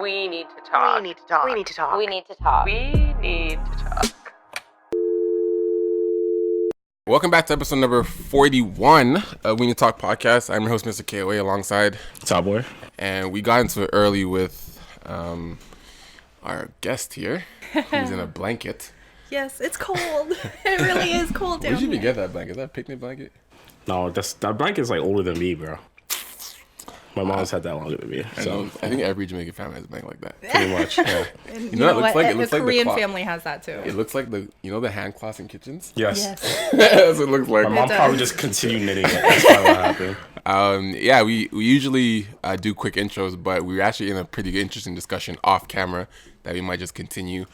We need to talk. We need to talk. We need to talk. We need to talk. We need to talk. Welcome back to episode number 41 of We Need to Talk podcast. I'm your host, Mr. MR.KOA, alongside Top Boy. And we got into it early with our guest here, who's in a blanket. Yes, it's cold. It really is cold down Where'd you even here. get that blanket? Is that a picnic blanket? No, that blanket's like older than me, bro. My mom's had that longer than me. So I think every Jamaican family has a blanket like that. pretty much, yeah. And You know what it looks like? It The looks like the Korean cloth. family has that too. It looks like the hand cloths in kitchens? Yes. That's what it looks like. My mom does. probably just continued knitting it. That's probably what happened. Yeah, we usually do quick intros, but we're actually in a pretty interesting discussion off camera that we might just continue.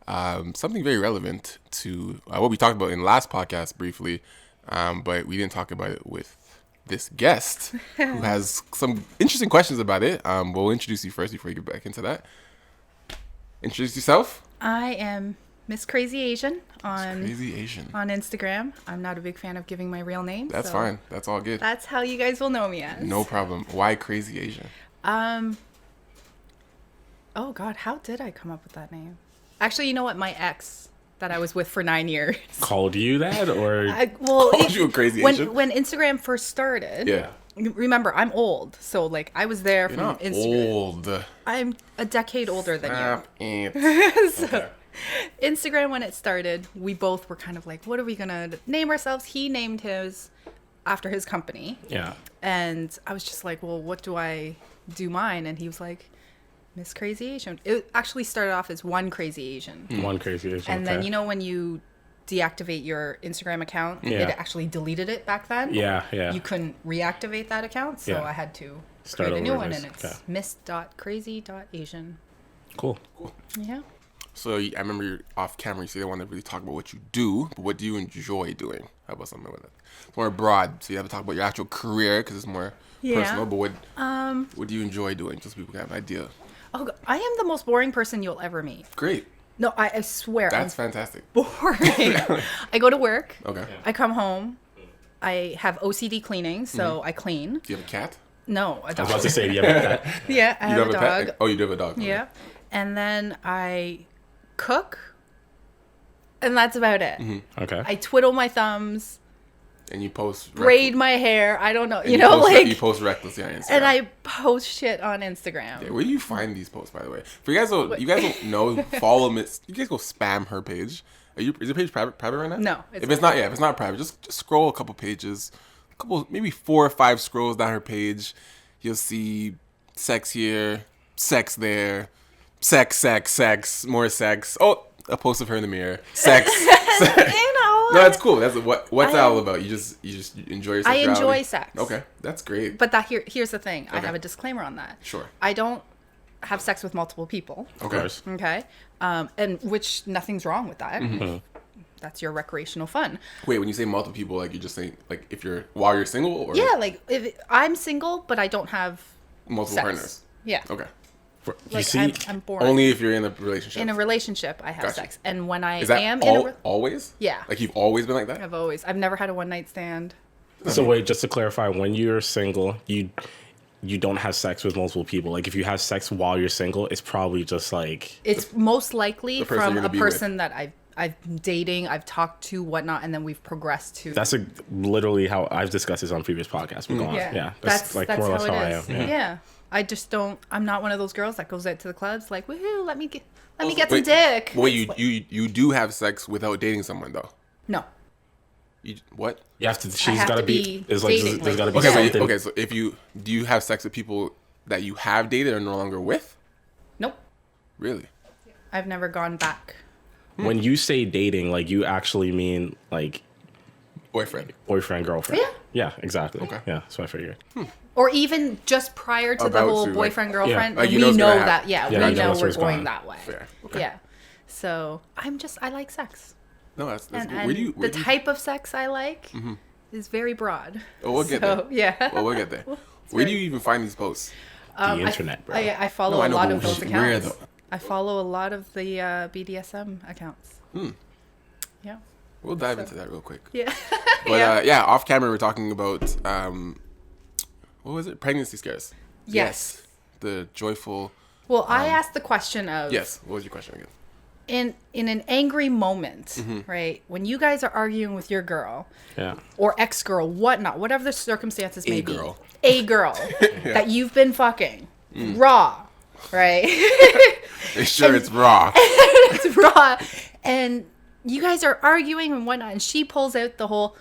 Something very relevant to what we talked about in the last podcast briefly, but we didn't talk about it with this guest who has some interesting questions about it. We'll introduce you first before you get back into that. Introduce yourself. I am Miss Crazy Asian on Crazy Asian. on Instagram. I'm not a big fan of giving my real name. That's so fine. That's all good. That's how you guys will know me as. No problem. Why Crazy Asian? Oh God, how did I come up with that name? Actually, you know what? My ex that I was with for 9 years. Called you that, or Called you a Crazy Asian? When Instagram first started. Yeah. Remember, I'm old, so like I was there You're from not Instagram. old. I'm a decade older than you. Stop it. So, Instagram, when it started, we both were kind of like, what are we going to name ourselves? He named his after his company. yeah. And I was just like, well, what do I do mine? And he was like, Miss Crazy Asian. It actually started off as One Crazy Asian. One Crazy Asian. And then, you know, when you deactivate your Instagram account, Yeah. it actually deleted it back then. Yeah, yeah. You couldn't reactivate that account. So Yeah. I had to Start create a new over one. this. And it's Okay. miss.crazy.asian. Cool. Yeah. So I remember you're off camera. You said I want to really talk about what you do, but what do you enjoy doing? How about something like that? It's more broad, so you have to talk about your actual career because it's more personal. But what do you enjoy doing? Just so people can have an idea. Oh, I am the most boring person you'll ever meet. Great. No, I swear. That's I'm fantastic. boring. I go to work. Okay. I come home. I have OCD cleaning, so I clean. Do you have a cat? No, a I was dog. about to say, yeah, that. Yeah, I You have a pet? dog. Oh, you do have a dog. Okay. Yeah. And then I cook. And that's about it. Okay. I twiddle my thumbs, And you post. braid my hair. I don't know. and You know, post, like. you post recklessly on Instagram. And I post shit on Instagram. Yeah, where do you find these posts, by the way? For you guys don't know, follow Miss. You guys go spam her page. Is your page private right now? No, it's If it's not private, just scroll a couple pages, maybe 4 or 5 scrolls down her page. You'll see sex here, sex there, sex, more sex. Oh, a post of her in the mirror. Sex. sex. You know. No, that's cool. That's what's that all about? You just enjoy your I sexuality? enjoy sex. Okay, that's great. But here's the thing. I Okay. have a disclaimer on that. Sure. I don't have sex with multiple people. Of course. Okay. And which nothing's wrong with that. Mm-hmm. That's your recreational fun. Wait, when you say multiple people, like you're just saying, like if while you're single, or Yeah, like if I'm single, but I don't have multiple sex. partners. Yeah. Okay. You Like see, I'm boring. Only if you're in a relationship. in a relationship, I have Gotcha. sex, and when I Is that am always? Yeah. Like you've always been like that? I've never had a one night stand. so wait, just to clarify, when you're single, you don't have sex with multiple people. Like if you have sex while you're single, it's probably just like It's most likely the person from you're a gonna be with. person that I've dating, I've talked to, whatnot, and then we've progressed to. that's literally how I've discussed this on previous podcasts. But go on. Yeah. That's like more or less how I am. Yeah. I just don't. I'm not one of those girls that goes out to the clubs like, woohoo, let me get some Wait, dick. Wait, It's like- you do have sex without dating someone though? No. You what? You have to. have She's got to to be. be There's like dating, there's got to be Okay, something. okay. So do you have sex with people that you have dated or no longer with? Nope. Really? I've never gone back. When you say dating, like you actually mean like Boyfriend. boyfriend, girlfriend. Yeah. Yeah, exactly. Okay. Yeah, that's what I figured. Or even just prior to the About whole to, like- boyfriend, girlfriend, Like, you we know it's know gonna happen. that, yeah, Yeah, we you know know it's we're what's going going that way. Fair. Okay. Yeah. So I like sex. No, that's And, good. and Where do you? the type of sex I like is very broad. Oh, we'll get So, there. yeah. Well, we'll get there. Where do you even find these posts? The internet, bro. I follow No, I a know, lot but of those where, accounts. though? I follow a lot of the BDSM accounts. Yeah. We'll dive into that real quick. Yeah. But yeah, off camera we're talking about what was it? Pregnancy scares. Yes. The joyful Well, I asked the question of Yes. What was your question again? in an angry moment, Mm-hmm. right? When you guys are arguing with your girl Yeah. or ex-girl, whatnot, whatever the circumstances may girl. be, a girl that you've been fucking raw, right? Sure, it's raw. It's raw, and you guys are arguing and whatnot, and she pulls out the whole,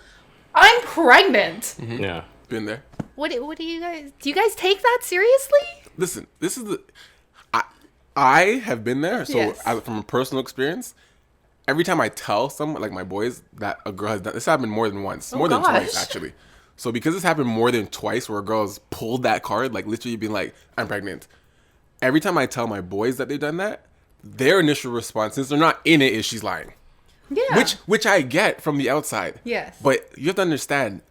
"I'm pregnant." Yeah. Been there. What do you guys? Do you guys take that seriously? Listen, this is the. I have been there. So Yes. from a personal experience, every time I tell someone, like my boys, that a girl has done this, happened more than once, more than twice gosh. actually. So because this happened more than twice, where a girl's pulled that card, like literally being like, "I'm pregnant." Every time I tell my boys that they've done that, their initial response, since they're not in it, is she's lying. Yeah. Which I get from the outside. Yes. But you have to understand,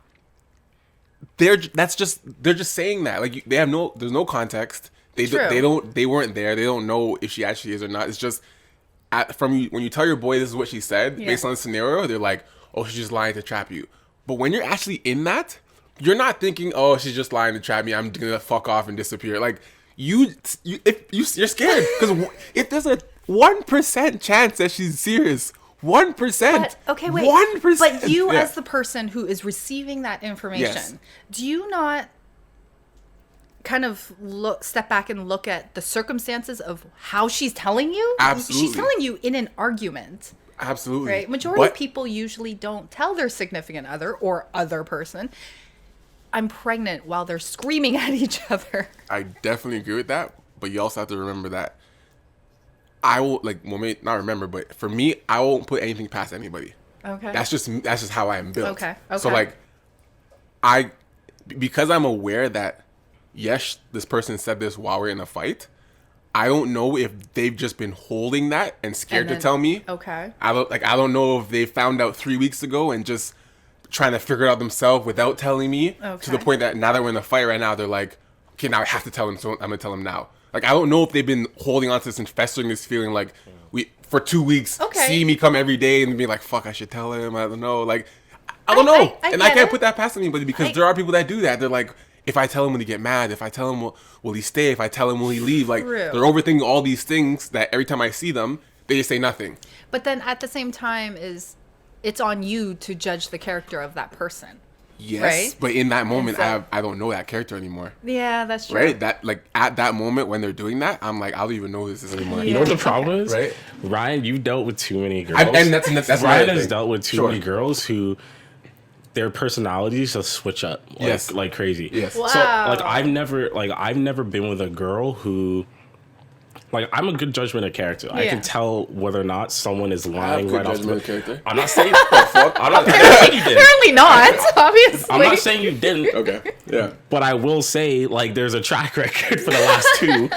they're just saying that. Like there's no context. True. They weren't there. They don't know if she actually is or not. It's just when you tell your boy this is what she said, Yeah. based on the scenario, they're like, "Oh, she's just lying to trap you." But when you're actually in that, you're not thinking, "Oh, she's just lying to trap me. I'm gonna fuck off and disappear." Like you're scared because if there's a 1% chance that she's serious, 1%. But, okay, wait. 1%. But you, Yeah. as the person who is receiving that information, Yes. do you not kind of step back and look at the circumstances of how she's telling you? Absolutely. She's telling you in an argument, Absolutely. right? Majority But- of people usually don't tell their significant other or other person, "I'm pregnant," while they're screaming at each other. I definitely agree with that, but you also have to remember that I will not remember, but for me, I won't put anything past anybody. Okay. That's just how I am built. Okay, So okay. because I'm aware that yes, this person said this while we're in a fight. I don't know if they've just been holding that and scared And then- to tell me. Okay. I don't know if they found out 3 weeks ago and just trying to figure it out themselves without telling me, to the Okay. point that now that we're in a fight right now, they're like, "Okay, now I have to tell him, so I'm gonna tell him now." Like, I don't know if they've been holding on to this and festering this feeling like for 2 weeks, Okay. see me come every day and be like, "Fuck, I should tell him." I don't know. Like, I don't know, I and I get can't it. put that past anybody because I- there are people that do that. They're like, if I tell him, will he get mad? If I tell him, will he stay? If I tell him, will he leave? Like, True. they're overthinking all these things that every time I see them, they just say nothing. But then at the same time it's on you to judge the character of that person. Yes, Right? but in that moment, so- I don't know that character anymore. Yeah, that's true. Right? That at that moment when they're doing that, I'm like, I don't even know who this is anymore. You know what the problem is? Right. Ryan, you've dealt with too many girls. And that's Ryan my has thing. dealt with too Sure. many girls who their personalities just switch up Yes. like crazy. Yes. Wow. So I've never been with a girl who I'm a good judgment of character. I Yeah. can tell whether or not someone is I have lying good right off judgment the of character. I'm not saying I'm not saying you did. Apparently not, obviously. I'm not saying you didn't. Okay. Yeah. But I will say, there's a track record for the last two.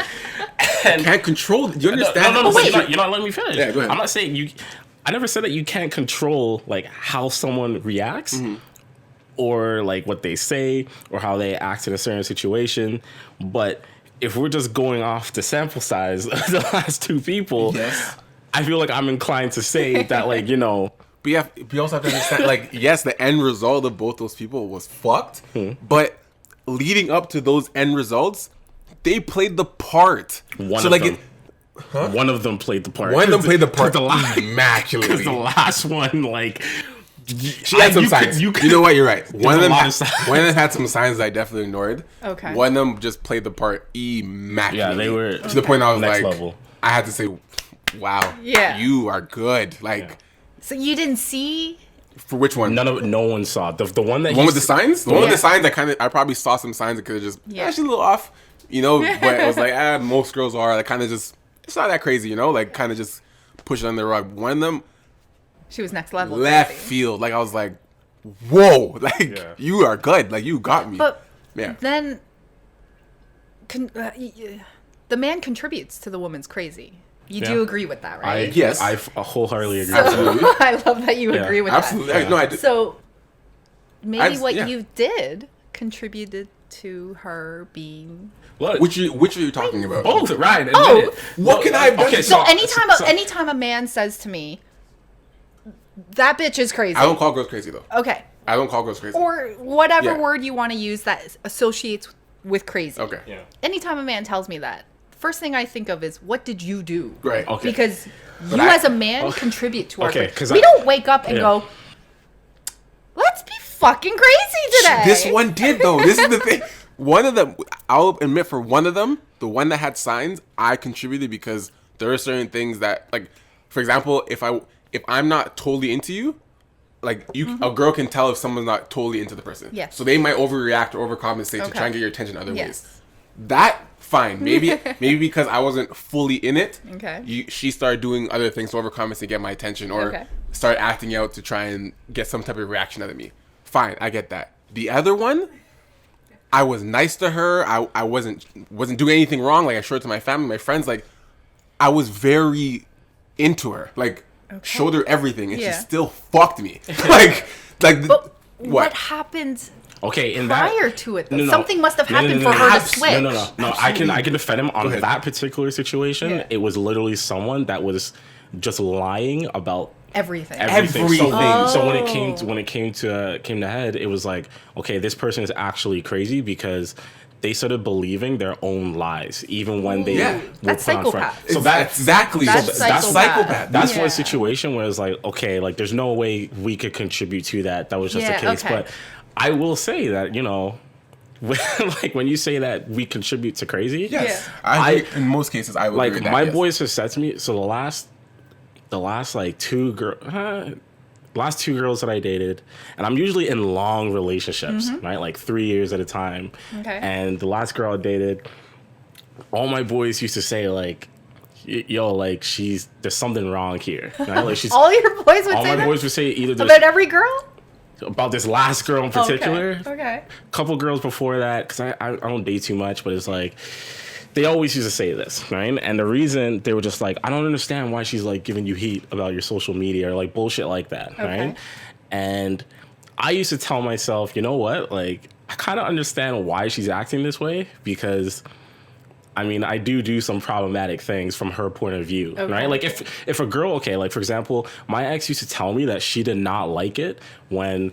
Can't control. Do you understand? No, wait. you're not letting me finish. Yeah, go ahead. I'm not saying you. I never said that you can't control how someone reacts, or what they say, or how they act in a certain situation. But if we're just going off the sample size of the last two people, Yes. I feel like I'm inclined to say that But you also have to understand, yes, the end result of both those people was fucked, but leading up to those end results, they played the part. One of them played the part. One of them played the part Because immaculately. the last one, She had some you signs. could- You know what? You're right. One of a them lot of signs. had some signs I definitely ignored. Okay. One of them just played the part immaculately. Yeah, they were to the point I was next like, level. I had to say, "Wow, Yeah. you are good." So you didn't see? For which one? No one saw it. The one that The one with the signs? The one with Yeah. the signs, I probably saw some signs that could have just, Yeah. she's a little off, but I was like, most girls are. Like, kind of just, it's not that crazy, kind of just push it on the rug. One of them, She was next level. left crazy. field. I was like, whoa, Yeah. you are good. You got me. But yeah. then the man contributes to the woman's crazy. You do Yeah. agree with that, right? Yes. I wholeheartedly agree. So, with you. Absolutely. I love that you Yeah. agree with Absolutely. that. No, I did. So maybe what yeah. you did contributed to her being. Look, Which are you talking about? both, Ryan. Admit Oh. it. What can I have done? Okay, So so- anytime a man says to me, "That bitch is crazy," I don't call girls crazy, though. okay, I don't call girls crazy. or whatever Yeah. word you want to use that associates with crazy. Okay. Yeah. Anytime a man tells me that, first thing I think of is what did you do? Right. Okay. Because But you I- as a man contribute to our. Okay, We 'cause don't wake up and yeah. go, let's be fucking crazy today. This one did though. This is the thing. One of them, I'll admit, for one of them, the one that had signs, I contributed because there are certain things that, like, for example, if I'm not totally into you, like a girl can tell if someone's not totally into the person. Yes. So they might overreact or overcompensate to Okay. try and get your attention other Yes. ways. That fine. Maybe because I wasn't fully in it. Okay. She started doing other things to overcompensate to get my attention, or Okay. start acting out to try and get some type of reaction out of me. Fine, I get that. The other one, I was nice to her. I wasn't doing anything wrong. Like, I showed it to my family, my friends. Like, I was very into her. Like, showed her everything, and Yeah. she still fucked me. like. But what happened Okay, in prior that, to it? Though? No, no. Something must have No, no, happened no, for no, her no. to switch. No. I can defend him on ahead. that particular situation. Yeah. It was literally someone that was just lying about Everything. everything. Everything. So when it came to head, it was like, okay, this person is actually crazy because they started believing their own lies, even when they Yeah. were That's put on front. psychopath. So Exactly. That's psychopath. That's Yeah. one situation where it's like, okay, like there's no way we could contribute to that. That was just Yeah, the case. okay. But I will say that, like when you say that we contribute to crazy, Yes. Yeah. I agree. In most cases, I would agree like with that, my yes. boys have said to me, so the last like last two girls that I dated, and I'm usually in long relationships, right? Like 3 years at a time. Okay. And the last girl I dated, all my boys used to say like, yo, like there's something wrong here, right? Like she's All your boys would all say my that? boys would say either there's About every girl? about this last girl in particular. Okay. Couple girls before that, because I don't date too much, but it's like they always used to say this, right? And the reason they were just like, I don't understand why she's like giving you heat about your social media or like bullshit like that, right? And I used to tell myself, you know what, like I kind of understand why she's acting this way, because I mean, I do some problematic things from her point of view, right? Like if a girl, okay, like for example, my ex used to tell me that she did not like it when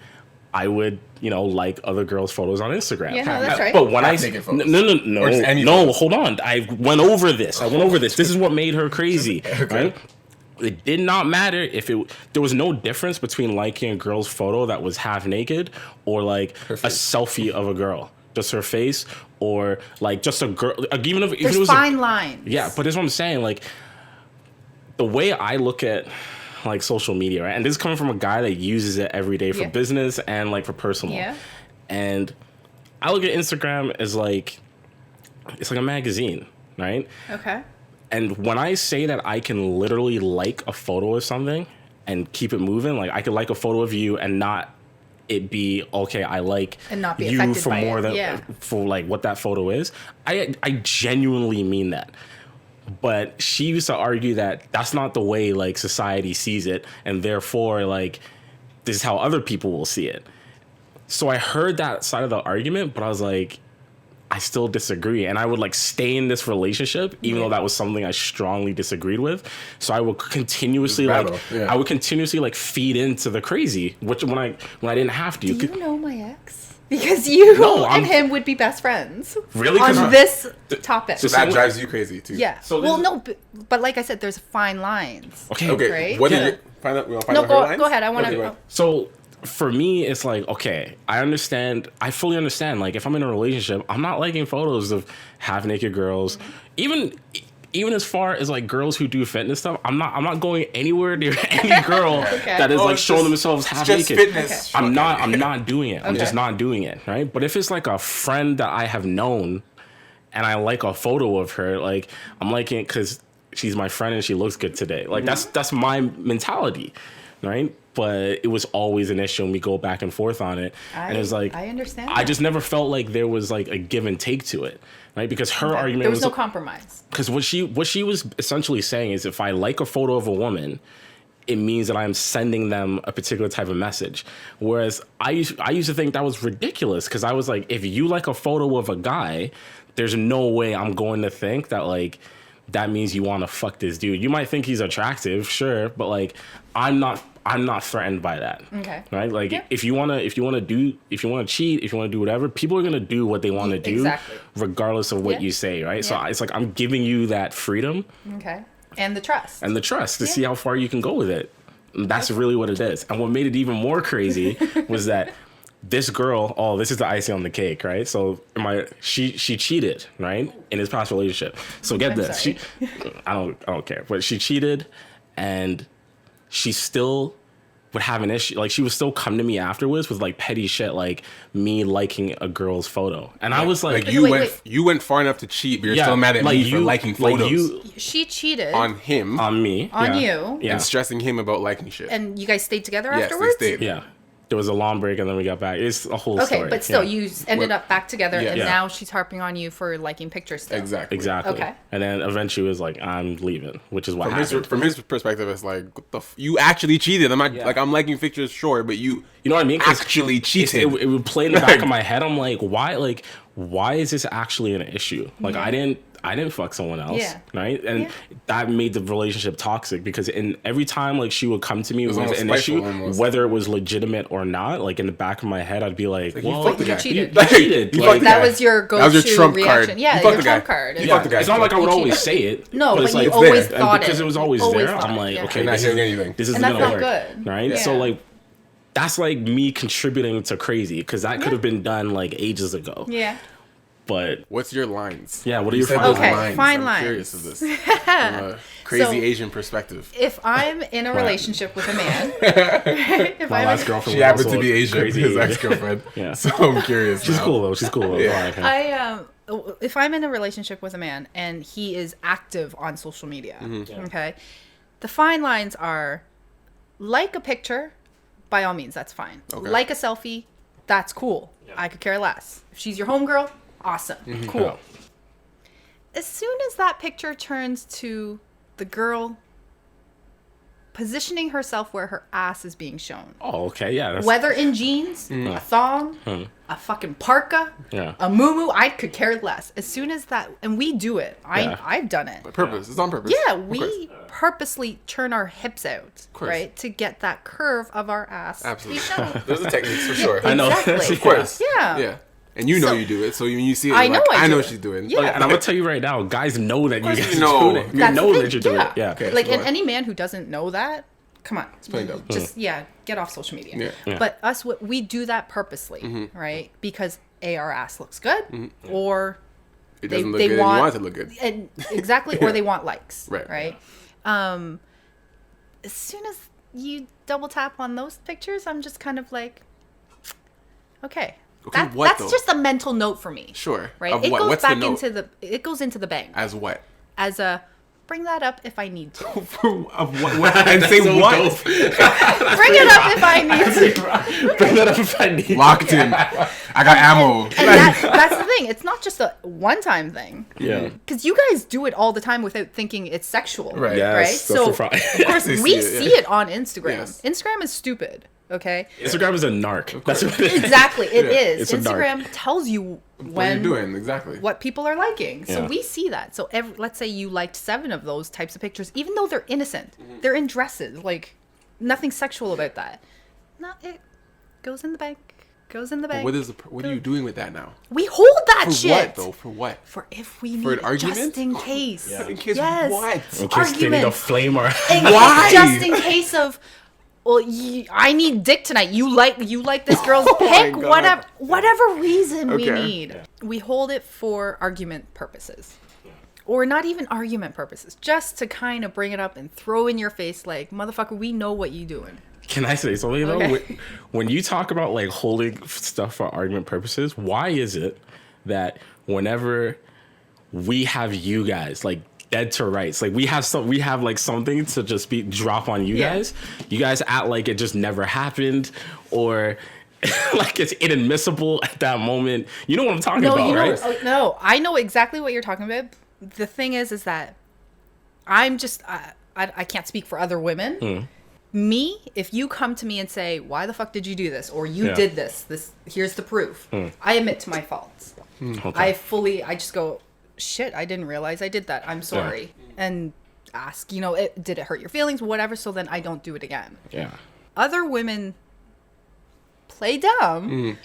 I would, like other girls' photos on Instagram. Yeah, no, that's right. But when Half-naked photos. no, Or just any no, photos. hold on. I went over this. This is what made her crazy, right? It did not matter if there was no difference between liking a girl's photo that was half naked or like a selfie of a girl, just her face, or like just a girl, even if There's it was fine lines. yeah, but that's what I'm saying. Like the way I look at like social media, right? And this is coming from a guy that uses it every day for Yeah. business and like for personal. Yeah. And I look at Instagram as like it's like a magazine, right? Okay. And when I say that I can literally like a photo of something and keep it moving, like I could like a photo of you and not it be okay, I like And not be you affected for by more it, than yeah. for like what that photo is. I genuinely mean that. But she used to argue that that's not the way like society sees it, and therefore like this is how other people will see it. So I heard that side of the argument, but I was like, I still disagree, and I would like stay in this relationship even though that was something I strongly disagreed with. So I would continuously Battle, yeah. I would continuously like feed into the crazy, which when I didn't have to. Do you know my ex? Because you No, and him would be best friends. Really? 'Cause On this topic. So that drives you crazy too. Yeah. So well, this- no, but like I said, there's fine lines. Okay. Okay. Right? What Yeah. did you find out? We want to find No, out her go lines? ahead. I want Okay, go to. ahead. So for me, it's like, okay, I fully understand. Like if I'm in a relationship, I'm not liking photos of half naked girls. Even as far as like girls who do fitness stuff, I'm not going anywhere near any girl that is Oh, like it's showing just- themselves half just naked. fitness. I'm not doing it. I'm Okay. just not doing it, right? But if it's like a friend that I have known and I like a photo of her, like I'm liking it because she's my friend and she looks good today. Like that's my mentality, right? But it was always an issue and we go back and forth on it. And it's like I understand I that. just never felt like there was like a give and take to it, right? Because her argument There was no compromise. because what she was essentially saying is if I like a photo of a woman, it means that I'm sending them a particular type of message. Whereas I used to think that was ridiculous because I was like, if you like a photo of a guy, there's no way I'm going to think that like that means you want to fuck this dude. You might think he's attractive, sure, but like I'm not I'm not threatened by that. Okay. Right? Like Yeah. if you wanna cheat, if you wanna do whatever, people are gonna do what they want to do, Exactly. regardless of what Yeah. you say, right? So Yeah. it's like I'm giving you that freedom Okay. And the trust. and the trust to Yeah. see how far you can go with it. And that's really what it is. And what made it even more crazy was that this girl, this is the icing on the cake, right? So she cheated, right, in his past relationship. So get I'm this, sorry. I don't care, but she cheated, and she still would have an issue. Like she would still come to me afterwards with like petty shit, like me liking a girl's photo, and I was like, you went far enough to cheat, but you're still mad at me for liking photos She cheated on him, on me, you, yeah, and stressing him about liking shit. and you guys stayed together Yes, afterwards. they stayed. yeah. There was a long break, and then we got back. It's a whole story. Okay, but still, yeah. you ended up back together, Yeah. and Yeah. now she's harping on you for liking pictures still. Exactly. Okay. And then eventually it was like, I'm leaving, which is what happened. From his perspective, it's like, what the you actually cheated. I'm not like I'm liking pictures, sure, but you You know what I mean? 'Cause actually cheated. It would play in the back of my head. I'm like, why is this actually an issue? Like, I didn't fuck someone else, Yeah. right? And that made the relationship toxic because in every time like she would come to me with almost an spiteful issue, almost. whether it was legitimate or not, like in the back of my head, I'd be like, well, fucked the you guy. cheated. You cheated. You Like, fucked the That guy. was your That was go-to your trump reaction. card. Yeah, You your fucked the trump guy. card. You yeah, fucked the guy. it's not like I would You always cheated. say it. No, but it's you like, always there. thought and because it. it was always Always there, thought I'm it, like, yeah. okay, You're not this hearing is- anything. this isn't And that's gonna not work, good. right? Yeah. So like, that's like me contributing to crazy because that could have been done like ages ago. Yeah. But What's your lines? yeah, what are You your said fine those Okay, lines? fine I'm lines. curious of this. From a crazy So- Asian perspective. If I'm in a relationship with a man, if My I'm last in- girlfriend She was happened also to be Asian, crazy his Asian. ex-girlfriend. Yeah. So I'm curious. She's now. cool though. She's cool. Though. Yeah. if I'm in a relationship with a man and he is active on social media, Mm-hmm. okay, the fine lines are like a picture, by all means, that's fine. Okay. Like a selfie, that's cool. I could care less. If she's your homegirl, awesome, Mm-hmm. cool. Yeah. As soon as that picture turns to the girl positioning herself where her ass is being shown, Oh, okay. Yeah. That's, whether in jeans, a thong, a fucking parka, Yeah. a muumuu, I could care less. As soon as that, and we do it. Yeah. I've done it. Purpose. It's on purpose. Yeah, Of course. we purposely turn our hips out, course. right, to get that curve of our ass. Absolutely. be shown. There's the techniques for sure. I know. Exactly. Of course. Yeah. Yeah. And you know So- you do it, so when you see it, I you're know like, I I do know it. she's doing. Yeah. And I'm gonna tell you right now, guys know that you course guys you know. are doing it. You That's know the that thing, you're doing it. Yeah. Okay. Like, go and on. any man who doesn't know that, come on, plain dumb. just get off social media. Yeah. Yeah. But us, we do that purposely, right? Because our ass looks good, or It they- doesn't look they good, and you want- want it to look good. and exactly, or they want likes, Right. Right. As soon as you double tap on those pictures, I'm just kind of like, okay, Okay, what, that's though? just a mental note for me. Sure. Right. Of It what? goes What's the back note? it goes into the bank As what? as a bring that up if I need to. Of what? And say So what? dope. Bring it up if I need to. Bring that up if I need. Locked in. I got ammo. And that's the thing. It's not just a one-time thing. Yeah. Because you guys do it all the time without thinking it's sexual. Right. Yes, Right? that's So, the problem. Of course they We see see it. it on Instagram. Yes. Instagram is stupid. Okay. Instagram is a narc. That's what it is. Exactly. It Yeah. is. It's a narc. Instagram tells you What are you when doing? Exactly. what people are liking. So Yeah. we see that. So let's say you liked 7 of those types of pictures, even though they're innocent. They're in dresses. Like, nothing sexual about that. No, it goes in the bank. Goes in the bank. What are you doing with that now? We hold that For shit. what though? For what? For if we need For an it, argument? just in case. In case Yes. what? In case they need to Argument. flame our. Why? Just in case of, well, I need dick tonight. You like this girl's my pic. God. Whatever reason we Okay. need. We hold it for argument purposes. Or not even argument purposes. Just to kind of bring it up and throw in your face like, motherfucker, we know what you doing. Can I say something though? Okay. When you talk about like holding stuff for argument purposes, why is it that whenever we have you guys like dead to rights, like we have like something to just drop on you Yeah. you guys act like it just never happened or like it's inadmissible at that moment. You know what I'm talking about, right? No, I know exactly what you're talking about. The thing is that I'm just, I can't speak for other women. Me, if you come to me and say, why the fuck did you do this? Or you Yeah. did this, here's the proof. I admit to my faults. Okay. I just go, shit, I didn't realize I did that. I'm sorry. And ask, did it hurt your feelings? Whatever. So then I don't do it again. Yeah. other women play dumb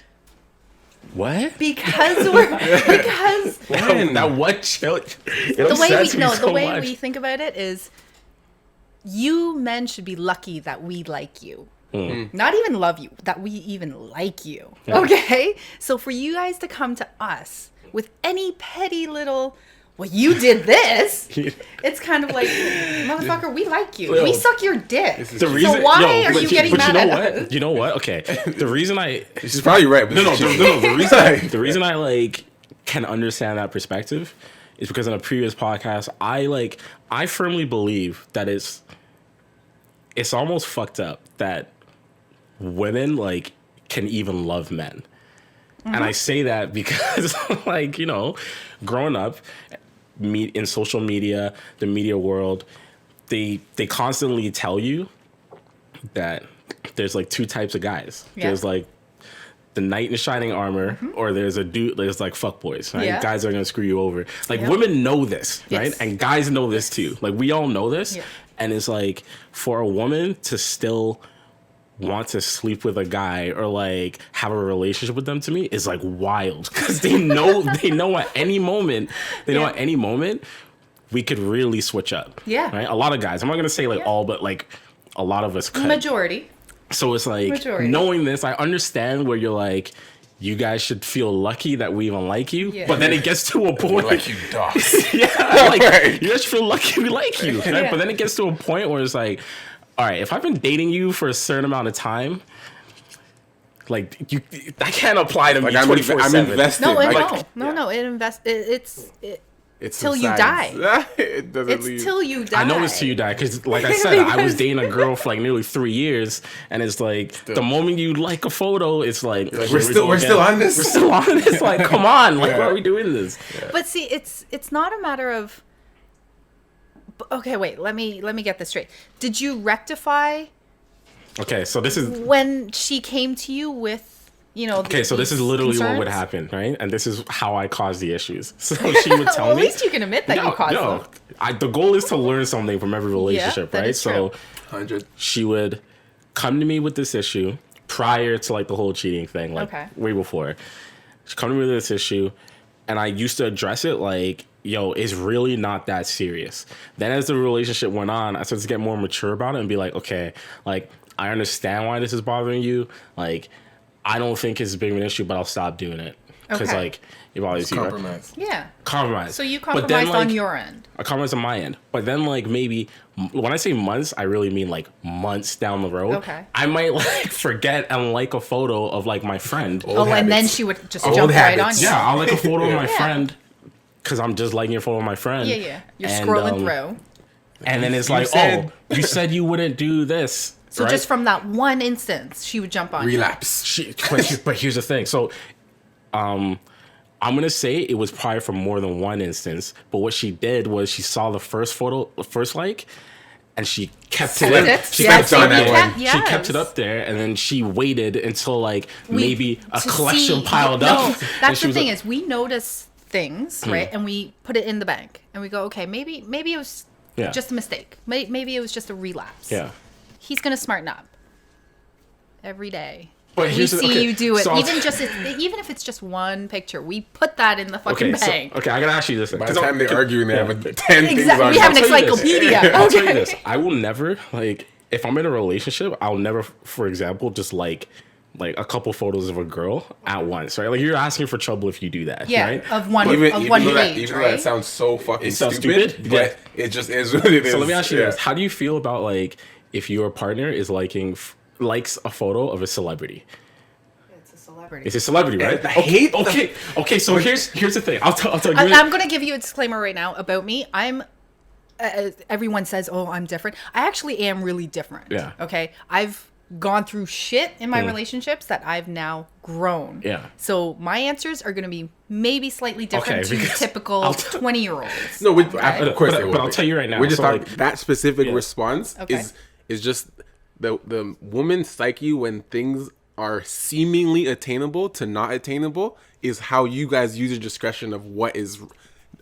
What? because That what chill? the way we think about it is, you men should be lucky that we like you. Not even love you, that we even like you. Okay? So for you guys to come to us with any petty little, well, you did this, it's kind of like, motherfucker, we like you. We suck your dick. The reason, so why are you getting mad at us? You know what? Okay. The reason She's probably right. But no. The reason I like can understand that perspective is because in a previous podcast, I firmly believe that it's almost fucked up that women like can even love men. And I say that because like, you know, growing up in social media, the media world, they constantly tell you that there's like two types of guys. Yeah. There's like the knight in shining armor, or there's like fuckboys, right? Yeah. Guys are gonna screw you over. Like women know this, right? Yes. And guys know this too. Like we all know this. Yeah. And it's like for a woman to still want to sleep with a guy or like have a relationship with them, to me is like wild, because they know at any moment we could really switch up. Yeah. Right. A lot of guys. I'm not gonna say like all, but like a lot of us could. Majority. So it's like Majority. knowing this, I understand where you're like, you guys should feel lucky that we even like you. Yeah. But then it gets to a point like you dogs. yeah, like you guys feel lucky we like you. Right? Yeah. But then it gets to a point where it's like, all right, if I've been dating you for a certain amount of time, like that can't apply to me. I'm 24/7. invested. No, It's till you subsides. die. It doesn't It's leave. till you die. I know it's till you die, because like I said, I was dating a girl for like nearly 3 years, and it's like the moment you like a photo, it's like we're still on this. We're still on this. Like, come on, like why are we doing this? But see, it's not a matter of. Okay, wait. Let me get this straight. Did you rectify Okay, so this is when she came to you with, you know? okay. So this is literally what would happen, right? And this is how I caused the issues. So she would tell Well, me. at least you can admit that you caused them. The goal is to learn something from every relationship, that right? is true. So 100. she would come to me with this issue prior to like the whole cheating thing, like way before. She'd come to me with this issue, and I used to address it like, yo, it's really not that serious. Then as the relationship went on, I started to get more mature about it and be like, okay, like, I understand why this is bothering you. Like, I don't think it's as big of an issue, but I'll stop doing it. Because, Okay. like, it bothers you. Compromise. Yeah. Compromise. So you But then, compromised like, on your end. I compromised on my end. But then, like, maybe, when I say months, I really mean, like, months down the road. Okay. I might, like, forget and like a photo of, like, my friend. Oh, and then she would just Old jump right on habits. you. Yeah, I'll like a photo of my Yeah. friend because I'm just liking a photo of my friend. Yeah, yeah. You're And, scrolling through. And then it's You like, said- oh, you said you wouldn't do this. So right? just from that one instance, she would jump on you. Relapse. But here's the thing. So, I'm gonna say it was probably from more than one instance. But what she did was she saw the first photo, the first like, and she kept it. She kept on that one. She kept it up there, and then she waited until like We- maybe a to collection see- piled no, up. And that's she the was thing like, is, we notice things, right? And we put it in the bank, and we go, okay, maybe it was Yeah. just a mistake. Maybe it was just a relapse. yeah. He's gonna smarten up every day. But We here's the- see okay, you do it, so I'll even if it's just one picture. We put that in the fucking bank. okay, I gotta ask you this. By the time they're arguing, they have 10 things Exactly. on We have an them. I'll tell you this. encyclopedia. I'll tell you Okay. this. I will never, like, if I'm in a relationship, I'll never, for example, just like a couple photos of a girl at once, right? Like, you're asking for trouble if you do that, Yeah, right? of one Even page, though right? that sounds so fucking It sounds stupid, stupid, but it just is what it is. So let me ask you Yeah. this. How do you feel about, like, if your partner is likes a photo of a celebrity? It's a celebrity. It's a celebrity, right? I hate Okay, so here's the thing. I'll tell you. I'm going to give you a disclaimer right now about me. I'm. Everyone says, "Oh, I'm different." I actually am really different. Yeah. Okay. I've gone through shit in my relationships that I've now grown. Yeah. So my answers are going to be maybe slightly different Okay, to because typical 20-year-olds. No, Okay? of course But- they will but I'll be. tell you right now, We're just so, talking like- that specific Yeah. response Okay. is just the woman's psyche when things are seemingly attainable to not attainable is how you guys use your discretion of what is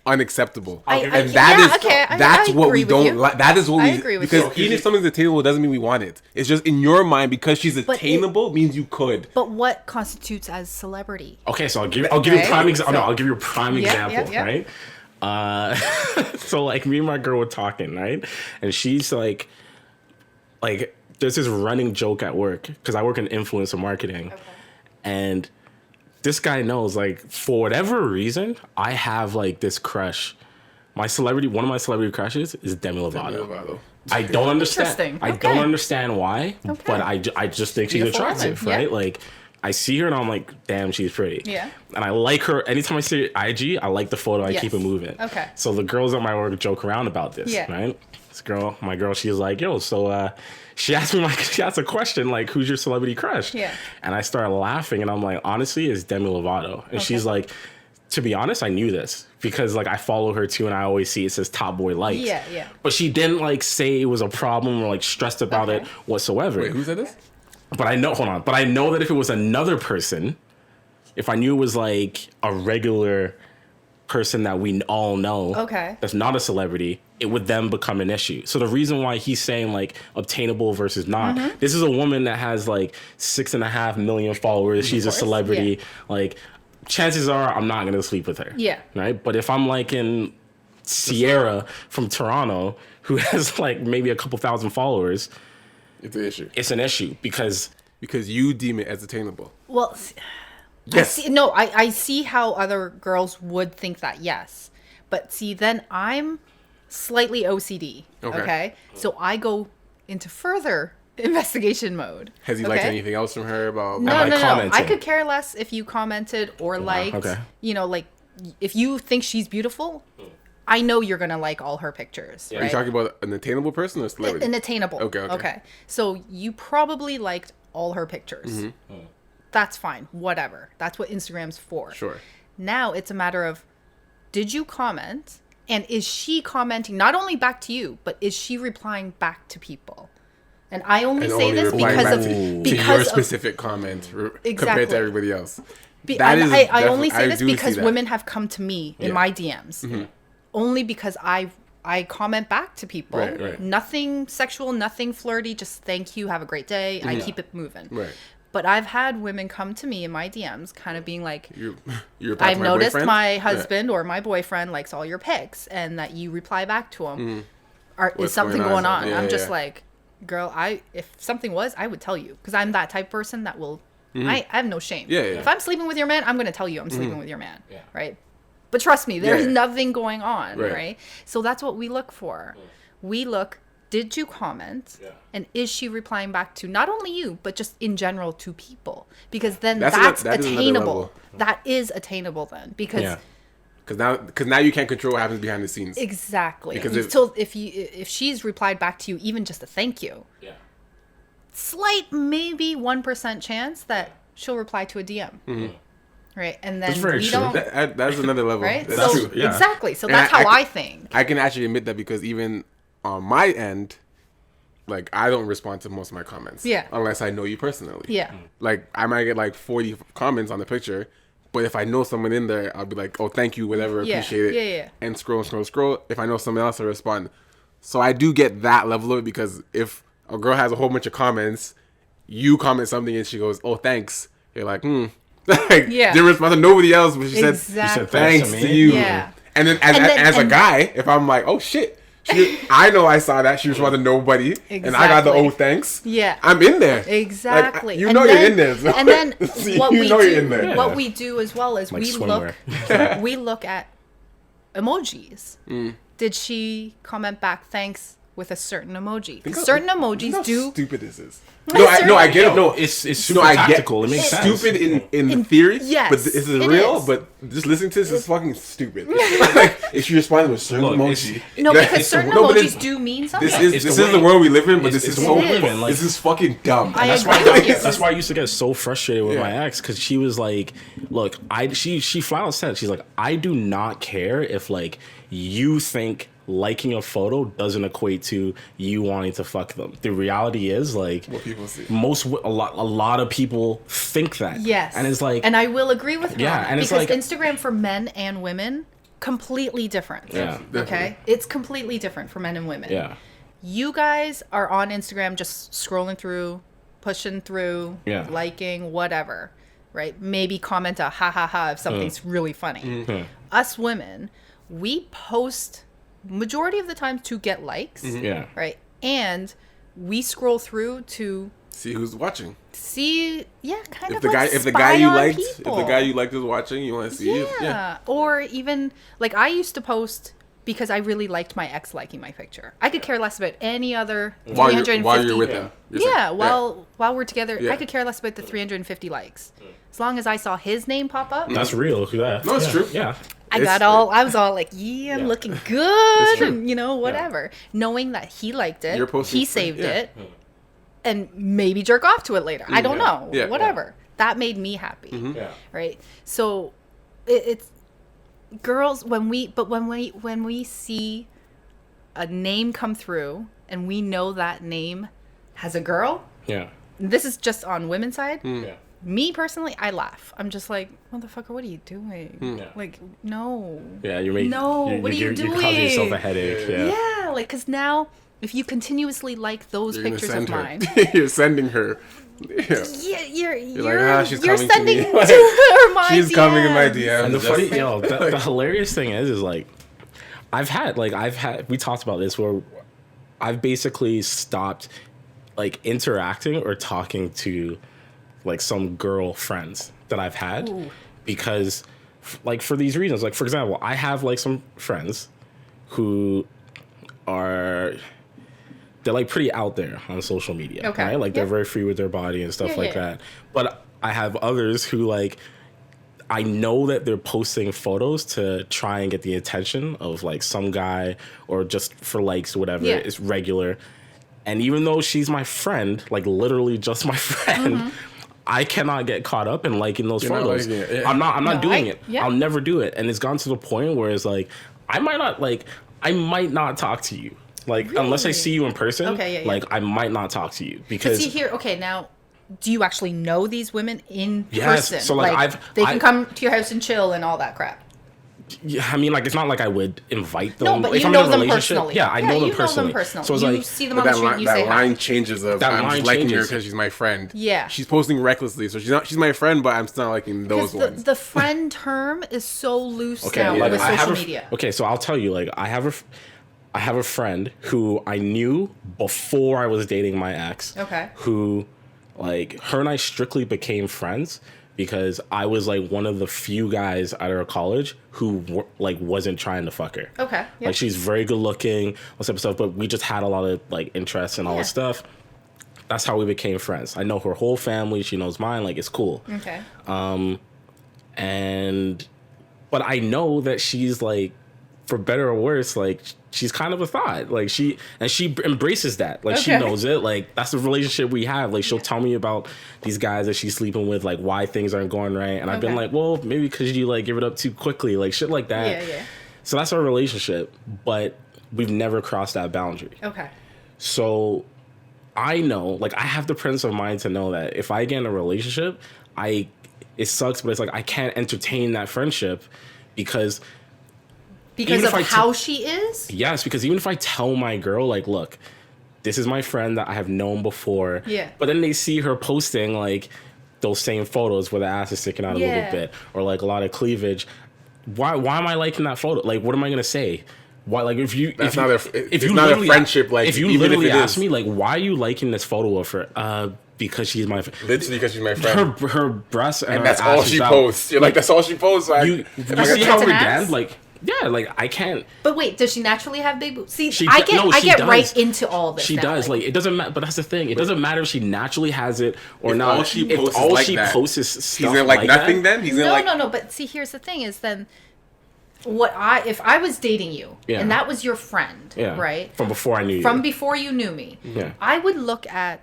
unacceptable. I And that is okay, that's I what agree we with don't you. like. That is what I we agree with because you. even if something's attainable doesn't mean we want it. It's just in your mind because she's attainable means you could. But what constitutes as celebrity? Okay, so I'll give you a prime example. So- I'll give you a prime example, yeah. right? So like me and my girl were talking, right? And she's like there's this running joke at work because I work in influencer marketing, and this guy knows like for whatever reason I have like this crush. One of my celebrity crushes is Demi Lovato. I don't understand. Interesting. I Okay. don't understand why, Okay. but I just think she's Beautiful attractive, woman, yeah. right? Like I see her and I'm like, damn, she's pretty. Yeah. And I like her. Anytime I see her IG, I like the photo. I Yes. keep it moving. Okay. So the girls at my work joke around about this, Yeah. right? My girl, she's like, yo, so she asked a question like, who's your celebrity crush? Yeah. And I started laughing and I'm like, honestly, it's Demi Lovato. And she's like, to be honest, I knew this because like I follow her too and I always see it says top boy likes. Yeah, yeah. But she didn't like say it was a problem or like stressed about it whatsoever. Wait, who said this? But I know that if it was another person, if I knew it was like a regular person that we all know, that's not a celebrity, it would then become an issue. So the reason why he's saying like obtainable versus not, this is a woman that has like 6.5 million followers. She's a course, celebrity. Like chances are I'm not gonna sleep with her. Yeah. Right. But if I'm like in Sierra from Toronto who has like maybe a couple thousand followers, It's an issue it's an issue because you deem it as attainable. Well, Yes. I see how other girls would think that, yes. But see, then I'm slightly OCD, okay? So I go into further investigation mode. Has he liked anything else from her about? No, Am I no. I commenting? could care less if you commented or liked. okay. You know, like, if you think she's beautiful, I know you're going to like all her pictures, Are you right? talking about an attainable person or a celebrity? An attainable. Okay. So you probably liked all her pictures. That's fine. Whatever. That's what Instagram's for. Sure. Now it's a matter of, did you comment? And is she commenting not only back to you, but is she replying back to people? And I only say only this replying because back of to because your of, specific comment compared Exactly. to everybody else. and I only say I this do see because that. women have come to me in Yeah. my DMs. Only because I comment back to people. Right. Nothing sexual, nothing flirty, just thank you, have a great day. I keep it moving. Right. But I've had women come to me in my DMs kind of being like, You're I've noticed my husband or my boyfriend likes all your pics and that you reply back to him. Is What's something going going on? on? Yeah, I'm just yeah. like, girl, if something was, I would tell you. Because I'm that type of person that will, I have no shame. Yeah. If I'm sleeping with your man, I'm going to tell you I'm sleeping with your man. Right? But trust me, there's Yeah. nothing going on. Right. Right? So that's what we look for. We look, did you comment? And is she replying back to not only you, but just in general to people? Because then that is another attainable. level. That is attainable then. Because Because now you can't control what happens behind the scenes. exactly. Because if she's replied back to you, even just a thank you, slight maybe 1% chance that she'll reply to a DM. Right, and then That's very we true. don't. That's another level. Right, That's so true. yeah. exactly. So And that's how I think. I can actually admit that because even on my end, like I don't respond to most of my comments. Yeah. Unless I know you personally. Yeah. Like I might get like 40 comments on the picture, but if I know someone in there, I'll be like, "Oh, thank you, whatever, Yeah. appreciate it." Yeah. And scroll. If I know someone else, I respond. So I do get that level of it because if a girl has a whole bunch of comments, you comment something and she goes, "Oh, thanks." You're like, like, Yeah. didn't respond to nobody else, but she said Exactly. thanks to to me. you. Yeah. And then as a guy, if I'm like, oh shit, I know I saw that, she responded to nobody, and I got the Exactly. oh thanks. Yeah. I'm in there. Exactly. Like, you And know then- you're in there. So And then so what you we know do, you're in there. what we do as well is Like we look, swimwear. we look at emojis. Did she comment back thanks with a certain emoji? 'Cause certain Think emojis how do. stupid this is. No, I get it. No, it's no, super I get tactical. It makes sense. stupid in theory. yes, but this is it real. is. But just listening to this is fucking stupid. Like if she responded with certain Look, emoji. No, that- because certain no, but emojis it's- do mean something. This is It's this the is the way- world we live in, but it's- this is it's so the way we live in, like- this is fucking dumb. I That's agree why, with you. that's why I used to get so frustrated with Yeah. my ex because she was like, "Look, she flat out said she's like, I do not care if like you think liking a photo doesn't equate to you wanting to fuck them. The reality is like What people see. a lot of people think that. Yes. and it's like and I will agree with her. Yeah, on that, and it's because like- Instagram for men and women completely different. Yeah. Okay? It's completely different for men and women. Yeah. You guys are on Instagram just scrolling through, pushing through, liking, whatever, right? Maybe comment a ha ha ha if something's really funny. Us women, we post majority of the time to get likes, right? And we scroll through to see who's watching. See, kind if of the like guy, if the spy guy you on liked, people. if the guy you liked is watching, you want to see it. Yeah. Or even like I used to post because I really liked my ex liking my picture. I could care less about any other 350. While you're with him. While we're together, I could care less about the 350 likes. As long as I saw his name pop up. That's real. Yeah. No, it's true. Yeah. I was all like, I'm looking good, and whatever. Knowing that he liked it, he saved it, and maybe jerk off to it later. I don't know. Yeah. Whatever. That made me happy. Yeah. Right. So it's girls when we see a name come through and we know that name has a girl. Yeah. This is just on women's side. Yeah. Me personally, I laugh. I'm just like, motherfucker, what are you doing? Yeah. Like, no. Yeah, what are you doing? You're causing yourself a headache. Yeah, like, because now, if you continuously like those pictures of mine, you're sending her. Yeah, you're like, she's you're coming sending to me. to her my She's DMs. coming in my DM. And the funny, the hilarious thing is like, I've had, we talked about this where I've basically stopped like interacting or talking to like some girl friends that I've had because like for these reasons, like for example, I have like some friends who are, they're like pretty out there on social media, right? Like they're very free with their body and stuff like that. But I have others who like, I know that they're posting photos to try and get the attention of like some guy or just for likes or whatever. It's regular. And even though she's my friend, like literally just my friend, I cannot get caught up in liking those photos. I'm not doing it. I'll never do it. And it's gone to the point where it's like, I might not talk to you. Like, unless I see you in person, like, I might not talk to you. Because see here, now, do you actually know these women in person? So, like, they can come to your house and chill and all that crap. Yeah, I mean, like, it's not like I would invite them. No, but if you I'm know in a them relationship, personally. Yeah, I know them personally. So it's you like, see them on the street, you say that line changes of I'm just liking her because she's my friend. Yeah. She's posting recklessly, so she's my friend, but I'm still not liking those ones. The friend term is so loose now with social media. Okay, so I'll tell you, like, I have a friend who I knew before I was dating my ex. Okay. Who, like, her and I strictly became friends because I was like one of the few guys out of her college who like wasn't trying to fuck her. Okay. Yep. Like she's very good looking, all type of stuff, but we just had a lot of like interests and all this stuff. That's how we became friends. I know her whole family, she knows mine, like it's cool. Okay. But I know that she's like, for better or worse, like she's kind of a thought. Like she embraces that. Like she knows it. Like that's the relationship we have. Like she'll tell me about these guys that she's sleeping with, like why things aren't going right. And I've been like, well, maybe because you like give it up too quickly, like shit like that. Yeah. So that's our relationship. But we've never crossed that boundary. Okay. So I know, like I have the presence of mind to know that if I get in a relationship, it sucks, but it's like I can't entertain that friendship because of how she is? Yes, because even if I tell my girl, like, look, this is my friend that I have known before. Yeah. But then they see her posting, like, those same photos where the ass is sticking out a little bit or, like, a lot of cleavage. Why am I liking that photo? Like, what am I going to say? Why, like, if you not a friendship, like, if you literally ask me, like, why are you liking this photo of her? Because she's my friend. Literally because she's my friend. Her breasts and that's her all ass she is out. posts. You're like, that's all she posts. So you see how her dad, like... Yeah, like I can't. But wait, does she naturally have big boobs? See, she I get does. right into all this. She does. Like it doesn't matter. But that's the thing. It doesn't matter if she naturally has it or not. All she posts is like that. Stuff he's gonna like nothing. That. Then he's gonna like no. But see, here's the thing: is then if I was dating you and that was your friend, right? From before I knew you. From before you knew me, I would look at.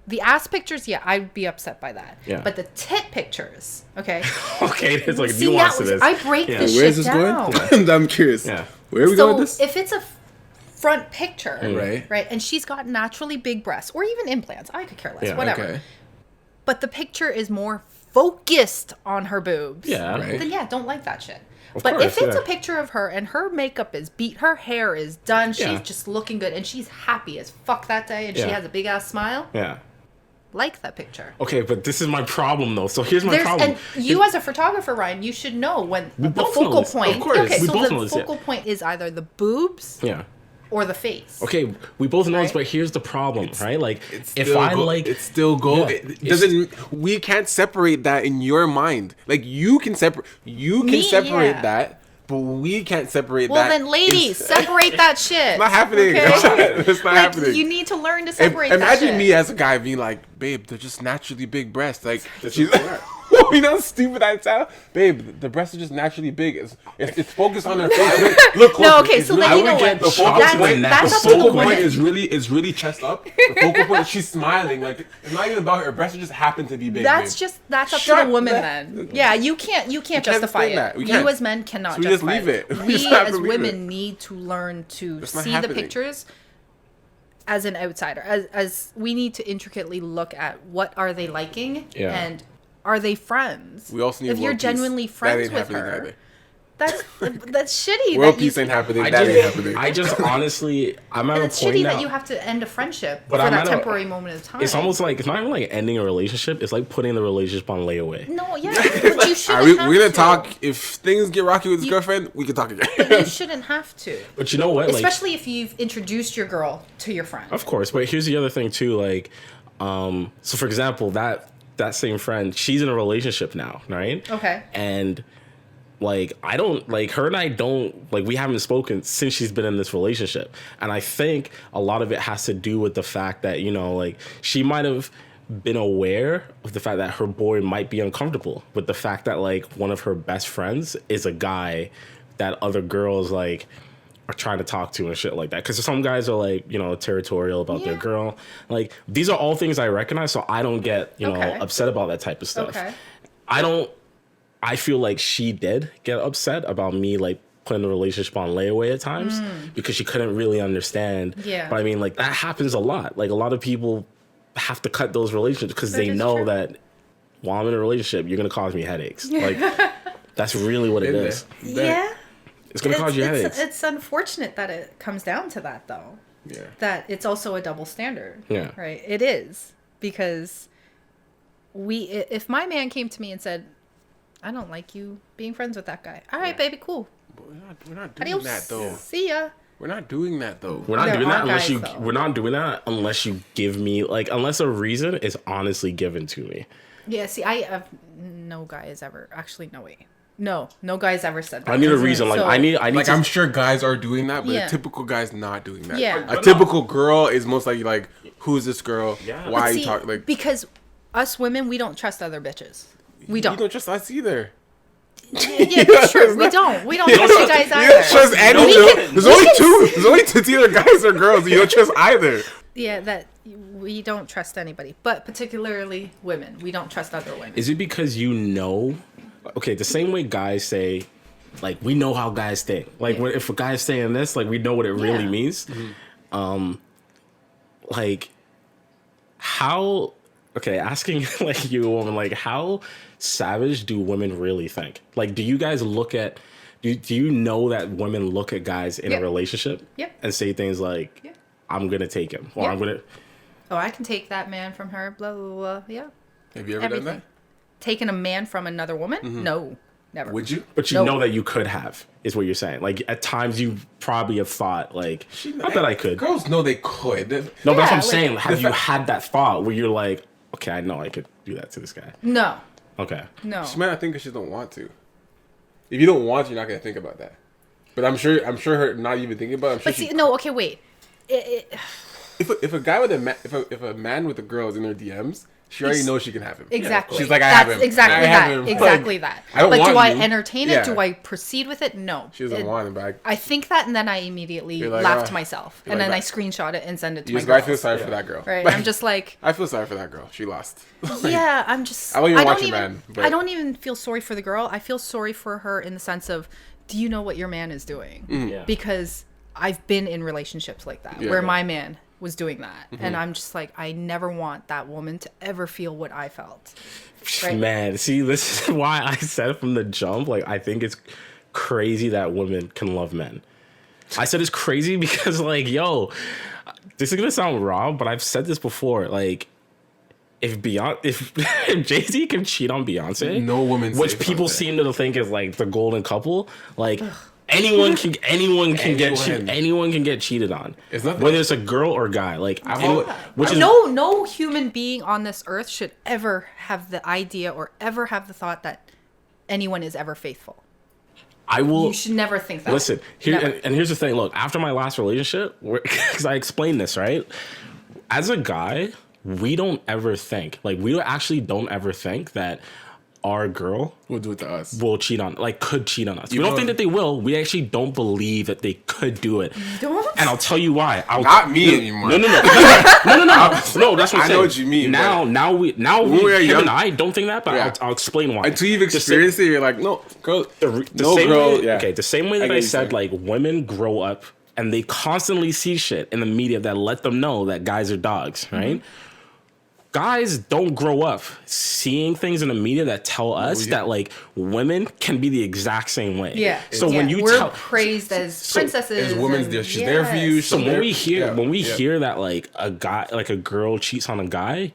The ass pictures, I'd be upset by that. Yeah. But the tit pictures, okay? Okay, there's like nuance to this. I break this Where is shit this down. going? I'm curious. Yeah. Where are we going with this? If it's a front picture, right, and she's got naturally big breasts or even implants, I could care less, whatever. Okay. But the picture is more focused on her boobs. Yeah. Right. Then don't like that shit. But course, if it's yeah. a picture of her and her makeup is beat, her hair is done, she's Yeah. just looking good, and she's happy as fuck that day, and she Yeah. has a big ass smile, Yeah. like that picture. Okay, but this is my problem though. So here's my problem. And you as a photographer, Ryan, you should know when the both know focal this. point. Of course, okay, we so both the know this, yeah. focal point is either the boobs Yeah. or the face. Okay, we both know this, Right? but here's the problem, right? Like, It's if still I go- like, it's still go. Yeah, It doesn't. We can't separate that in your mind. Like you can separate. You can Me, separate yeah. that, but we can't separate Well, that. then, ladies, It's- separate that shit. It's not happening. Okay? It's not Like, happening. you need to learn to separate that Imagine shit. me as a guy being like, babe, they're just naturally big breasts. Like, she's, you know how stupid that sounds? Babe, the breasts are just naturally big. It's focused on her face. Look closer. No, okay, It's so really- then I you would know get what? the focal That's- point. that's The up to the focal point woman. is really chest up. The focal point, she's smiling. Like, it's not even about her breasts just happen to be big. That's babe. that's up Shut to the woman that- then. Yeah, you can't justify explain that. it. We You can't. as men cannot So we just justify leave it. We We just have as to leave women it. need to learn to It's not see the happening. pictures as an outsider. As we need to intricately look at what are they liking Yeah. and are they friends? We also need if you're world peace. genuinely That friends ain't with happening her. either. That's shitty. World that you, peace ain't happening. I That ain't just, happening. I just honestly, I'm at a It's point shitty now. that you have to end a friendship But for I'm that at a- temporary moment of time. It's almost like, it's not even like ending a relationship. It's like putting the relationship on layaway. no, yeah, but you shouldn't All right, have we're gonna to. talk. If things get rocky with his You- girlfriend, we can talk again. You shouldn't have to. But you know what? Like, Especially if you've introduced your girl to your friend. of course. But here's the other thing too. Like, so for example, that same friend, she's in a relationship now, right? Okay. And like, I don't like her and I don't like, we haven't spoken since she's been in this relationship. And I think a lot of it has to do with the fact that, you know, like she might have been aware of the fact that her boy might be uncomfortable with the fact that like one of her best friends is a guy that other girls like are trying to talk to and shit like that. Because some guys are like, you know, territorial about their Yeah. girl. Like, these are all things I recognize, so I don't get, you know, Okay. upset about that type of stuff. Okay. I feel like she did get upset about me like putting the relationship on layaway at times because she couldn't really understand. Yeah. But I mean, like, that happens a lot. Like, a lot of people have to cut those relationships because That they is know true. that while I'm in a relationship, you're gonna cause me headaches. Like, that's really what it Been is. there. Yeah. It's gonna cause you headaches. It's unfortunate that it comes down to that, though. Yeah. That it's also a double standard. Yeah. Right? It is. Because if my man came to me and said, I don't like you being friends with that guy. All right, baby, cool. But we're not doing Adios. that though. See ya. We're not doing that though. We're not There doing are that unless guys, you. though. We're not doing that unless you give me like, unless a reason is honestly given to me. Yeah, see, I have no guy has ever actually no wait. No guy has ever said that. I need a reason. Like, So- I need. Like, to, I'm sure guys are doing that, but Yeah. a typical guy's not doing that. Yeah. A typical girl is most likely like, who's this girl? Yeah. Why are See, you talking? Like, because us women, we don't trust other bitches. We you don't. don't trust us either. Yeah, that's true. We don't. We don't trust you guys You don't trust either. any. We can- There's we only can two. There's only two. It's either guys or girls. You don't trust either. Yeah, that we don't trust anybody, but particularly women. We don't trust other women. Is it because you know? Okay, the same way guys say, like, we know how guys think. Like, Yeah. when, if a guy's saying this, like, we know what it really Yeah. means. Like, how? Okay, asking like you, a woman, like, how savage do women really think? Like, do you guys look at? Do you know that women look at guys in Yeah. a relationship Yep. and say things like, Yeah. "I'm gonna take him," or Yeah. "I'm gonna." Oh, I can take that man from her. Blah blah blah. Yeah. Have you ever Everything. done Taking a man from another woman? No, never. that? Would you? But you No. know that you could have, is what you're saying. Like, at times you probably have thought, like, not that I could. Girls know they could. No, but that's what I'm Yeah, saying. like- Have you had that thought where you're like, okay, I know I could do that to this guy? No, Okay. no. She might not think because she don't want to. If you don't want to, you're not gonna think about that. But I'm sure her not even thinking about it. I'm sure But see, no. Okay, wait. if a guy with if a man with a girl is in her DMs, she already knows she can have him. Exactly. She's like, I have That's him. exactly I have that. him. Exactly Like, that. I don't But want do I you. entertain Yeah. it? Do I proceed with it? No. She doesn't want him back. I think that, and then I immediately You're like, laugh ah. to myself, You're and like then I that. screenshot it and send it to You my just gotta feel girls. sorry for that girl. Right? I'm just like, I feel sorry for that girl. She lost. yeah, I'm just. I don't even watch don't your man, but- I don't even feel sorry for the girl. I feel sorry for her in the sense of, do you know what your man is doing? Yeah. Because I've been in relationships like that Yeah. where my man was doing that, Mm-hmm. and I'm just like, I never want that woman to ever feel what I felt. Right. Man, see, this is why I said from the jump, like, I think it's crazy that women can love men. I said it's crazy because, like, yo, this is gonna sound wrong, but I've said this before. Like, if Jay-Z can cheat on Beyonce, No woman which safe people out there. seem to think is like the golden couple, like anyone can get cheated on. It's not whether it's a girl or guy. Like, which is No human being on this earth should ever have the idea or ever have the thought that anyone is ever faithful. I will. You should never think that. Listen, here Never. and here's the thing. Look, after my last relationship, because I explained this, right? As a guy, we don't ever think, like, we actually don't ever think that our girl We'll do it to us. will cheat on, like, could cheat on us. We You don't know- think that they will. We actually don't believe that they could do it. Don't? And I'll tell you why. Not me anymore. No. No, that's what I'm saying. I know what you mean, Now we, When we were him young- and I don't think that, but Yeah. I'll explain why. Until you've experienced it, you're like, no, girl, the no same girl. way, Yeah. Okay, the same way that get I you said, saying. like, women grow up and they constantly see shit in the media that let them know that guys are dogs, right? Guys don't grow up seeing things in the media that tell us yeah. that, like, women can be the exact same way. Yeah. So when you we're tell, praised as princesses, as women's and- there, she's there for you, so Yeah. when we hear Yeah. hear that, like, a guy, like, a girl cheats on a guy,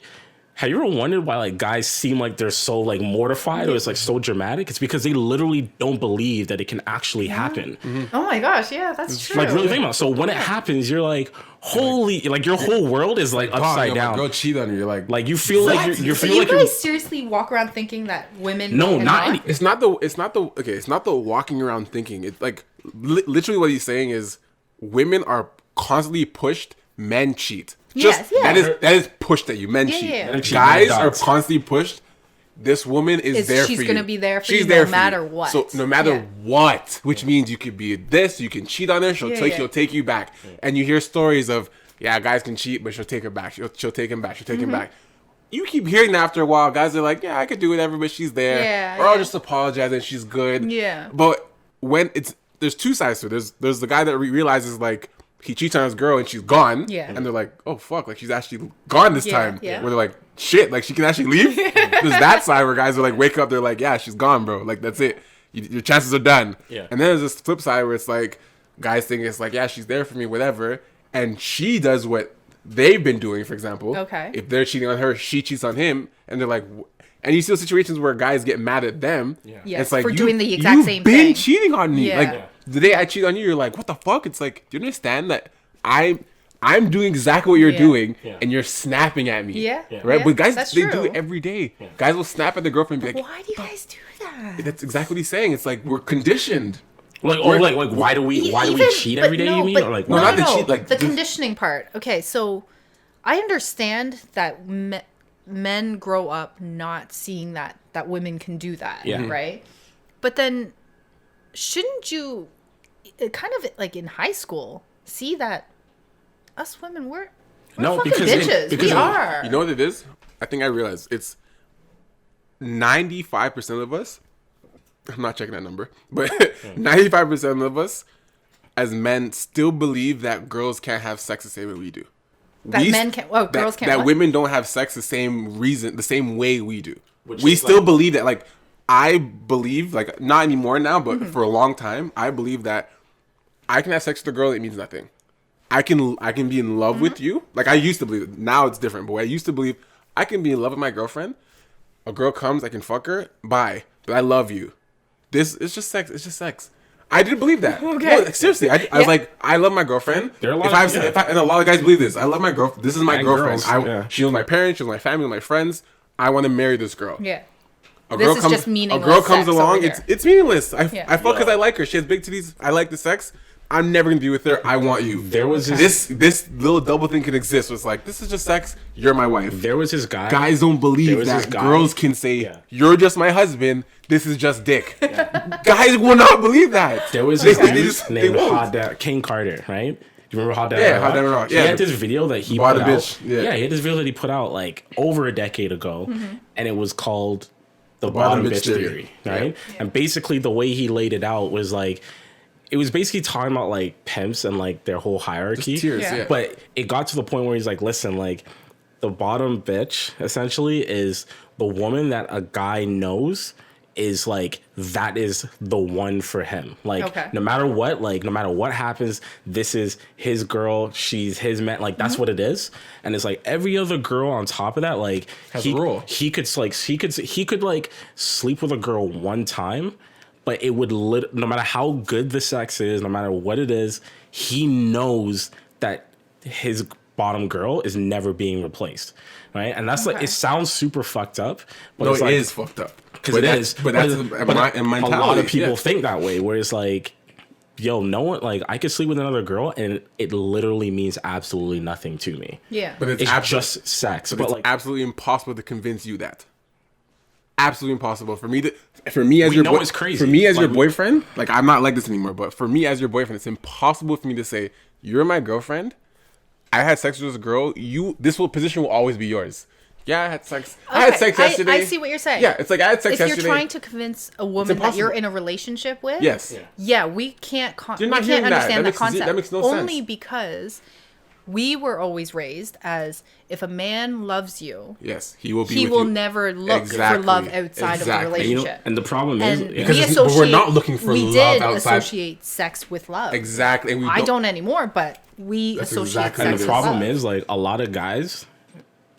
have you ever wondered why, like, guys seem like they're so, like, mortified or it's, like, so dramatic? It's because they literally don't believe that it can actually happen. Oh my gosh, yeah, that's true. Like, really think about it. So when it happens, you're like, holy, like, your whole world is, like, upside down. Girl cheat on you. You're like Like, you feel like you're So feel you like guys you're seriously walk around thinking that women no, cannot? not any, it's not the walking around thinking. It's like literally what he's saying is women are constantly pushed. Men cheat. Yes, yeah. That is pushed at you. Men cheat. yeah. Men cheat, Guys men are dogs. constantly pushed. This woman is there for you. She's gonna be there for She's you there no for matter you. what. So no matter Yeah. what, which means you could be this, you can cheat on her. She'll take you back. And you hear stories of guys can cheat, but she'll take her back. She'll take him back. She'll take him Mm-hmm. back. You keep hearing that after a while. Guys are like, I could do whatever, but she's there. Yeah, or I'll yeah. just apologize and she's good. Yeah. But when there's two sides to it. There's the guy that realizes, like, he cheats on his girl and she's gone. Yeah. And they're like, oh fuck, like she's actually gone this time. yeah. Where they're like, shit, like she can actually leave. There's that side where guys are like, wake up, they're like, yeah, she's gone, bro. Like that's it. Your chances are done. Yeah. And then there's this flip side where it's like, guys think it's like, yeah, she's there for me, whatever. And she does what they've been doing, for example. Okay. If they're cheating on her, she cheats on him. And they're like, and you see situations where guys get mad at them. Yeah. Yes, It's like, for doing the exact you've same been thing. cheating on me. Yeah. Like, Yeah. the day I cheat on you, you're like, what the fuck? It's like, do you understand that I'm doing exactly what you're Yeah. doing, Yeah. and you're snapping at me. Yeah. Right? Yeah, But guys, that's they do true. it every day. Guys will snap at their girlfriend and be like, Why do you guys do that? that's exactly what he's saying. It's like, we're conditioned. like, why do we cheat every day? You mean, or like, No, not the cheat, like, the just- conditioning part. Okay, so I understand that men grow up not seeing that women can do that, Yeah. right? But then shouldn't you kind of like in high school see that us women we're No, fucking because bitches. because We are. You know what it is? I think I realized it's 95% of us. I'm not checking that number, but 95% of us as men still believe that girls can't have sex the same way we do. That men can't- girls can't That what? women don't have sex the same way we do. Which We is still like- believe that. Like, I believe, like, not anymore now, but Mm-hmm. for a long time, I believe that I can have sex with a girl. It means nothing. I can be in love with Mm-hmm. you. Like, I used to believe it. Now it's different. But I used to believe I can be in love with my girlfriend. A girl comes, I can fuck her. Bye. But I love you. It's just sex. It's just sex. I didn't believe that. Okay. No, like, seriously, I was like, I love my girlfriend. There are a lot And a lot of guys believe this. I love my girlfriend. This is my And girlfriend. girls, yeah. She was my parents. She was my family. My friends. I want to marry this girl. Yeah. A This girl is comes, just meaningless A girl comes sex over along. here. It's meaningless. I fuck because Yeah. I like her. She has big titties. I like the sex. I'm never gonna be with her. I want you. There was this little double thing can exist. It's like, this is just sex. You're my wife. there was this guy. Guys don't There believe was that this guy- girls can say, Yeah. you're just my husband. This is just dick. Guys will not believe that. There was this They dude just- they named won't. Hot Dad, King Carter, right? Do you remember Hot Dad? Yeah, Hot Dad Rock. He Yeah. had this video that he Bought put a out. bitch. Yeah. He had this video that he put out like over a decade ago, and it was called the Bottom Bottom Bitch Bitch Theory. Theory, right? And basically, the way he laid it out was like, it was basically talking about like pimps and like their whole hierarchy. Tiers, Yeah. yeah. But it got to the point where he's like, listen, like the bottom bitch essentially is the woman that a guy knows is like that is the one for him. Like Okay. no matter what happens, this is his girl, she's his man. Like that's what it is. And it's like every other girl on top of that, like Has a role. he could like sleep with a girl one time, but it would no matter how good the sex is, no matter what it is, he knows that his bottom girl is never being replaced, right? And that's like, it sounds super fucked up, but No, it's it like, is fucked up. because it is. But that's a mentality. lot of people yeah. think that way, where it's like, yo, no one, like, I could sleep with another girl and it literally means absolutely nothing to me. Yeah. But It's just sex. But But it's like, absolutely impossible to convince you that. Absolutely impossible for me as We your know it's crazy. For me as your Like, boyfriend, like I'm not like this anymore. But for me as your boyfriend, it's impossible for me to say you're my girlfriend. I had sex with this girl. Position will always be yours. Yeah, I had sex. I had sex yesterday. I see what you're saying. Yeah, it's like I had sex if yesterday. you're trying to convince a woman that you're impossible. in a relationship with, Yes. yeah, we can't You're not we hearing can't that. understand That that makes- concept. that makes no Only sense. because we were always raised as if a man loves you, Yes, he will be. he with will you. never look Exactly. for love outside of the Exactly. relationship. and the problem is, And Because we it's- but associate, we're not looking for we love did outside. associate sex with love. Exactly. And we I don't anymore, but we That's associate exactly sex and the with problem love. is, like, a lot of guys,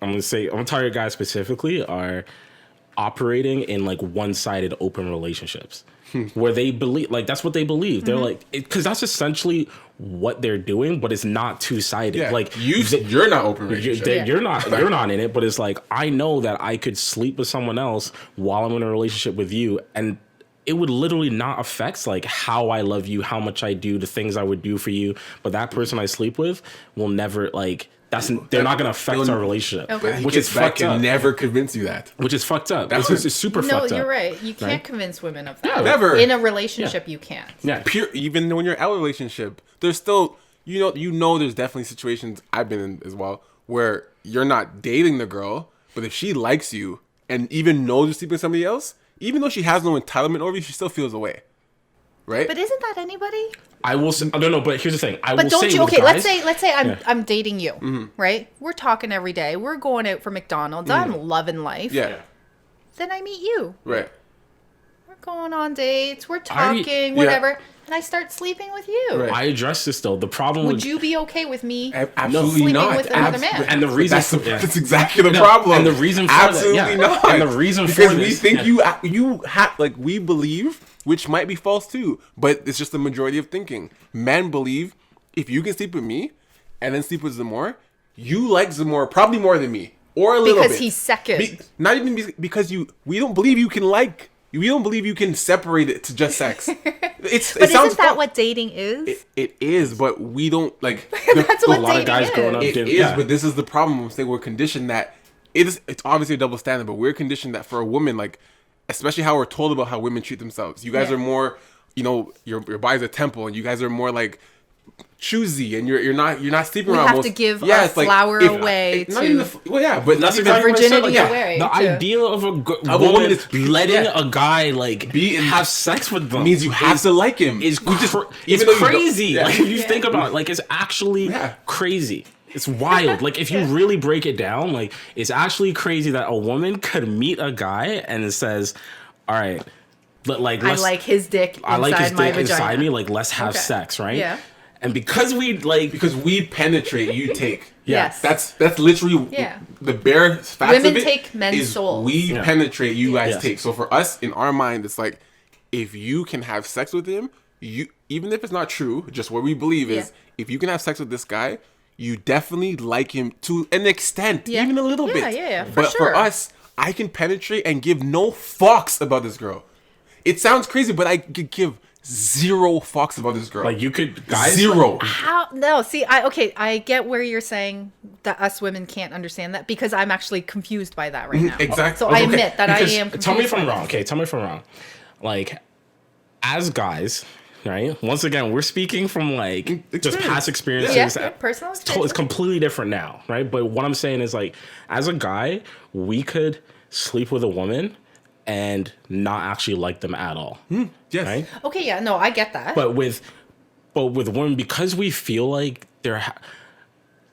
I'm gonna target guys specifically, are operating in like one-sided open relationships where they believe, like, that's what they believe. They're like, because that's essentially what they're doing, but it's not two-sided. Yeah. Like You're not open relationship. you're not in it, but it's like, I know that I could sleep with someone else while I'm in a relationship with you, and it would literally not affect like how I love you, how much I do, the things I would do for you. But that person I sleep with will never, like, they're not going to affect our relationship, Okay. Which is fucked up. Never convince you that. Which is fucked up. That's It's super No, fucked up. you're right. You can't Right? convince women of that. Yeah, never. In a relationship, you can't. Yeah. Even when you're out of a relationship, there's still you know there's definitely situations I've been in as well where you're not dating the girl, but if she likes you and even knows you're sleeping with somebody else, even though she has no entitlement over you, she still feels away. Right? But isn't that anybody? I will say, no, but here's the thing. But don't you? Okay, let's say I'm Yeah. I'm dating you, right? We're talking every day. We're going out for McDonald's. I'm loving life. yeah. Then I meet you. Right. We're going on dates. We're I- talking, yeah. whatever. And I start sleeping with you. Right. I address this though. The problem Would with you be okay with me Absolutely sleeping not. with another man? and the reason That's exactly the problem. and the reason for absolutely that, yeah. not. And the reason because for we this, think yeah. you have like we believe, which might be false too, but it's just the majority of thinking. Men believe if you can sleep with me and then sleep with Zamora, you like Zamora probably more than me, or a little bit. Because he's second. Not even because we don't believe you can like. We don't believe you can separate it to just sex. But it sounds isn't that fun. what dating is? It is, but we don't like. That's a what lot of dating guys is. growing up It did- is, yeah. but this is the problem. I'm saying we're conditioned that it's obviously a double standard, but we're conditioned that for a woman, like, especially how we're told about how women treat themselves. You guys Yeah. are more, your body's a temple, and you guys are more like choosy, and you're not sleeping We around. have most, to give yeah, our it's like, flower if- away not to- even well, yeah, but That's not even exactly what I said, virginity like, away the to- idea of a woman woman is- letting yeah. a guy like Be in- have sex with them means you have to like him. is We just- it's even though you don't- crazy. yeah. Like, if you think about it, like, it's actually Yeah. crazy. It's wild. Like, if you really break it down, like, it's actually crazy that a woman could meet a guy and it says, "All right, I let's like his dick inside I like his my dick vagina. inside me. Like, let's have Okay. sex, right?" Yeah. And because we penetrate, you take. Yes. That's literally Yeah. the bare facts Women of it take men's is souls. we Yeah. penetrate, you guys Yes. take. So for us, in our mind, it's like if you can have sex with him, you even if it's not true, just what we believe is Yeah. if you can have sex with this guy, you definitely like him to an extent, Yeah. even a little Yeah, bit. yeah, for but sure. for us, I can penetrate and give no fucks about this girl. It sounds crazy, but I could give zero fucks about this girl. like, you could guys zero. How? No, see, I get where you're saying that us women can't understand that because I'm actually confused by that right now. Exactly. So I Okay. admit that Because- I am confused. Tell me if I'm by wrong. this. Okay, tell me if I'm wrong. Like, as guys, right? Once again, we're speaking from like just Experience. past experiences. Yeah, personal It's experience. completely different now, right? But what I'm saying is, like, as a guy, we could sleep with a woman and not actually like them at all, Yes. right? Okay, yeah, no, I get that. But with women, because we feel like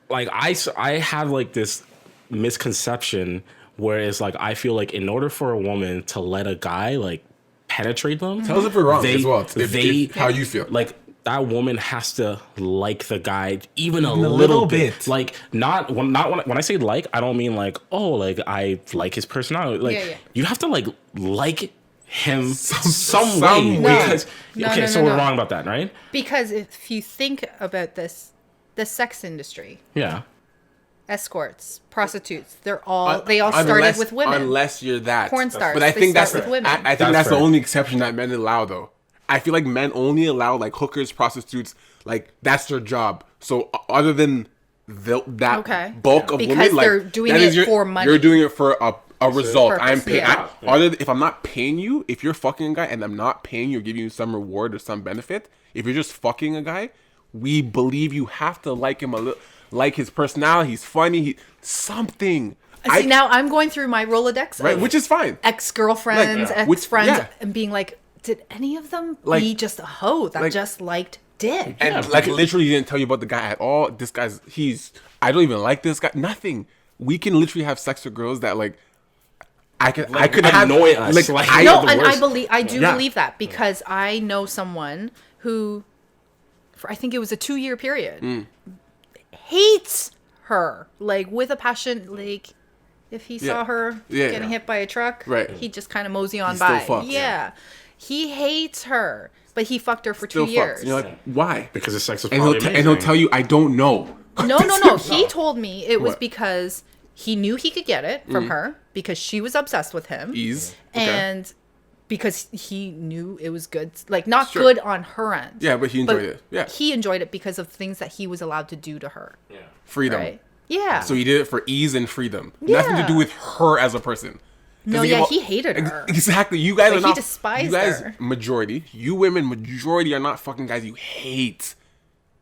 like I have like this misconception where it's like I feel like in order for a woman to let a guy like penetrate them, Tell us if we're wrong they- as well. they- How you feel. like that woman has to like the guy even a little little bit. bit. Like when I say like, I don't mean like, oh, like I like his personality. Like Yeah. you have to like him way. some way. No. Because No, okay, no, so no, we're no. wrong about that, right? Because if you think about this, the sex industry, Yeah. escorts, prostitutes, they all started with women. Unless you're that. Porn stars, But I they think that's start with women. I think That's that's the fair. only exception that men allow, though. I feel like men only allow like hookers, prostitutes, like that's their job. So other than that Okay. bulk of Because women, like they're doing that is it for money. You're doing it for a result. purpose, I'm paying. yeah. If I'm not paying you, if you're fucking a guy and I'm not paying you or giving you some reward or some benefit, if you're just fucking a guy, we believe you have to like him a little, like his personality. He's funny. Something. See, now I'm going through my Rolodex Right, of which is fine. ex-girlfriends, Like, which- ex-friends, yeah. and being like, did any of them Like- be just a hoe that like- just liked dick? And like literally didn't tell you about the guy at all. This guy's I don't even like this guy. Nothing. We can literally have sex with girls that like I could have annoy us. Like, I No, the and worst. I do Yeah. believe that because I know someone who, for I think it was a 2-year period, Mm. hates her like with a passion. Like if he saw Yeah. her Yeah, getting yeah. hit by a truck, Right. he'd just kind of mosey on He still by. fucks. Yeah, he hates her, but he fucked her for still 2 fucks. years. And you're like, why? Because his sex is And probably and he'll amazing. tell you, I don't know. No. He told me it was What? because he knew he could get it from her because she was obsessed with him. Ease. Okay. And because he knew it was good, like not Sure. good on her end. Yeah, but he enjoyed it. Yeah. He enjoyed it because of things that he was allowed to do to her. Freedom. Right? Yeah. So he did it for ease and freedom. Nothing to do Yeah. with her as a person. No, yeah, he hated her. Exactly. You guys Like, are he not. despised you guys, her. majority. You women, majority are not fucking guys you hate.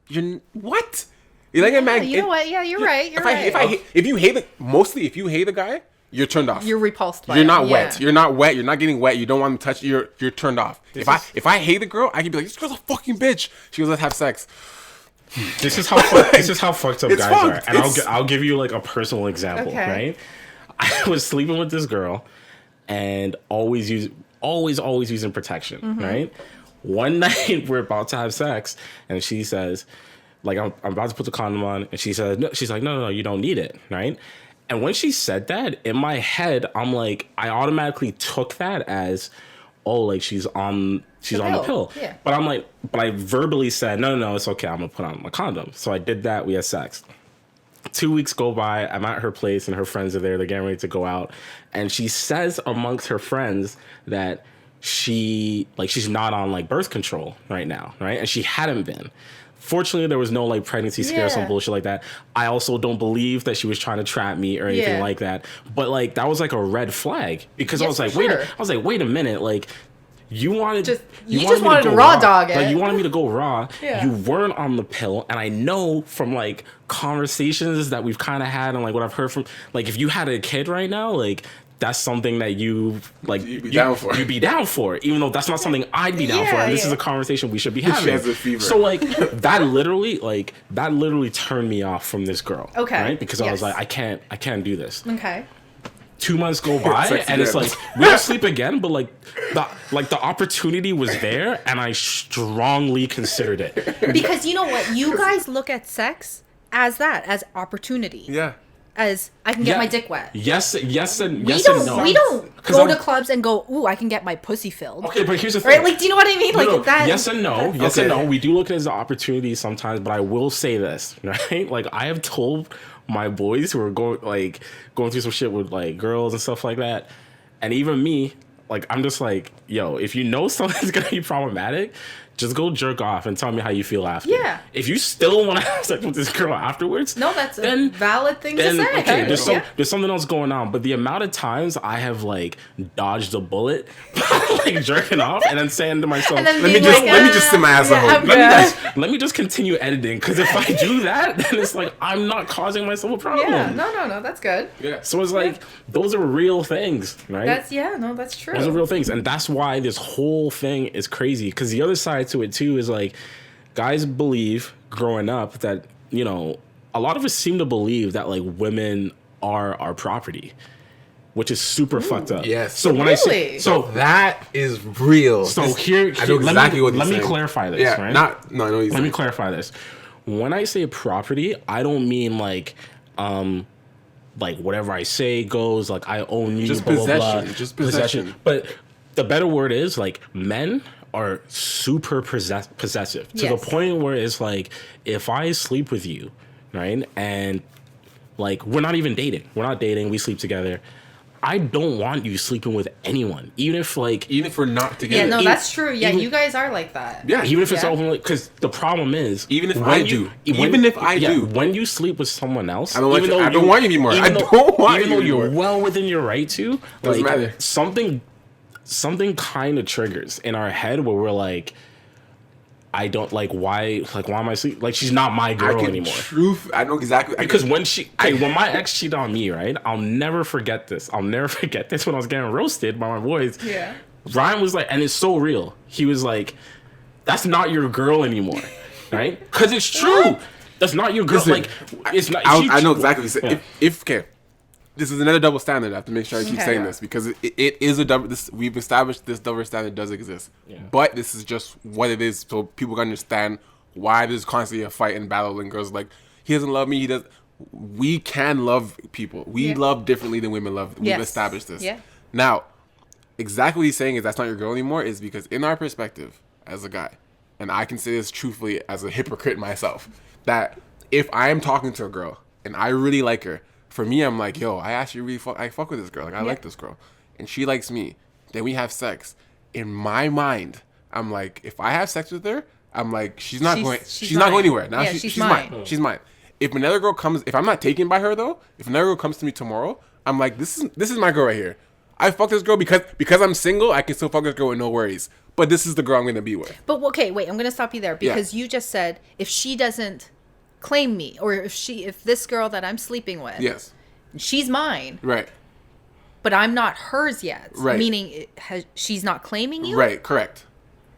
You're what? You like a man? you know what? Yeah, you're right. You're right. If you hate if you hate a guy, you're turned off. You're repulsed by You're him. not Yeah. wet. You're not wet. You're not getting wet. You don't want to touch. You're turned off. If I hate a girl, I can be like, this girl's a fucking bitch. She goes, let's have sex. This is how fucked up It's guys fucked. are, and It's- I'll give you like a personal example, Okay. right? I was sleeping with this girl, and always using protection, Mm-hmm. right? One night we're about to have sex, and she says, like I'm about to put the condom on, and she says, no, she's like, no, you don't need it, right? And when she said that, in my head, I'm like, I automatically took that as, oh, like she's on the pill. Yeah. But I'm like, but I verbally said, no, it's okay. I'm gonna put on my condom. So I did that. We had sex. 2 weeks go by. I'm at her place and her friends are there. They're getting ready to go out. And she says amongst her friends that she's not on like birth control right now. Right. And she hadn't been. Fortunately, there was no like pregnancy scare, some Yeah. bullshit like that. I also don't believe that she was trying to trap me or anything Yeah. like that. But like that was like a red flag because I Yes, was for like, sure. wait a minute, like you wanted You wanted just me wanted go to raw dog it. Like you wanted me to go raw. Yeah. You weren't on the pill, and I know from like conversations that we've kind of had and like what I've heard from like if you had a kid right now, like that's something that you like You'd be down for. You'd be down for, even though that's not something I'd be down for. Yeah, And this is yeah. a conversation we should be She having. has a fever. So like that literally turned me off from this girl. Okay. Right? Because I was Yes. like, I can't do this. Okay. 2 months go by Sex and it's again. like we don't sleep again, but the opportunity was there and I strongly considered it. Because you know what? You guys look at sex as opportunity. Yeah. As I can get Yeah. my dick wet. Yes and We yes don't and no. we don't 'Cause go I'm- to clubs and go, ooh, I can get my pussy filled. Okay, but here's the thing. Right? Like, do you know what I mean? Like No, that. yes and no. Yes Okay. and no. We do look at it as an opportunity sometimes, but I will say this, right? Like I have told my boys who are going through some shit with like girls and stuff like that, and even me, like I'm just like, yo, if you know something's gonna be problematic, just go jerk off and tell me how you feel after. Yeah. If you still want to have sex with this girl afterwards, No, that's a then valid thing then to say. okay, Yeah. there's something else going on. But the amount of times I have like dodged a bullet, like jerking off, and then saying to myself, And then Let me being just like, let me just sit my ass at yeah, home. I'm let me just continue editing, because if I do that, then it's like I'm not causing myself a problem. Yeah, no, that's good. Yeah. So it's like those are real things, right? That's true. Those are real things, and that's why this whole thing is crazy. Because the other side to it too is like, guys believe growing up that a lot of us seem to believe that like women are our property. which is super fucked up. Yes. So when I say Really? so that is real. so This- here I know exactly what you're let me saying. clarify this, Yeah, right? no, I know what you're Let saying. me clarify this. When I say property, I don't mean like whatever I say goes, like I own you, Just blah, blah, possession. blah. Just possession. But the better word is like men are super possessive to Yes. the point where it's like if I sleep with you, right, and like we're not even dating, we sleep together. I don't want you sleeping with anyone, even if Even if we're not together. Yeah, no, even- that's true. Yeah, even- you guys are like that. Yeah. even if it's Yeah. open, because the problem is, Even if when I do. Even if I do. when you sleep with someone else, I don't want even you- though I don't want you anymore. even I though- don't want even you though you're anymore. well within your right to, Doesn't like matter. something kind of triggers in our head where we're like, I don't like why am I sleep like she's not my girl anymore. I know exactly. Because when my ex cheated on me, right? I'll never forget this. When I was getting roasted by my boys. Yeah. Ryan was like, and it's so real. He was like, "That's not your girl anymore," right? Because it's true. That's not your girl. Listen, like, it's not. I know exactly what you're saying. Yeah. If okay, this is another double standard. I have to make sure I keep Okay. saying this because it is a double. We've established this double standard does exist, but this is just what it is, so people can understand why there's constantly a fight and battle. And girls are like, he doesn't love me. He does. We can love people. We Yeah. love differently than women love. We've Yes. established this. Yeah. Now, exactly what he's saying is that's not your girl anymore. Is because in our perspective as a guy, and I can say this truthfully as a hypocrite myself, that if I am talking to a girl and I really like her, for me, I'm like, yo, I actually really fuck with this girl. Like, I like this girl. And she likes me. Then we have sex. In my mind, I'm like, if I have sex with her, I'm like, she's not going anywhere. Now Yeah, she's mine. She's mine. If another girl comes, if I'm not taken by her though, if another girl comes to me tomorrow, I'm like, this is my girl right here. I fuck this girl because I'm single, I can still fuck this girl with no worries. But this is the girl I'm gonna be with. But okay, wait, I'm going to stop you there because you just said if she doesn't claim me or if this girl that I'm sleeping with, Yes. she's mine, Right. but I'm not hers yet. Right. Meaning she's not claiming you? Right, correct.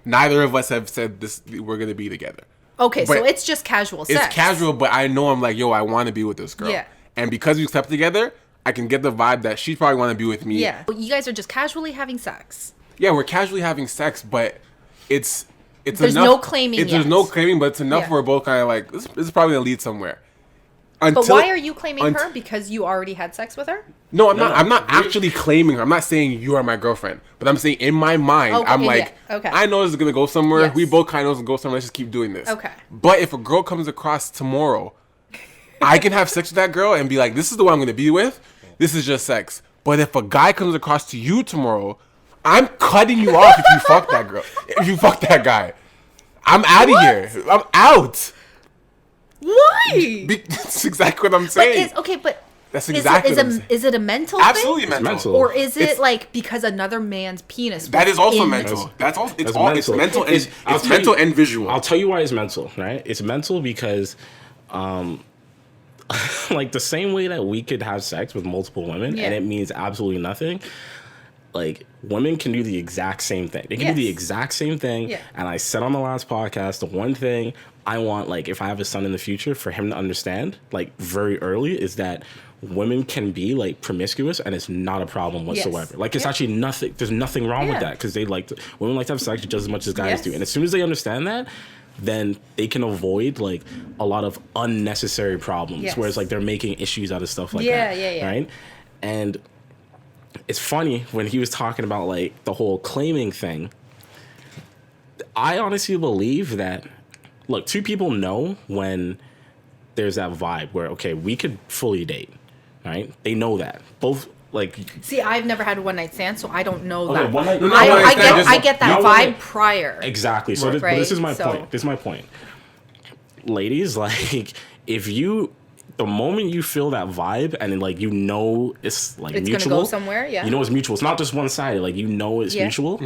Neither of us have said this we're gonna be together. Okay, so But it's just casual sex. It's casual, but I know I'm like, yo, I wanna be with this girl. Yeah. And because we slept together, I can get the vibe that she probably wanna be with me. Yeah. But you guys are just casually having sex. Yeah, we're casually having sex, but it's There's enough, no claiming There's yet. no claiming, but it's enough Yeah. where we're both kind of like, this is probably gonna lead somewhere. But why are you claiming her? Because you already had sex with her? No, I'm No, not. I'm not actually claiming her. I'm not saying you are my girlfriend, but I'm saying in my mind, Okay, I'm like, yeah, okay. I know this is gonna go somewhere. Yes. We both kind of know it's gonna go somewhere. Let's just keep doing this. Okay. But if a girl comes across tomorrow, I can have sex with that girl and be like, this is the one I'm gonna be with. This is just sex. But if a guy comes across to you tomorrow, I'm cutting you off if you fuck that girl. If you fuck that guy, I'm out of here. I'm out. Why? That's exactly what I'm But saying. That's is exactly what I'm saying. is it a mental Absolutely thing? mental. mental. Or is it It's- like because another man's penis? That is also in- mental. That's also it's That's all it's mental and I'll it's tell mental you- and visual. I'll tell you why it's mental, right? It's mental because, like the same way that we could have sex with multiple women Yeah. and it means absolutely nothing. Like women can do the exact same thing. They can do the Yes. exact same thing. Yeah. And I said on the last podcast, the one thing I want, like if I have a son in the future, for him to understand, like very early, is that women can be like promiscuous and it's not a problem whatsoever. Like it's Yep. actually nothing. There's nothing wrong with Yeah. that because women like to have sex just as much as guys Yes. do. And as soon as they understand that, then they can avoid like a lot of unnecessary problems. Yes. Whereas like they're making issues out of stuff like Yeah, that. yeah. Right? And it's funny when he was talking about like the whole claiming thing. I honestly believe that, look, two people know when there's that vibe where, okay, we could fully date, right? They know that. Both, like... See, I've never had a one night stand, so I don't know Okay, that. one night- No, I, one night I stand get just- I get that no, one vibe night- prior. Exactly. So Right. but this is my So- point. This is my point. Ladies, like, if you... The moment you feel that vibe and like you know it's like It's mutual, gonna go somewhere, yeah. You know it's mutual. It's not just one sided. Like you know it's Yeah. mutual.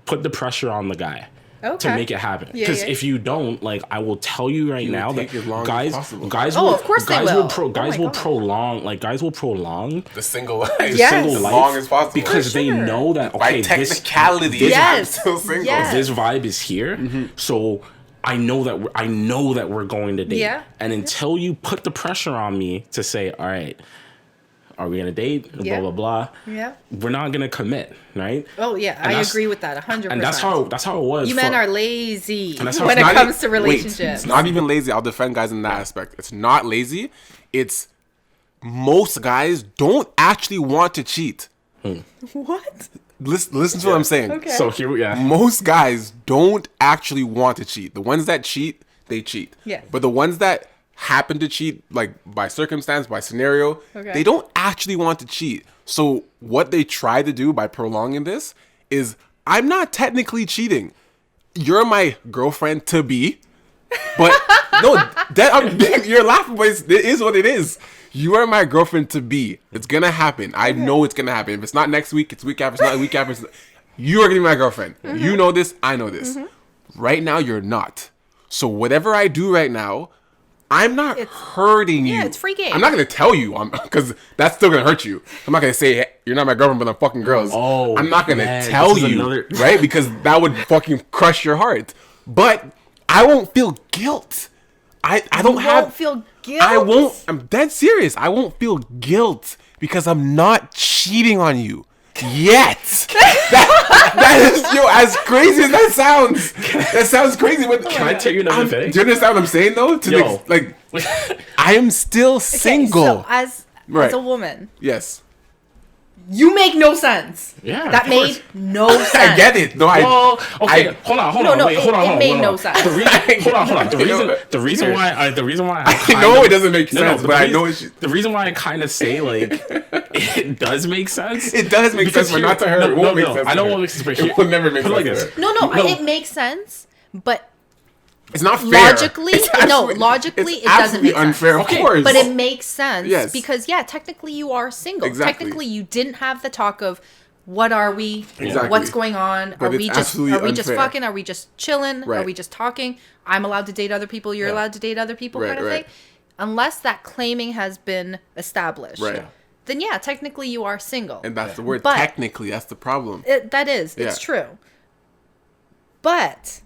Put the pressure on the guy to Okay. make it happen. Yeah, Because yeah. if you don't, like, I will tell you right will now take that as long as guys, possible. guys, Oh, will, of course they guys will. guys Oh my will God. prolong, like guys will prolong the single life. Yes. single As life long as possible. because they sure. know that By okay, technicality, this, I'm Yes. still single. Yes. this vibe is here, so I know that we're going to date. Yeah. And until you put the pressure on me to say, all right, Are we gonna date? Yeah. Blah blah blah. Yeah. We're not gonna commit, right? Oh yeah, And I that's- agree with that 100%. And that's how it was. you men are lazy And that's how when it's it not comes to wait, relationships. it's not even lazy. I'll defend guys in that aspect. It's not lazy. It's most guys don't actually want to cheat. What? Listen to what I'm saying. Okay. So here we are. Most guys don't actually want to cheat. The ones that cheat, they cheat. Yes. But the ones that happen to cheat, like by circumstance, by scenario, Okay. they don't actually want to cheat. So what they try to do by prolonging this is, I'm not technically cheating. You're my girlfriend to be. But no, you're laughing, but it is what it is. You are my girlfriend to be. It's gonna happen. I know it's gonna happen. If it's not next week, it's week after. It's not a week after. You are gonna be my girlfriend. You know this. I know this. Right now, you're not. So whatever I do right now, I'm not hurting you. Yeah, it's free game. I'm not gonna tell you, because that's still gonna hurt you. I'm not gonna say, hey, you're not my girlfriend, but I'm fucking girls. Oh, I'm not gonna man, tell this is you, another- right? Because that would fucking crush your heart. But I won't feel guilt. I don't won't feel guilt? I won't. I'm dead serious. I won't feel guilt because I'm not cheating on you yet. that is, as crazy as that sounds. That sounds crazy. But Can I tell you another thing? do you understand what I'm saying though? Yo. I am still Okay, single. so as Right. a woman, Yes. you make no sense. Yeah, That of course. made no sense. I get it. No, Well, okay, I- hold on, No, wait, it- hold on, it hold on. made hold no on. sense. The hold on. You know, The reason why I I know it doesn't make sense, but I know the reason why I kind of say like it does make sense. It does make sense, but not to her. It won't make sense. I to know her. it won't make sense, but It will never make put it like sense. this. to her. No, No. it makes sense, but It's not fair. logically, It's logically, it's it doesn't absolutely make sense. unfair. Okay, Of course, But it makes sense Yes. because technically you are single. Exactly. Technically you didn't have the talk of what are we? Exactly. What's going on? But Are it's we just absolutely just unfair. fucking? Are we just chilling? Are Right. we just talking? I'm allowed to date other people, you're allowed to date other people Right, kind of right. thing. Unless that claiming has been established. Right. Then technically you are single. and that's the word. But- Technically, that's the problem. That is. Yeah. It's true. But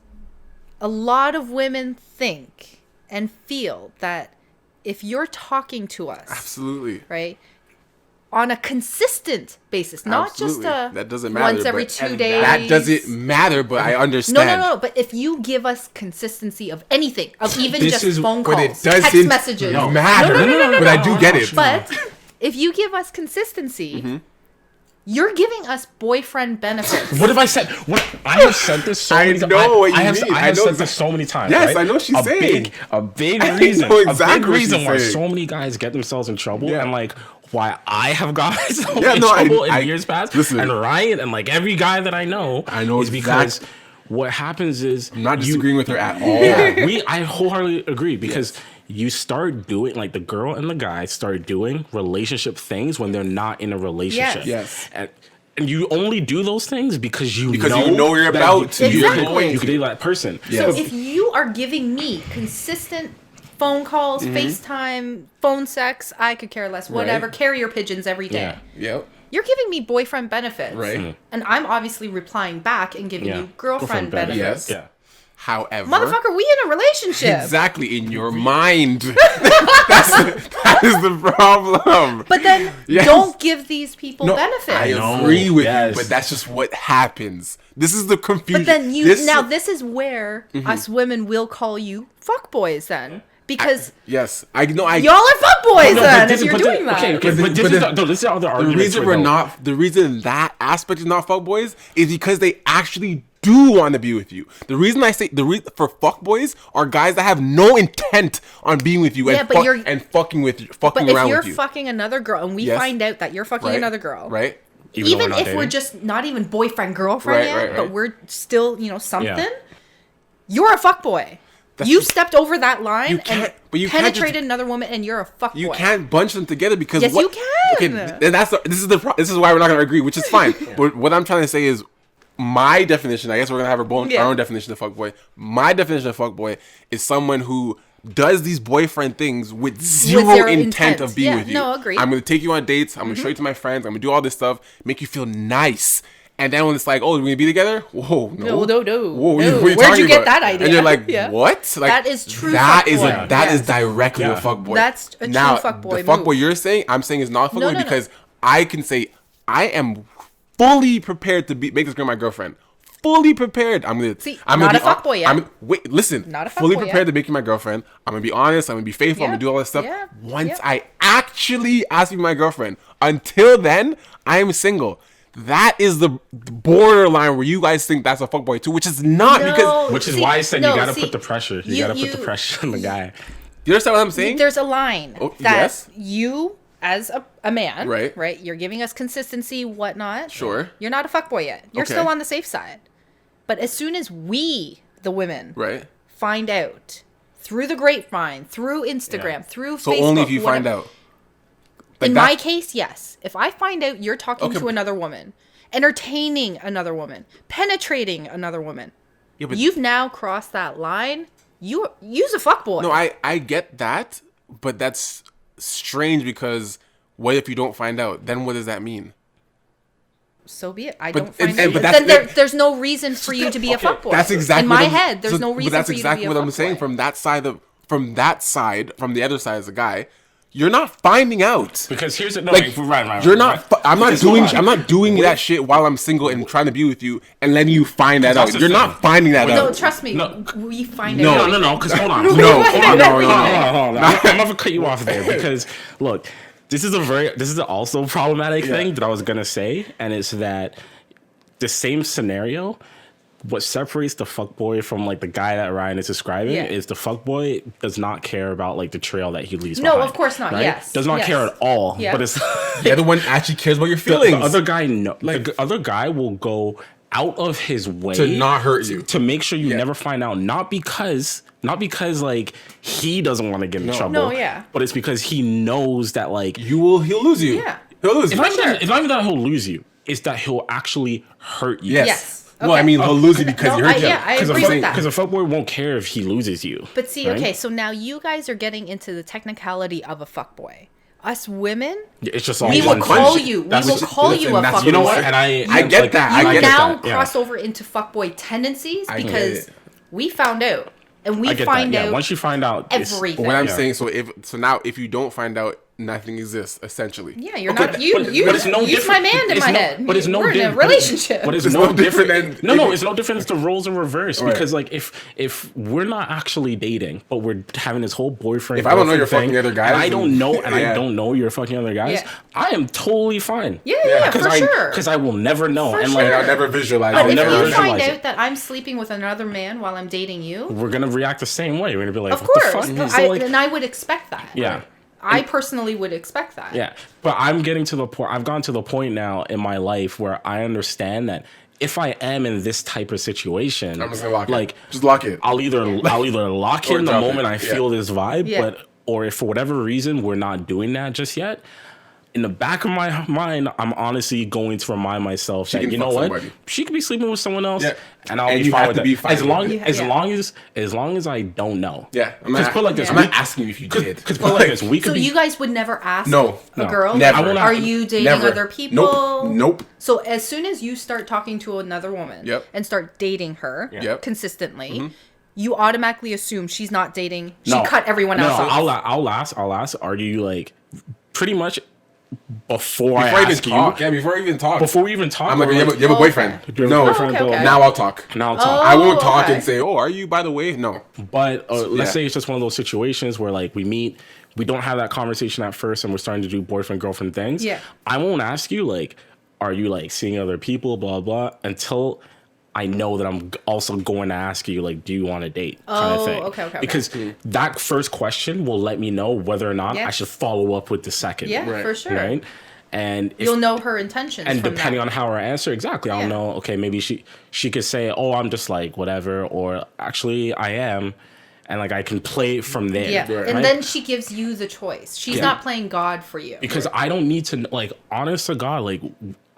a lot of women think and feel that if you're talking to us, Absolutely. right, on a consistent basis, not Absolutely. just a That doesn't matter, once every but- 2 and days. That doesn't matter, but I understand. No. But if you give us consistency of anything, of even This just is- phone But calls, it text doesn't messages, matter. No. But I do get it. But if you give us consistency, Mm-hmm. you're giving us boyfriend benefits. What have I said? What I have said this so I many times. know what you I have, mean. I I have know said exa- this so many times. Yes, right? I know what she's saying. A big I reason. know a exactly big what reason she's why saying. so many guys get themselves in trouble, Yeah. and like why I have gotten myself Yeah, in no, trouble I- in years past. listen. And Ryan and like every guy that I know is because exact- what happens is I'm not disagreeing with her at all. yeah, I wholeheartedly agree because you start doing like the girl and the guy start doing relationship things when they're not in a relationship. Yes. And you only do those things because you Because know you know you're that about to. you Exactly. could- you could date that person. Yes. So if you are giving me consistent phone calls, Mm-hmm. FaceTime, phone sex, I could care less, whatever, Right. carrier pigeons every day. Yeah. Yep. You're giving me boyfriend benefits. Right. And I'm obviously replying back and giving Yeah. you girlfriend benefits. benefits. Yes. Yeah. However, Motherfucker, we in a relationship. exactly in your mind. that is the problem. But then Yes. don't give these people No, benefits. I know. agree with Yes. you, but that's just what happens. This is the confusion. But then this is where Mm-hmm. us women will call you fuckboys then. Because yes, I know. I y'all are fuckboys No, then but if you're doing that. Okay, But the- but this but is the- no, this is the the argument. reason the reason that aspect is not fuckboys is because they actually do want to be with you. The reason I say for fuckboys are guys that have no intent on being with you Yeah, but you're- and fucking with you, But fucking if around you're with you. fucking another girl and we Yes. find out that you're fucking Right? another girl, Right? even though if we're dating. just not even boyfriend girlfriend Right, yet, right, but right. we're still something, Yeah. you're a fuckboy. You stepped over that line can't- and but you can't just- penetrated another woman, and you're a fuckboy. You can't bunch them together because Yes, what, you can. Okay, and this is why we're not gonna agree, which is fine. But what I'm trying to say is my definition. I guess we're gonna have our own definition of fuckboy. My definition of fuckboy is someone who does these boyfriend things with zero zero intent intent. of being Yeah, with you. no, agreed. I'm gonna take you on dates. I'm gonna show you to my friends. I'm gonna do all this stuff, make you feel nice. And then when it's like, oh, we're gonna be together? Whoa, no. No. Whoa, No. what are you Where'd talking you get about? that idea? And you're like, Yeah. what? Like, That is true That is fuckboy. that is Yes. directly a fuckboy. That's a true now, fuckboy the fuckboy move. you're saying, I'm saying is not a fuckboy No. because I can say I am fully prepared to make this girl my girlfriend. Fully prepared. I'm not gonna a fuckboy yet. Wait, listen. Not a fully fuckboy prepared yet. to make you my girlfriend. I'm gonna be honest. I'm gonna be faithful. I'm Yeah. gonna do all this stuff. Yeah. Once Yeah. I actually ask you to be my girlfriend. Until then, I am single. That is the borderline where you guys think that's a fuckboy too, which is not because. Which is why I said you gotta put the pressure. You gotta put the pressure on the guy. You understand what I'm saying? There's a line that yes. you, as a man, Right. You're giving us consistency, whatnot. Sure. You're not a fuckboy yet. You're Okay. still on the safe side. But as soon as we, the women, Right. find out through the grapevine, through Instagram, through So Facebook, only if you find whatever- out. Like in that- my case, yes. If I find out you're talking Okay. to another woman, entertaining another woman, penetrating another woman, Yeah, but you've now crossed that line. You's a fuckboy. no, I get that, but that's strange because what if you don't find out? Then what does that mean? So be it. I But- don't find and- out. but that's- Then there's no reason for you to be a fuckboy. That's exactly in what my I'm- head. There's so- no reason But that's for exactly you to be what a I'm saying. fuckboy. From that side, from the other side as a guy, you're not finding out. Because here's the Like right. you're not. I'm not Because doing. hold on. I'm not doing that shit while I'm single and trying to be with you, and letting you find that That's out. the You're thing. not finding that No, out. trust me. No. We find No. out. No. Because hold on. No, Hold on. Hold I'm gonna cut you off there because look, this is also a problematic thing that I was gonna say, and it's that the same scenario. What separates the fuckboy from like the guy that Ryan is describing is the fuckboy does not care about like the trail that he leaves No, Uh-huh. behind. of course not. Right? Yes. Does not Yes. care at all. Yeah. But it's The other one actually cares about your the feelings. other guy the other guy will go out of his way To not hurt you. to make sure you never find out, not because like he doesn't want to get in trouble, No, yeah. but it's because he knows that like He'll lose you. Yeah. He'll lose it's you. not even that he'll lose you, it's that he'll actually hurt you. Yes. Yes. Well, I Okay. mean, he'll lose you because No, you hurt you. yeah, I Because agree with that. a fuckboy won't care if he loses you. But see, right? okay, so now you guys are getting into the technicality of a fuckboy. Us women, It's just all we will one call punch. you. We That's will what- call you a listen, that's- fuckboy. you know what? And I get that. I You get now that. cross over into fuckboy tendencies I get because it. we found out, and we I get find that. Yeah, out once you find out everything. But what I'm Yeah. saying, so now if you don't find out, nothing exists essentially. Yeah, you're Okay, not. You but it's no use different. my man in It's my no- head. But it's no We're in a different. relationship. But it's It's no no different different. than- No, it's no different. It's the roles are reversed Right. because like if we're not actually dating, but we're having this whole boyfriend. If I don't know you're girlfriend fucking other guys, and I don't know, then- and I Yeah. don't know you're fucking other guys, Yeah. I am totally fine. Yeah, for sure. Because I will never know, For and sure. like I'll never visualize. But it. if never you visualize find it. out that I'm sleeping with another man while I'm dating you, we're gonna react the same way. We're gonna be like, of what the course, fuck? no, So, like, and I would expect that. Yeah. I personally would expect that. Yeah, but I'm getting to the point. I've gone to the point now in my life where I understand that if I am in this type of situation, I'm just gonna lock it. like Just lock it. I'll either lock Or in the drop it. moment I feel this vibe, Yeah. or if for whatever reason we're not doing that just yet. In the back of my mind, I'm honestly going to remind myself that can you know fuck what, somebody. she could be sleeping with someone else, Yeah. and I'll And be you fine have with to that. be fine As with long it. as long as I don't know. Yeah, Because put it like this, I'm not asking you if you did. Because put it like this, we could So be. you guys would never ask No, a no, girl, never. I will not- are you dating Never. other people? Nope. So as soon as you start talking to another woman Yep. and start dating her Yep. consistently, you automatically assume she's not dating. She No. cut everyone else off. I'll ask. Are you like pretty much before I Before I even ask you? talk, before I even talk, Before we even talk, I'm like, we're you have a boyfriend. Do you have a No, boyfriend? Oh, okay. now I'll talk. Now I'll talk. I won't talk okay. and say, "Oh, are you?" By the way, no. But let's Yeah. say it's just one of those situations where like we meet, we don't have that conversation at first, and we're starting to do boyfriend girlfriend things. Yeah. I won't ask you like, are you like seeing other people, blah blah, until I know that I'm also going to ask you like, do you want to date? Kind of Oh, thing. okay. Because that first question will let me know whether or not I Yes. should follow up with the second. Yeah, Right. for sure. Right. And if You'll know her intentions. and from depending that. on how her answer exactly, I'll Yeah. know, okay, maybe she could say, oh, I'm just like whatever, or actually I am, and like I can play it from there. Yeah, Right. and then she gives you the choice. She's Yeah. not playing God for you. Because I don't need to, like, honest to God, like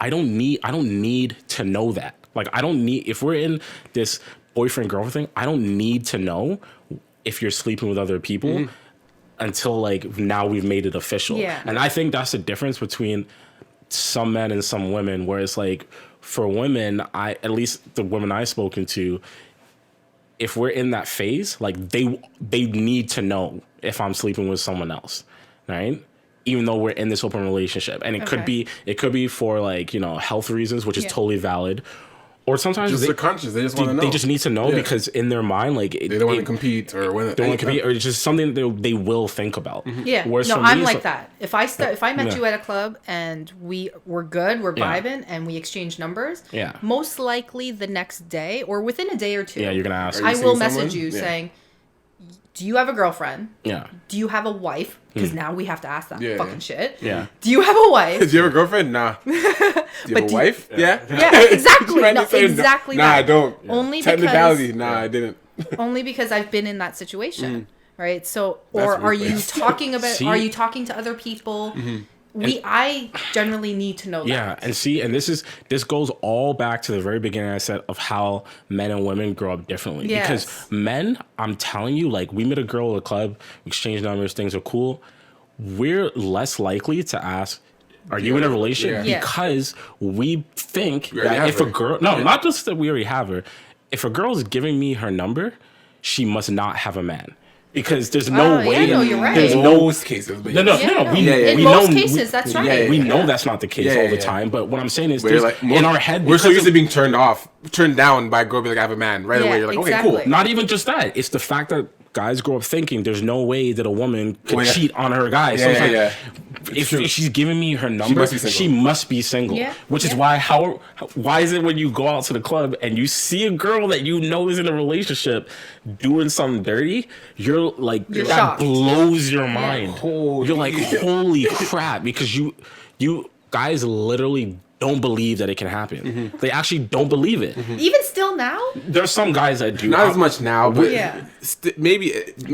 I don't need to know that. Like I don't need, if we're in this boyfriend girlfriend thing, I don't need to know if you're sleeping with other people until like now we've made it official. Yeah. And I think that's the difference between some men and some women, where it's like for women, at least the women I've spoken to, if we're in that phase, like they need to know if I'm sleeping with someone else, right? Even though we're in this open relationship, and it could be for like, you know, health reasons, which is totally valid. Or sometimes just they're conscious. They just want to know. They just need to know because in their mind, like they don't want to compete or win. They don't want to compete, or it's just something they will think about. Yeah. Whereas no, for I'm me, like that. If I met you at a club and we're good, we're vibing, and we exchange numbers. Yeah. Most likely the next day or within a day or two. Yeah, you're gonna ask. I will message you saying, "Do you have a girlfriend? Yeah. Do you have a wife? Because now we have to ask that fucking shit. Yeah. Do you have a wife? Do you have a girlfriend? Nah. Do you have a wife? Yeah. Yeah, exactly. No, exactly. Nah, I don't. Only Technicality. because Nah, I didn't. only because I've been in that situation, right? So, or are you talking about? Are you talking to other people? I generally need to know that. Yeah, and this goes all back to the very beginning I said of how men and women grow up differently. Yes. Because men, I'm telling you, like we met a girl at a club, we exchanged numbers, things are cool. We're less likely to ask, are you in a relationship? Yeah. Because we think already that have if her. a girl, not just that we already have her, if a girl is giving me her number, she must not have a man. Because there's no way. Yeah, no, you're right. There's In no most cases, but No. In We most know, cases, that's right. We know that's not the case all the yeah. time. But what I'm saying is, We're there's, like, in our head, we're so because used to being turned down by a girl being like, I have a man right away. You're like, okay, cool. exactly. not even just that. It's the fact that guys grow up thinking there's no way that a woman could cheat on her guy. So it's like, if she's giving me her number, she must be single. Yeah. Which is why why is it when you go out to the club and you see a girl that you know is in a relationship doing something dirty, you're like that shocked. blows your mind. Holy. You're like, holy crap, because you guys literally don't believe that it can happen. They actually don't believe it. Even still now. There's some guys that do. Not as much now, but Yeah. maybe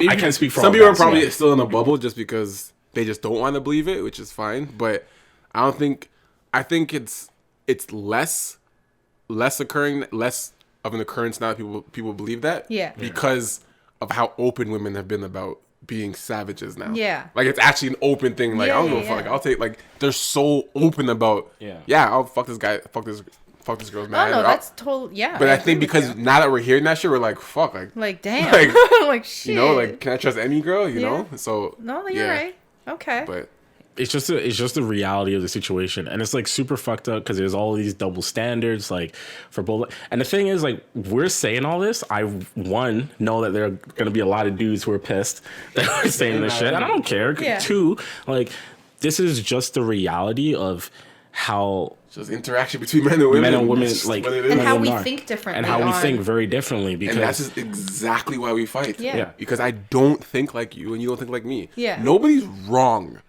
I can't speak for some all people are guys, probably yeah. still in a bubble just because they just don't want to believe it, which is fine. But I think it's less occurring, less of an occurrence now that people believe that. Yeah. Because of how open women have been about being savages now. Yeah. Like it's actually an open thing. Like I don't give a fuck. Like I'll take they're so open about I'll fuck this guy, fuck this girl's man. Oh no, that's total. Yeah. But I think because now that we're hearing that shit, we're like, fuck, like damn, like, like shit. you know, like can I trust any girl? You know, so No, you're right. Okay. But it's just the reality of the situation, and it's like super fucked up because there's all these double standards like for both. And the thing is, like, we're saying all this, I know that there are gonna be a lot of dudes who are pissed that we're saying this shit, and I don't care. Yeah. Two, like, this is just the reality of how just interaction between men and women. Just like, what it is. and how we are. think differently. and how we on- think very differently, because And that's just exactly why we fight. Yeah. Because I don't think like you and you don't think like me. Yeah. Nobody's wrong.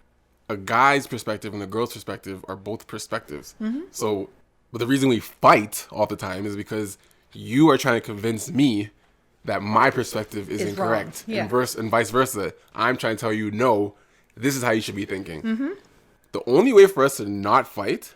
A guy's perspective and a girl's perspective are both perspectives. So, but the reason we fight all the time is because you are trying to convince me that my perspective is incorrect. wrong. Yeah. And vice versa. I'm trying to tell you, no, this is how you should be thinking. The only way for us to not fight,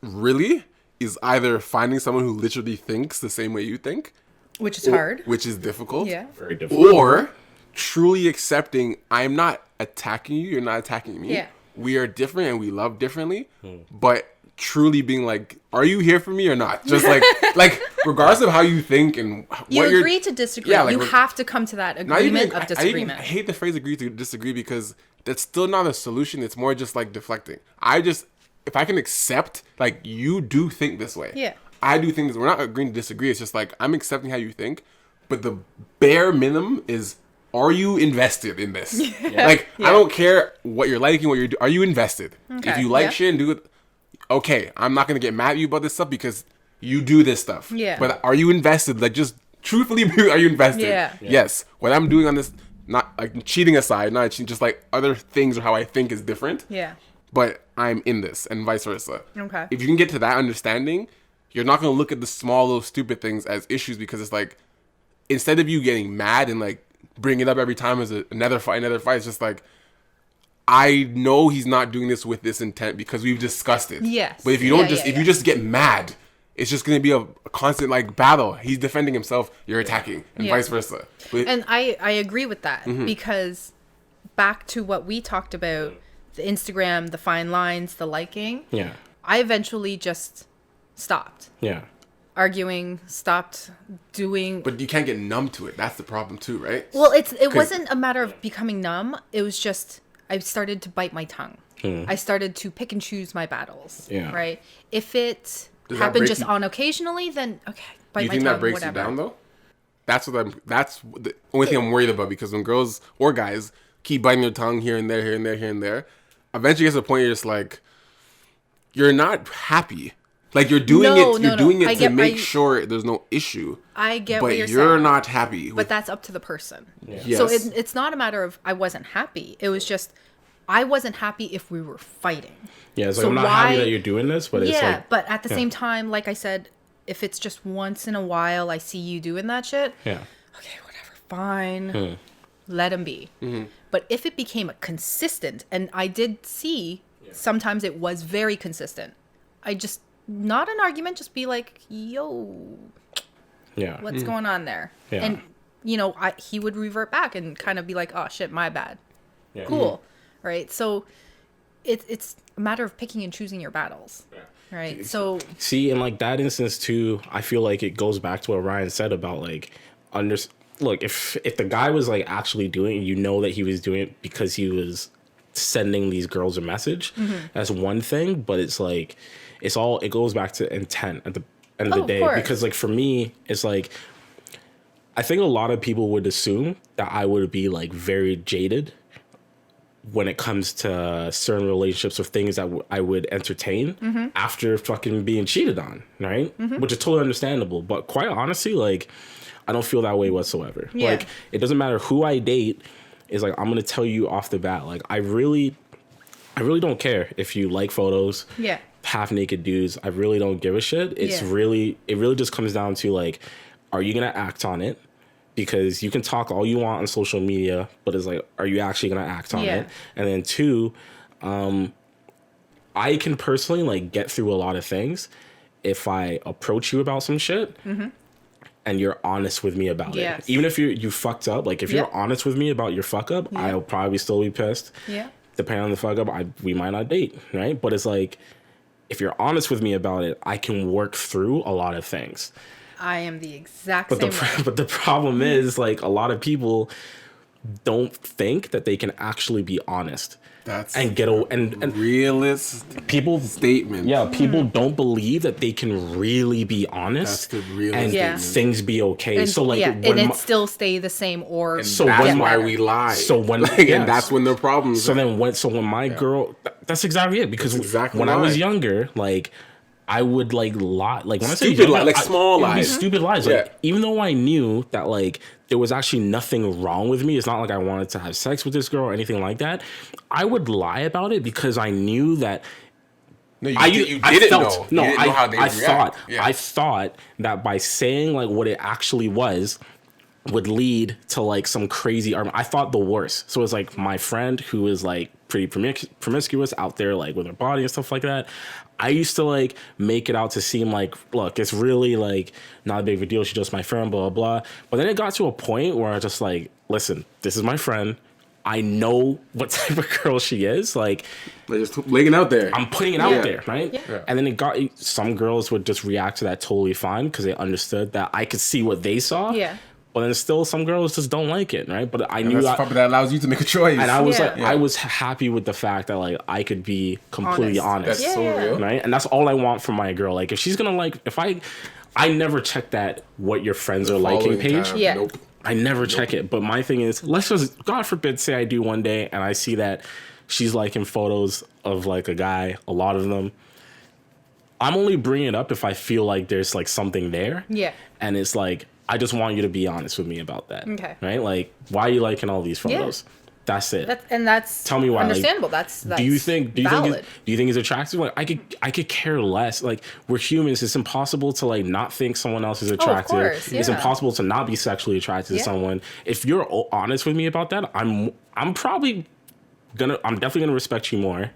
really, is either finding someone who literally thinks the same way you think, which is hard. which is difficult. Yeah. very difficult. Or truly accepting I'm not attacking you, you're not attacking me. Yeah. We are different and we love differently, but truly being like, are you here for me or not? Just like regardless of how you think and You what agree to disagree. Yeah, like, you have to come to that not even, agreement of I disagreement. hate the phrase agree to disagree because that's still not a solution. It's more just like deflecting. If I can accept, like, you do think this way. Yeah. I do think this. We're not agreeing to disagree. It's just like, I'm accepting how you think, but the bare minimum is, are you invested in this? Like, I don't care what you're liking, what you're doing. Are you invested? Okay, If you like yeah. shit and do it, okay, I'm not going to get mad at you about this stuff because you do this stuff. Yeah. But are you invested? Like, just truthfully, are you invested? Yeah. Yes. What I'm doing on this, not like cheating aside, not cheating, just like other things or how I think is different. Yeah. But I'm in this and vice versa. Okay. If you can get to that understanding, you're not going to look at the small little stupid things as issues because it's like, instead of you getting mad and like bring it up every time as another fight, it's just like, I know he's not doing this with this intent because we've discussed it. Yes. But if you don't Yeah, if you just get mad, it's just going to be a constant like battle. He's defending himself, you're attacking, and Yeah. vice versa. But, And I agree with that because back to what we talked about, the Instagram, the fine lines, the liking, Yeah. I eventually just stopped. Yeah. Arguing, stopped doing. But you can't get numb to it. That's the problem too, right? Well, it wasn't a matter of becoming numb. It was just I started to bite my tongue. I started to pick and choose my battles. Yeah. Right. If it Does that happened break just you? on occasionally, then okay, bite Do you my think tongue. that breaks whatever. you down though? That's the only thing I'm worried about, because when girls or guys keep biting their tongue here and there, here and there, here and there, eventually gets to the point you're just like, you're not happy. Like you're doing it to make sure there's no issue. I get but what you're you're saying. not happy. But that's up to the person. Yeah. Yes. So it's not a matter of I wasn't happy. It was just I wasn't happy if we were fighting. Yeah, it's like, So I'm not happy that you're doing this, but it's like... but at the same time, like I said, if it's just once in a while I see you doing that shit, Yeah. okay, whatever, fine. Let him be. But if it became a consistent, and I did see sometimes it was very consistent, I just, not an argument, just be like, yo, Yeah. what's going on there? Yeah. And, he would revert back and kind of be like, oh shit, my bad. Yeah. Cool. Right? So it's a matter of picking and choosing your battles. Right? So See, in like that instance too, I feel like it goes back to what Ryan said about like look, if the guy was like actually doing it, that he was doing it because he was sending these girls a message, that's one thing, but it's like it goes back to intent at the end of the day. course. Because like for me, it's like I think a lot of people would assume that I would be like very jaded when it comes to certain relationships or things that I would entertain after fucking being cheated on, right? Which is totally understandable. But quite honestly, like, I don't feel that way whatsoever. Yeah. Like, it doesn't matter who I date. Is like, I'm going to tell you off the bat, like, I really don't care if you like photos. yeah. Half naked dudes. I really don't give a shit. It really just comes down to like, are you going to act on it? Because you can talk all you want on social media, but it's like, are you actually going to act on it? And then two, I can personally like get through a lot of things if I approach you about some shit and you're honest with me about it. Even if you fucked up, like if you're honest with me about your fuck up, I'll probably still be pissed. Yeah. Depending on the fuck up, we might not date, right? But it's like, if you're honest with me about it, I can work through a lot of things. I am the exact same way. But the problem is, like, a lot of people don't think that they can actually be honest. That's and get and realist people statement. Yeah, people don't believe that they can really be honest. That's the realist and statement. things be okay. And, so like, and it still stay the same, or And So that's when- why we lie. So when and that's when the problems. So then when my girl, that's exactly it. Because exactly when why. I was younger, like, I would like lie, like when Stupid I say younger, lies, like small it would be lies. stupid lies. Yeah. Like, even though I knew that like there was actually nothing wrong with me, it's not like I wanted to have sex with this girl or anything like that. I would lie about it because I knew that. No, you I didn't know. No, You didn't know how they I react. thought Yeah. I thought that by saying like what it actually was would lead to like some crazy argument. I thought the worst. So it was like my friend who is like pretty promiscuous out there, like with her body and stuff like that. I used to like make it out to seem like, look, it's really like not a big of a deal. She's just my friend, blah, blah, blah. But then it got to a point where I just like, listen, this is my friend. I know what type of girl she is. Like, Like just laying it out there. I'm putting it out there, right? Yeah. And then some girls would just react to that totally fine because they understood that I could see what they saw. Yeah. But then still some girls just don't like it, right? But I And knew that's that, that allows you to make a choice. and I was Yeah. like, I was happy with the fact that like I could be completely honest, That's so Yeah. real. right? And that's all I want from my girl. Like if she's gonna like, if I never check that what your friends are liking Following page. time. Yeah. Nope. I never check it. But my thing is, let's just, God forbid, say I do one day and I see that she's liking photos of like a guy, a lot of them. I'm only bringing it up if I feel like there's like something there. Yeah. And it's like, I just want you to be honest with me about that. Okay. Right? Like, why are you liking all these photos? That's it. That's Tell me why, like, understandable. That's do you think valid. do you think he's attractive? Like I could care less. Like we're humans. It's impossible to like not think someone else is attractive. course, It's yeah. impossible to not be sexually attracted to Yeah. someone. If you're honest with me about that, I'm definitely gonna respect you more.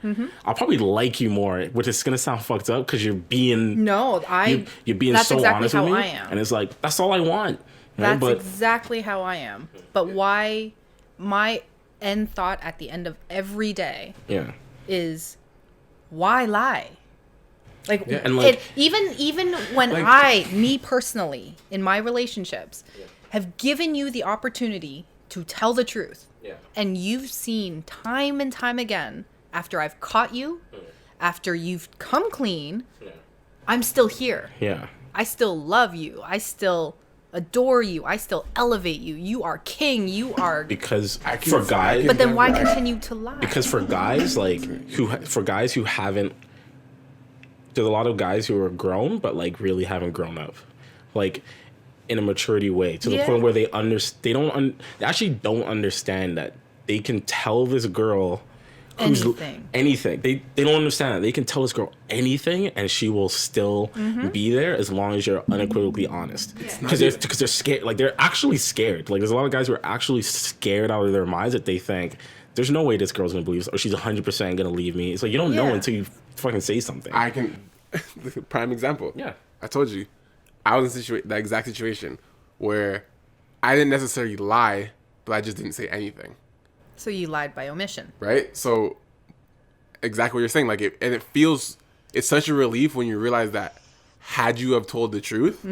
I'll probably like you more, which is gonna sound fucked up because you're being No, you're being that's so exactly honest how with me. I am. And it's like that's all I want. Right? That's But exactly how I am. But why my end thought at the end of every day yeah. is why lie? Like, Yeah, and, like- even when me personally, in my relationships, have given you the opportunity to tell the truth, and you've seen time and time again, after I've caught you, after you've come clean, I'm still here. Yeah. I still love you. I still adore you. I still elevate you. You are king. You are. Because for guys, But then why continue to lie? because for guys like for guys who haven't, there's a lot of guys who are grown but like really haven't grown up, like in a maturity way, to the point where they actually don't understand that they can tell this girl who's anything. They don't understand that they can tell this girl anything and she will still be there as long as you're unequivocally honest. Because they're scared. Like, they're actually scared. Like, there's a lot of guys who are actually scared out of their minds that they think there's no way this girl's gonna believe this, or she's 100% gonna leave me. It's like, you don't know until you fucking say something. I can prime example. Yeah. I told you, I was in that exact situation where I didn't necessarily lie, but I just didn't say anything. So you lied by omission. Right? So exactly what you're saying. Like, it's such a relief when you realize that had you have told the truth,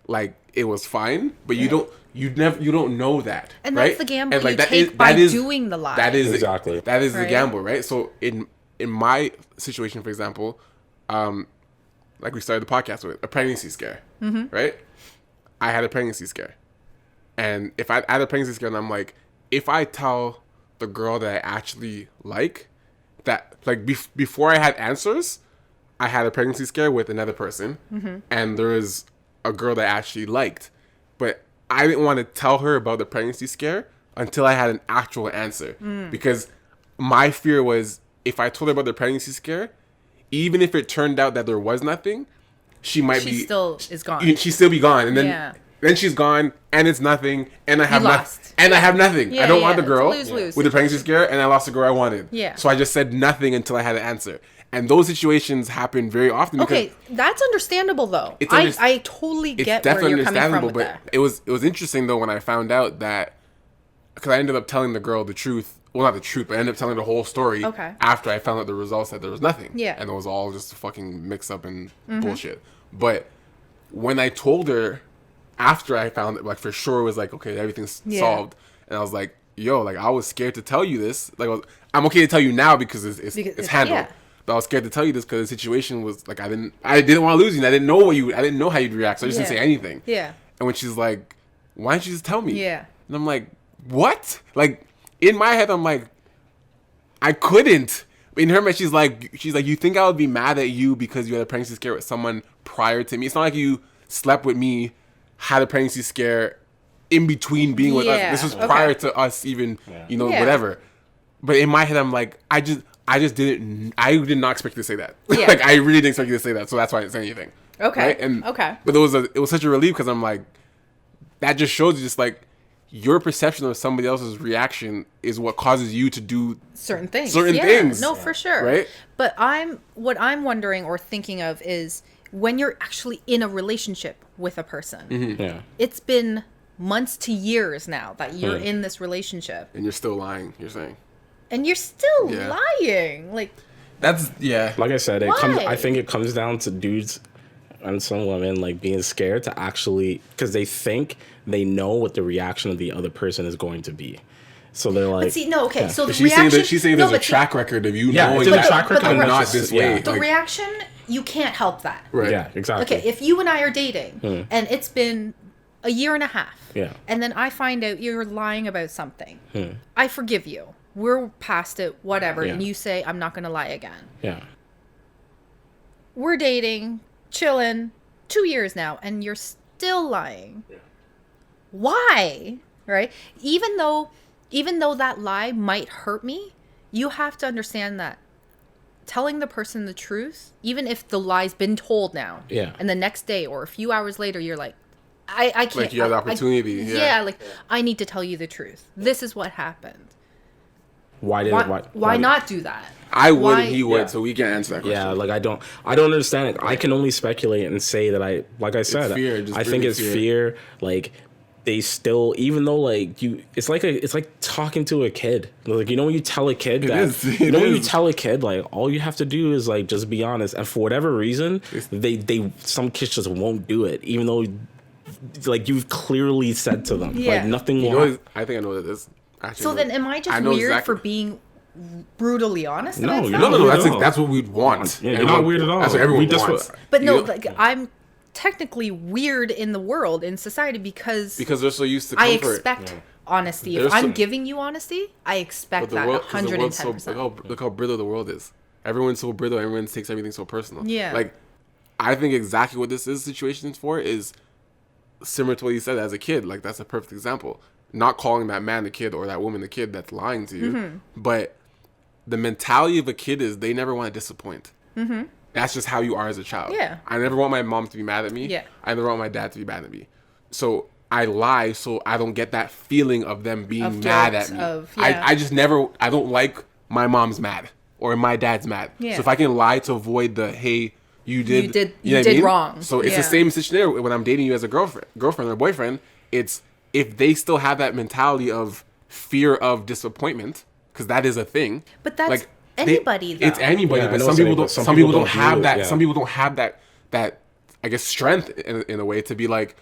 like, it was fine, but you don't know that. And right? that's the gamble and, like, you take by doing the lie. That is exactly. That is the Right? gamble, right? So in my situation, for example, like we started the podcast with a pregnancy scare, right? I had a pregnancy scare. And if I had a pregnancy scare and I'm like, if I tell the girl that I actually like, that, like, before I had answers, I had a pregnancy scare with another person, and there was a girl that I actually liked, but I didn't want to tell her about the pregnancy scare until I had an actual answer, because my fear was, if I told her about the pregnancy scare, even if it turned out that there was nothing, she still is gone. She'd still be gone, and then she's gone, and it's nothing, and I have nothing. And I have nothing. I don't want the girl with the pregnancy scare, and I lost the girl I wanted. Yeah. So I just said nothing until I had an answer. And those situations happen very often. Okay, that's understandable though. I totally get where you're coming from with that. It was interesting though when I found out that, because I ended up telling the girl the truth. Well, not the truth, but I ended up telling the whole story after I found out the results that there was nothing. Yeah. And it was all just a fucking mix up and bullshit. But when I told her after I found it, like, for sure, it was like, okay, everything's solved. And I was like, yo, like, I was scared to tell you this. Like, I'm okay to tell you now because it's handled. Yeah. But I was scared to tell you this because the situation was like, I didn't want to lose you. And I didn't know how you'd react, so I just didn't say anything. Yeah. And when she's like, why don't you just tell me? Yeah. And I'm like, what? Like, in my head, I'm like, I couldn't. In her mind, she's like, you think I would be mad at you because you had a pregnancy scare with someone prior to me? It's not like you slept with me, had a pregnancy scare in between being with us. This was prior to us even, whatever. But in my head, I'm like, I did not expect you to say that. Yeah. Like, I really didn't expect you to say that. So that's why I didn't say anything. Okay. Right? And, but it was such a relief because I'm like, that just shows you just like, your perception of somebody else's reaction is what causes you to do certain things. No, for sure. Right? But what I'm wondering or thinking of is when you're actually in a relationship with a person. It's been months to years now that you're in this relationship. And you're still lying, you're saying. And you're still lying. Like, that's like I said, I think it comes down to dudes and some women like being scared to actually, because they think they know what the reaction of the other person is going to be. So they're like, so the she's reaction. She's saying there's a track record of knowing that track record I'm not this way. The reaction, you can't help that. Right. Yeah, exactly. Okay, if you and I are dating and it's been a year and a half, and then I find out you're lying about something, I forgive you. We're past it, whatever, and you say, I'm not going to lie again. Yeah. We're dating, chilling, 2 years now, and you're still lying. Yeah. Why? Right? Even though that lie might hurt me, you have to understand that telling the person the truth, even if the lie's been told now, and the next day or a few hours later, you're like, I can't. Like, you have the opportunity. I need to tell you the truth. This is what happened. Why not do that? I would, he would, so we can answer that question. Yeah, like I don't understand it. I can only speculate and say that like I said, it's fear, I think it's fear. Like, they still, even though like it's like talking to a kid. Like, you know, when you tell a kid when you tell a kid, like, all you have to do is like just be honest, and for whatever reason, some kids just won't do it, even though like you've clearly said to them, like, nothing will. I think I know what it is. Actually, So then, am I just weird for being brutally honest? No, you're no. not. That's what we'd want. Yeah, you're not weird at all. That's what everyone wants. But no, like, I'm technically weird in the world, in society, because they're so used to I comfort. expect honesty. If I'm giving you honesty, I expect that 110%. Look how brittle the world is. Everyone's so brittle. Everyone takes everything so personal. Yeah. Like, I think exactly what this situations for is similar to what you said as a kid. Like, that's a perfect example. Not calling that man the kid or that woman the kid that's lying to you, but the mentality of a kid is they never want to disappoint. That's just how you are as a child. Yeah. I never want my mom to be mad at me. Yeah. I never want my dad to be mad at me. So I lie so I don't get that feeling of them being mad at me. I just never, I don't like my mom's mad or my dad's mad. Yeah. So if I can lie to avoid the, hey, you did wrong. So it's the same situation when I'm dating you as a girlfriend or boyfriend. It's if they still have that mentality of fear of disappointment, because that is a thing. But that's like, anybody, though. It's anybody, but some people don't have that. Yeah. Some people don't have that I guess strength in a way to be like,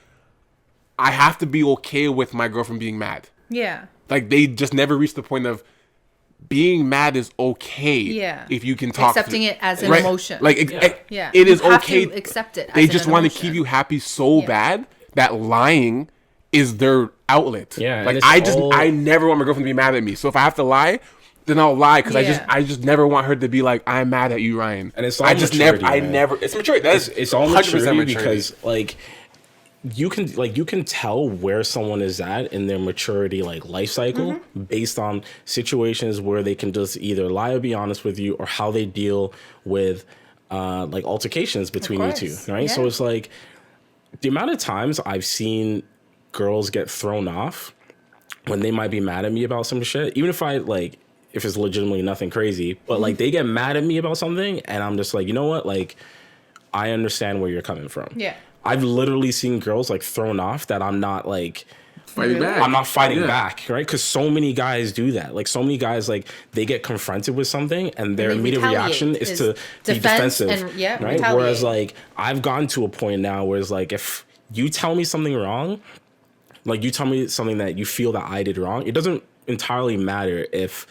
I have to be okay with my girlfriend being mad. Yeah. Like, they just never reach the point of being mad is okay. Yeah. If you can talk accepting it as an emotion. Like, it is okay. To accept it. They just want to keep you happy so bad that lying is their outlet. Yeah. Like, I never want my girlfriend to be mad at me. So if I have to lie, then I'll lie, because I just never want her to be like, I'm mad at you, Ryan. And it's all maturity. It's maturity. It's all maturity because like you can tell where someone is at in their maturity, like, life cycle, based on situations where they can just either lie or be honest with you, or how they deal with like altercations between you two, right? Yeah. So it's like the amount of times I've seen girls get thrown off when they might be mad at me about some shit, even if it's legitimately nothing crazy, but like they get mad at me about something, and I'm just like, you know what? Like, I understand where you're coming from. Yeah. I've literally seen girls like thrown off that I'm not like fighting back. I'm not fighting back, right? Because so many guys do that. Like, so many guys, like, they get confronted with something, and their immediate reaction is to be defensive, right? Retaliate. Whereas like I've gotten to a point now where it's like, if you tell me something wrong, like you tell me something that you feel that I did wrong, it doesn't entirely matter if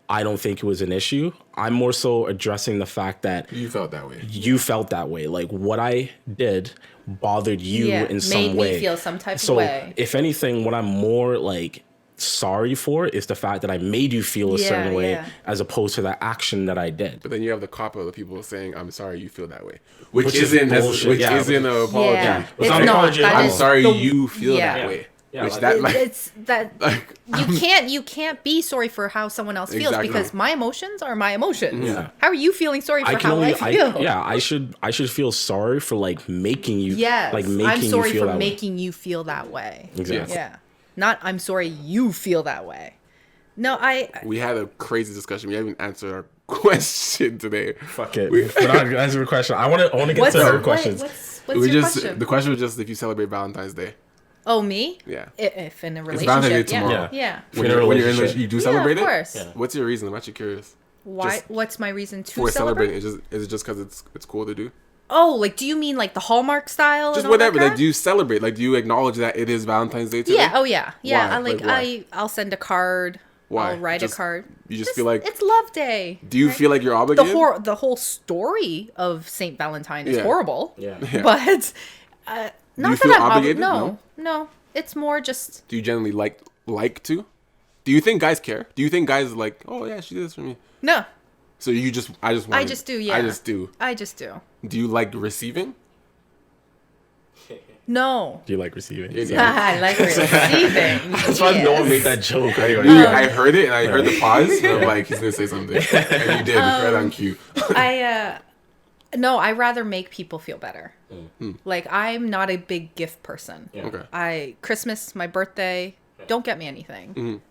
I don't think it was an issue. I'm more so addressing the fact that you felt that way. Like, what I did bothered you in some way. Made me feel some type of way. So, if anything, what I'm more like sorry for is the fact that I made you feel a certain way, as opposed to the action that I did. But then you have the cop of the people saying, "I'm sorry you feel that way," which isn't an apology. Yeah. It's not an apology. I'm sorry you feel that way. Yeah, you can't be sorry for how someone else feels, because my emotions are my emotions. Yeah. How are you feeling sorry for how I feel? I should feel sorry for like making you. Yes, like making I'm sorry you feel for that making way. You feel that way. Exactly. Yeah. Not I'm sorry you feel that way. No, we had a crazy discussion. We haven't answered our question today. Fuck it. We're not gonna answer a question. I want to get to our questions. What's your question? The question was just if you celebrate Valentine's Day. Oh, me? Yeah. If in a relationship. It's Valentine's Day tomorrow. Yeah. When you're in you do celebrate it? Of course. Yeah. What's your reason? I'm actually curious. Why? What's my reason to for celebrate? Is it just because it's cool to do? Oh, like, do you mean like the Hallmark style? Just whatever. Like, do you celebrate? Like, do you acknowledge that it is Valentine's Day today? Yeah. Oh, yeah. Yeah. Why? I'll send a card. Why? I'll write a card. You just feel like it's Love Day. Do you feel like you're obligated? The whole story of Saint Valentine is horrible. Yeah. But not that I'm obligated. No. It's more just. Do you generally like to? Do you think guys care? Do you think guys are like, oh yeah, she did this for me? No. So I just do. Yeah. I just do. Do you like receiving? No. Do you like receiving? I like receiving. That's why no one made that joke. Right? I heard it, and I heard the pause, and I'm like, he's gonna say something, and you did right on cue. No, I rather make people feel better. Like, I'm not a big gift person. Yeah. Okay. Christmas, my birthday, don't get me anything.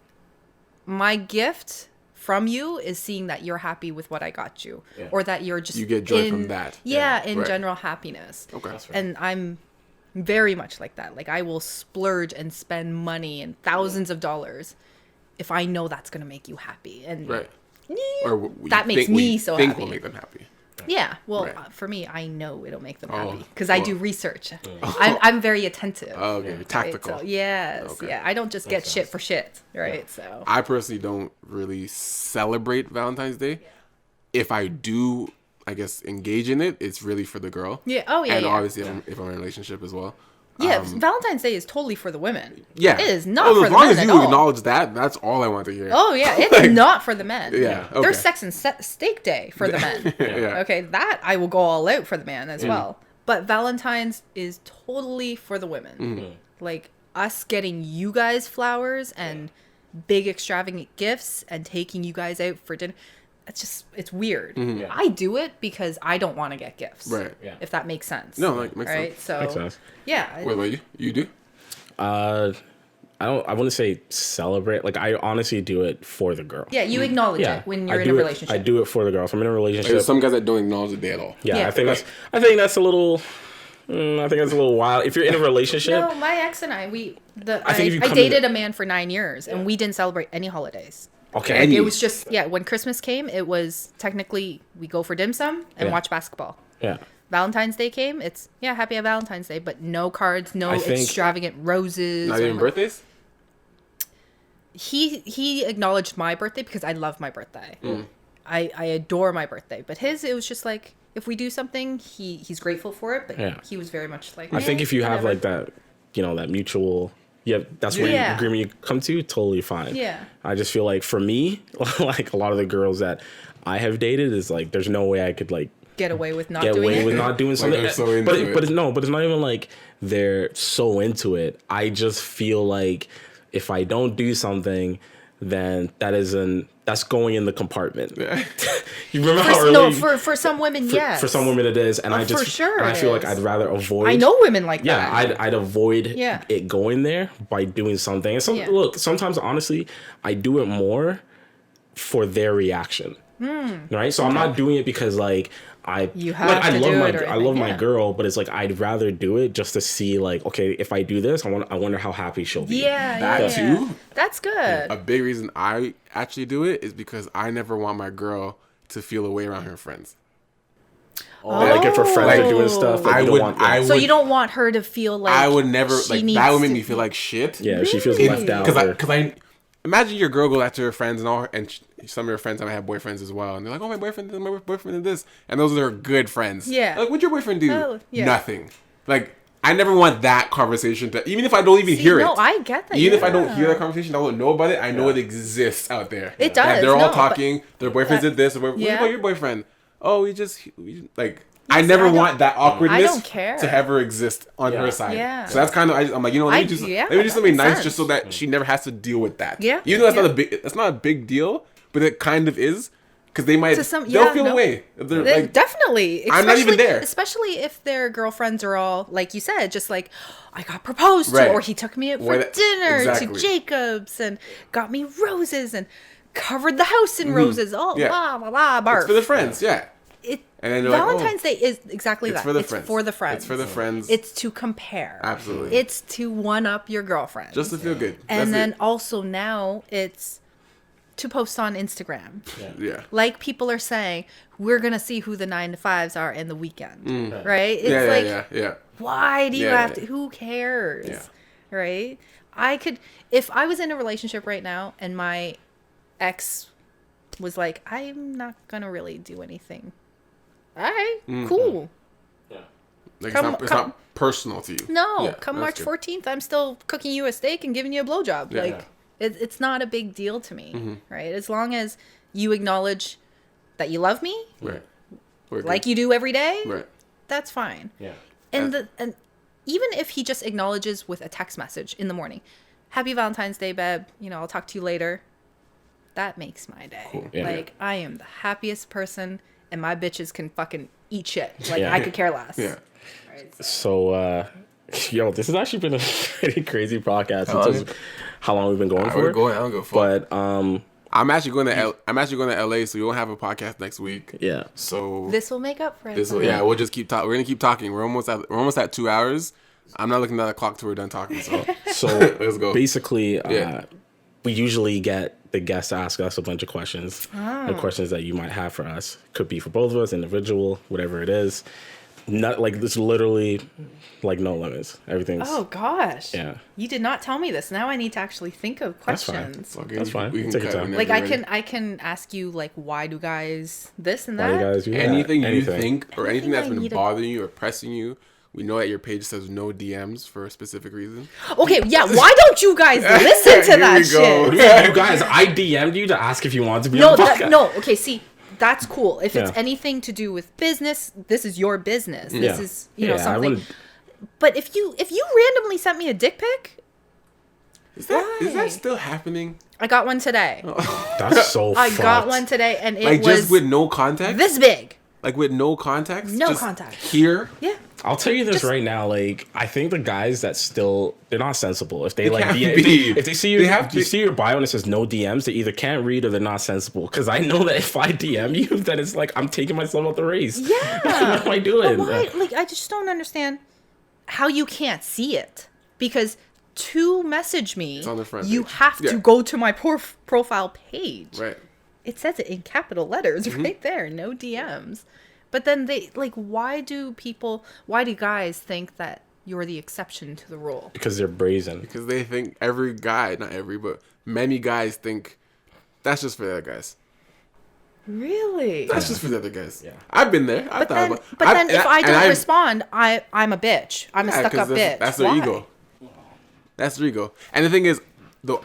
My gift from you is seeing that you're happy with what I got you, or that you're just you get joy from that. In general happiness. Okay. And Very much like that. Like, I will splurge and spend money and thousands of dollars if I know that's going to make you happy. And Right. eh, Or that makes me so think happy. will make them happy. Yeah, well, Right. for me, I know it'll make them Oh, happy because I well. do research. I'm very attentive. Oh, okay. right? Tactical. So, yes, Okay. yeah. I don't just get shit for shit, right? So I personally don't really celebrate Valentine's Day. If I do, I guess, engage in it, it's really for the girl. yeah, oh yeah, And yeah. obviously, if I'm in a relationship as well. Yeah, Valentine's Day is totally for the women. Yeah. It is not Oh, for as the long men as at you all. acknowledge that, that's all I want to hear. Oh yeah, it's Like, not for the men. Yeah, okay. There's sex and steak day for the men. Yeah. Okay, that I will go all out for the man as well. But Valentine's is totally for the women. Mm-hmm. Like us getting you guys flowers and big extravagant gifts and taking you guys out for dinner. It's weird. Mm-hmm. I do it because I don't want to get gifts. Right. Yeah. If that makes sense. No, like, makes right? sense. So Makes sense. yeah. What about you? You do? I wouldn't say celebrate. Like, I honestly do it for the girl. Yeah, you acknowledge Yeah, it when I you're in do a it- relationship. I do it for the girl. If I'm in a relationship, There's some guys that don't acknowledge the day at all. yeah, Yeah. I think that's a little. I think that's a little wild. If you're in a relationship, No, my ex and I think if I you come to dated the- a man for 9 years and we didn't celebrate any holidays. okay, Any- It was just when Christmas came, it was technically we go for dim sum and Yeah. watch basketball. yeah. Valentine's Day came, it's happy Valentine's Day, but no cards, no I think- extravagant roses. Not or even birthdays? He acknowledged my birthday because I love my birthday. I adore my birthday, but it was just like if we do something, he's grateful for it, but Yeah. he was very much like. I think if you have whatever. like that, that mutual, that's where Yeah. you agreement you come to, totally fine. Yeah. I just feel like for me, like a lot of the girls that I have dated is like, there's no way I could like get away with not get doing away it. with not doing something. they're so into but it. but it's not even like they're so into it. I just feel like if I don't do something, then that's going in the compartment. You remember how early? For some women, yes. For some women it is, and I for just sure and I it feel like is. I'd rather avoid. I know women like Yeah, that. I'd avoid Yeah. it going there by doing something. And Yeah. look, sometimes honestly, I do it more for their reaction. Right? So I'm not doing it because like You have to do it or I love anything, my yeah. girl, but it's like I'd rather do it just to see like, okay, if I do this, I wonder how happy she'll be. That yeah. too? That's good. A big reason I actually do it is because I never want my girl to feel away around her friends. Like if her friends are doing stuff, like, I you don't would- want that. I So would- you don't want her to feel like I would never she like needs that would make to- me feel like shit. Yeah, she feels Really? left out. Because I imagine your girl goes out to her friends and all, some of her friends might have boyfriends as well, and they're like, "Oh, my boyfriend did this," and those are good friends. Yeah. Like, what'd your boyfriend do? Oh, yeah. Nothing. Like, I never want that conversation to, even if I don't even hear it. no, I get that, Even if I don't yeah. hear that conversation, I don't know about it. I know it exists out there. It That does, they're all no, but- talking. Their boyfriends did this. What Yeah. about your boyfriend? Oh, we like. I never I don't- want that awkwardness I don't care. to ever exist on her side. Yeah. So that's kind of I'm like, let me do yeah, let me do that something makes nice sense. just so that she never has to deal with that. Yeah, Even though yeah. that's not a big deal, but it kind of is because they might To some- they'll yeah, feel no. away. They're like, Definitely. I'm not even Especially- there. Especially if their girlfriends are all, like you said, just like, I got proposed to, Right. or he took me out for Where that- dinner exactly. to Jacob's and got me roses and covered the house in roses. Oh, Yeah. blah, blah, blah, barf. it's for the friends, yeah. And then they're like, oh, Valentine's Day is exactly it's that. for the it's friends. for the friends. It's for the friends. It's to compare. Absolutely. It's to one up your girlfriend. Just to feel good. and That's then it. also now it's to post on Instagram. Yeah. Like people are saying, we're gonna see who the 9 to 5s are in the weekend, right? It's Yeah, like, yeah. why do you Yeah, have yeah. to? Who cares, Yeah. right? I could, if I was in a relationship right now and my ex was like, I'm not gonna really do anything. All right, cool. Like Come- it's come- not personal to you. No, Yeah, come that's March good. 14th, I'm still cooking you a steak and giving you a blowjob. Yeah. Like, it's not a big deal to me, Mm-hmm. right? As long as you acknowledge that you love me, Right. We're like good. you do every day, Right. that's fine. Yeah. And even if he just acknowledges with a text message in the morning, "Happy Valentine's Day, babe. I'll talk to you later." That makes my day. Yeah. Like, I am the happiest person, and my bitches can fucking eat shit. Like, Yeah. I could care less. Yeah. Right, so- So, yo, this has actually been a pretty crazy podcast in long terms is of how long we've been going for. We're going. I don't go full. But I'm actually going to LA, so we won't have a podcast next week. yeah, So this will make up for it. we'll just keep talking. We're gonna keep talking. We're almost at 2 hours. I'm not looking at the clock till we're done talking. So So let's go. basically, Yeah. we usually get the guests to ask us a bunch of questions. The questions that you might have for us could be for both of us, individual, whatever it is. Not like it's literally like no limits. Everything's Oh gosh. Yeah. You did not tell me this. Now I need to actually think of That's fine. questions. Okay, That's fine. We can Take your cut time. whenever Like you're ready. I can ask you like why do guys this and why that? you guys do that? Anything you Anything. think or anything Anything that's I been need to- bothering you or pressing you. We know that your page says no DMs for a specific reason. Okay, yeah. Why don't you guys listen to Here that we go. shit? You guys, I DM'd you to ask if you wanted to be No, on the podcast. no. Okay, see, that's cool. If it's Yeah. anything to do with business, this is your business. This Yeah. is you know Yeah, I something. wouldn't- But if you randomly sent me a dick pic, Is that Why? still happening? I got one today. That's so I fucked. got one today, and it Like was just with no context? this big. Like with no context? No Just context. Here? Yeah. I'll tell you this Just- right now. Like, I think the guys that still they're not sensible. If they like, can't DM, be. if they see They your have if you to- see your bio and it says no DMs, they either can't read or they're not sensible. Because I know that if I DM you, then it's like I'm taking myself out the race. Yeah. what am I doing? But why? Like, I just don't understand how you can't see it. Because to message me, on the front you page. have Yeah. to go to my profile page. Right. It says it in capital letters Mm-hmm. right there. No DMs. But then they like, why do guys think that you're the exception to the rule? Because they're brazen. Because they think every guy, not every, but many guys think that's just for the other guys. Really? That's just for the other guys. Yeah. I've been there. I've But thought then, about but then if I don't respond, I'm a bitch. I'm a Yeah, stuck 'cause up bitch. that's their Why? ego. That's their ego. And the thing is, though,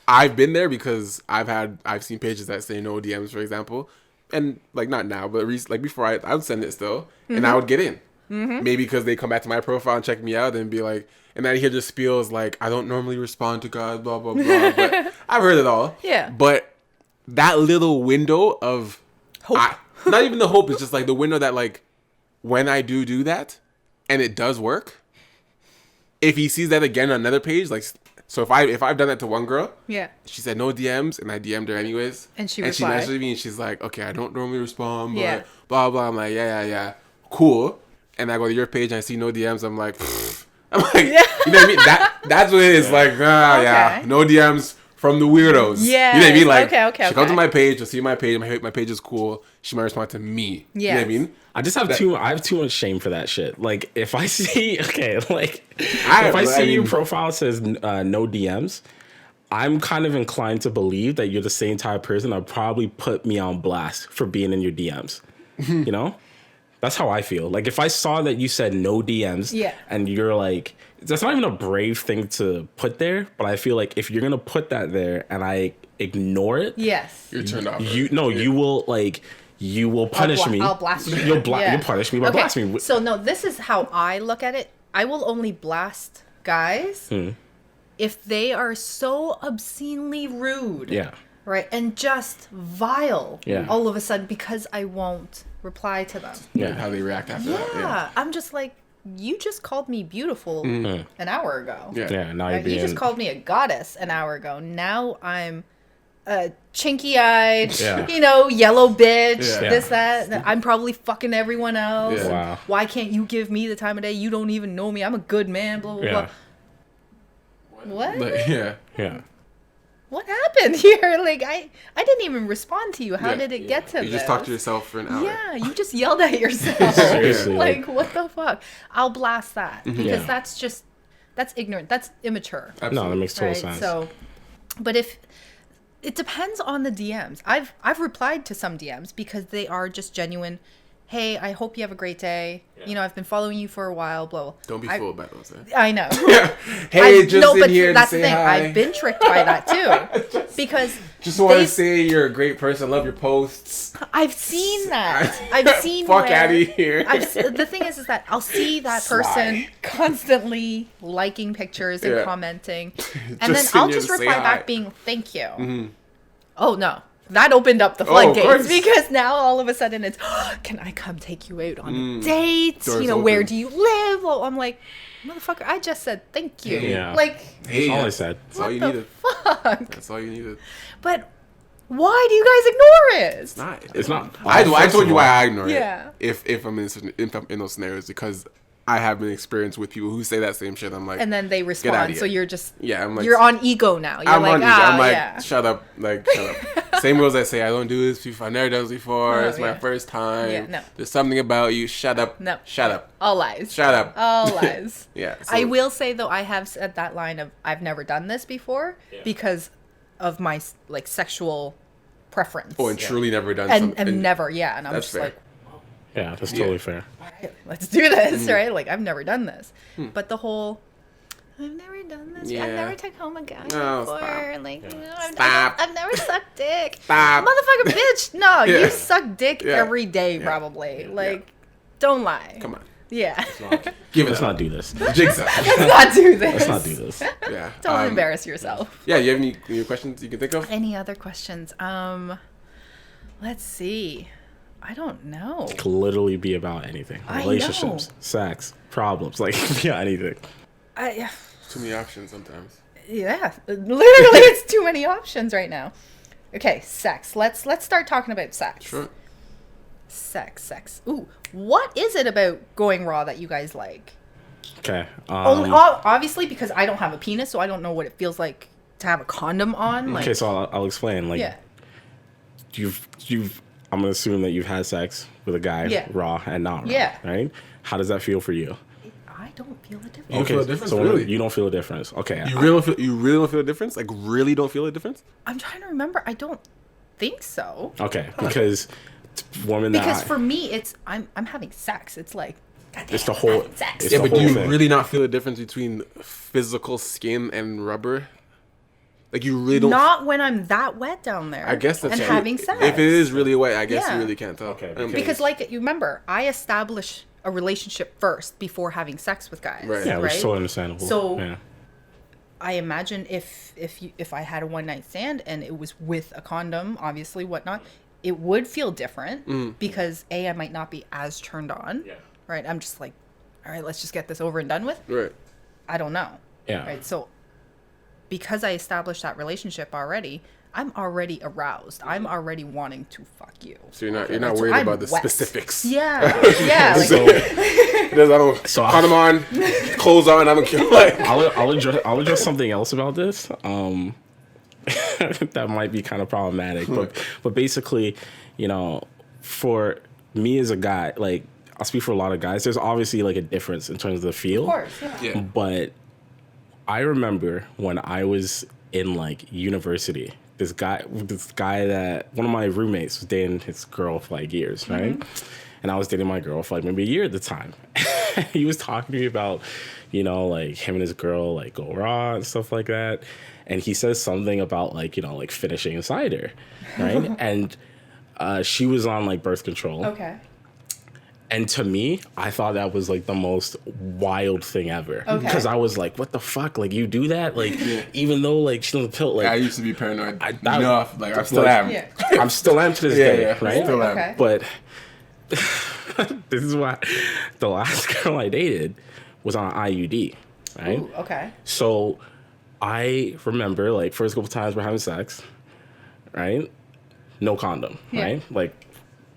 I've been there because I've seen pages that say no DMs, for example, and like not now, but like before, I would send it still, and I would get in. Maybe because they come back to my profile and check me out and be like, and then I hear just spiels like, I don't normally respond to guys, blah blah blah. But I've heard it all. Yeah. But that little window of Hope. not even the hope, it's just like the window that like when I do that and it does work, if he sees that again on another page, like so if I've done that to one girl, Yeah. she said no DMs and I DM'd her anyways, And she she replied. messaged me and she's like, okay, I don't normally respond, but Yeah. blah blah. I'm like, yeah, cool. And I go to your page and I see no DMs. I'm like, I'm like, you know what I mean? That's what it is. Like, yeah, Okay. no DMs from the weirdos. Yes. You know what I mean? Like, Okay, she comes to okay. my page, she'll see my page. My page is cool. She might respond to me. You know what I Yes. mean? I just have I have too much shame for that shit. Like if I see if I I see your mean- profile says no DMs, I'm kind of inclined to believe that you're the same type of person that would probably put me on blast for being in your DMs. You know? That's how I feel. Like if I saw that you said no DMs Yeah. and you're like, that's not even a brave thing to put there, but I feel like if you're gonna put that there and I ignore it, Yes. You're turned off. you will punish me. I'll blast you. You'll punish me by blasting me. So no, this is how I look at it. I will only blast guys if they are so obscenely rude. Yeah. Right. And just vile. Yeah. All of a sudden because I won't reply to them. Yeah. How they react after that. Yeah. I'm just like, you just called me beautiful an hour ago. Yeah. Yeah, now you're You being just called me a goddess an hour ago. Now I'm a chinky-eyed, Yeah. yellow bitch, Yeah. this, that. I'm probably fucking everyone else. Yeah. Wow. Why can't you give me the time of day? You don't even know me. I'm a good man, blah, blah, Yeah. blah. What? Like, yeah. Yeah. What happened here? Like, I didn't even respond to you. How Yeah. did it get to You this? just talk to yourself for an hour. Yeah, you just yelled at yourself. Seriously. Like, what the fuck? I'll blast that because Yeah. that's ignorant. That's immature. No, that makes total Right? sense. So, but if it depends on the DMs. I've replied to some DMs because they are just genuine. Hey, I hope you have a great day. I've been following you for a while. Blah. Blah. Don't be fooled by those. I know. Hey, just in here to that's say the thing. hi. I've been tricked by that too, because Just want to they- say you're a great person. Love your posts. I've seen that. I've seen. Fuck where- outta here. The thing is that I'll see that person constantly liking pictures and Yeah. commenting, and then Just I'll in here just to say reply hi. back being "Thank you." Oh no, that opened up the Oh, of floodgates course. because now all of a sudden it's, can I come take you out on a date? Doors Where open. do you live? Well, I'm like, motherfucker, I just said thank you. Yeah. Like, Hey, That's all I said. That's all you what needed. the fuck? That's all you needed. But why do you guys ignore it? Not. It's not. I First told of you why all, I ignore Yeah. it. If I'm in those scenarios, because I have been experienced with people who say that same shit. I'm like, And then they outta respond. here. So you're just, I'm like, you're on ego now. You're I'm like, on ego. I'm like, yeah. shut up, shut up. Same rules I say, I don't do this before. I've never done this before. No, It's my yeah. first time. Yeah, no. There's something about you. Shut up. No. Shut up. All lies. Shut up. All lies. Yeah. I will say, though, I have said that line of, I've never done this before because of my, like, sexual preference. Oh, and truly never done And something. never, yeah. And I'm That's just fair. like, Yeah, that's totally fair. let's do this, right? Like, I've never done this. But the whole, I've never done this. Yeah. I've never took home a guy No, before. stop. Like, you know, Stop. I've never sucked dick. Stop. Motherfucker, bitch. No, Yeah. you suck dick Yeah. every day, Yeah. probably. Like, don't lie. Come on. Yeah. Give it Let's up. not do this. Jigsaw. Let's not do this. Let's not do this. Yeah. Don't embarrass yourself. Yeah, you have any questions you can think of? Any other questions? Let's see. I don't know. Could literally be about anything. I Relationships, know. sex, problems, like yeah, anything. Too many options sometimes. Yeah, literally, it's too many options right now. Okay, sex. Let's start talking about sex. Sure. Sex. Ooh, what is it about going raw that you guys like? Okay. Obviously, because I don't have a penis, so I don't know what it feels like to have a condom on. Like, Okay, so I'll explain. Like, yeah, you've. I'm gonna assume that you've had sex with a guy, Yeah. raw and not raw. Yeah. Right. How does that feel for you? I don't feel a difference. You don't feel a difference, so really? you don't feel a difference. Okay. You really don't feel a difference? Like, really don't feel a difference? I'm trying to remember. I don't think so. Okay, because women Because that for me, it's I'm having sex. It's like, goddamn, it's the whole. having sex. It's Yeah, the but do whole you thing. really not feel the difference between physical skin and rubber? Like, you really don't. Not when I'm that wet down there. I guess that's and true. having sex. If it is really wet, I guess Yeah. you really can't tell. Okay, Because, like, you remember, I establish a relationship first before having sex with guys. Right. Yeah, right? which is so understandable. So- yeah. I imagine if I had a one night stand and it was with a condom, obviously, whatnot, it would feel different because I might not be as turned on. Yeah. Right. I'm just like, all right, let's just get this over and done with. Right. I don't know. Yeah. Right. So because I established that relationship already, I'm already aroused. I'm already wanting to fuck you. So you're not So worried I'm about the wet. specifics. Yeah. Yeah. Like, So There's, I don't So condom on, clothes on. I don't care. Like, I'll address something else about this. That might be kind of problematic, but basically, you know, for me as a guy, like I'll speak for a lot of guys. There's obviously like a difference in terms of the feel. of course. Yeah. yeah. But I remember when I was in like university, this guy that one of my roommates was dating his girl for like years, right? And I was dating my girl for like maybe a year at the time. He was talking to me about, you know, like him and his girl like go raw and stuff like that. And he says something about like, you know, like finishing inside her, right? And she was on like birth control. Okay. And to me, I thought that was like the most wild thing ever. Okay. Because I was like, what the fuck? Like, you do that? Like, even though like she's on the pill, like I used to be paranoid. I enough. Like, I still like, am. Yeah. I'm still am to this Yeah, day, yeah. right? Still am. Okay. But this is why the last girl I dated was on an IUD, right? Ooh, okay. So I remember like first couple times we're having sex, right? No condom, Yeah. right? Like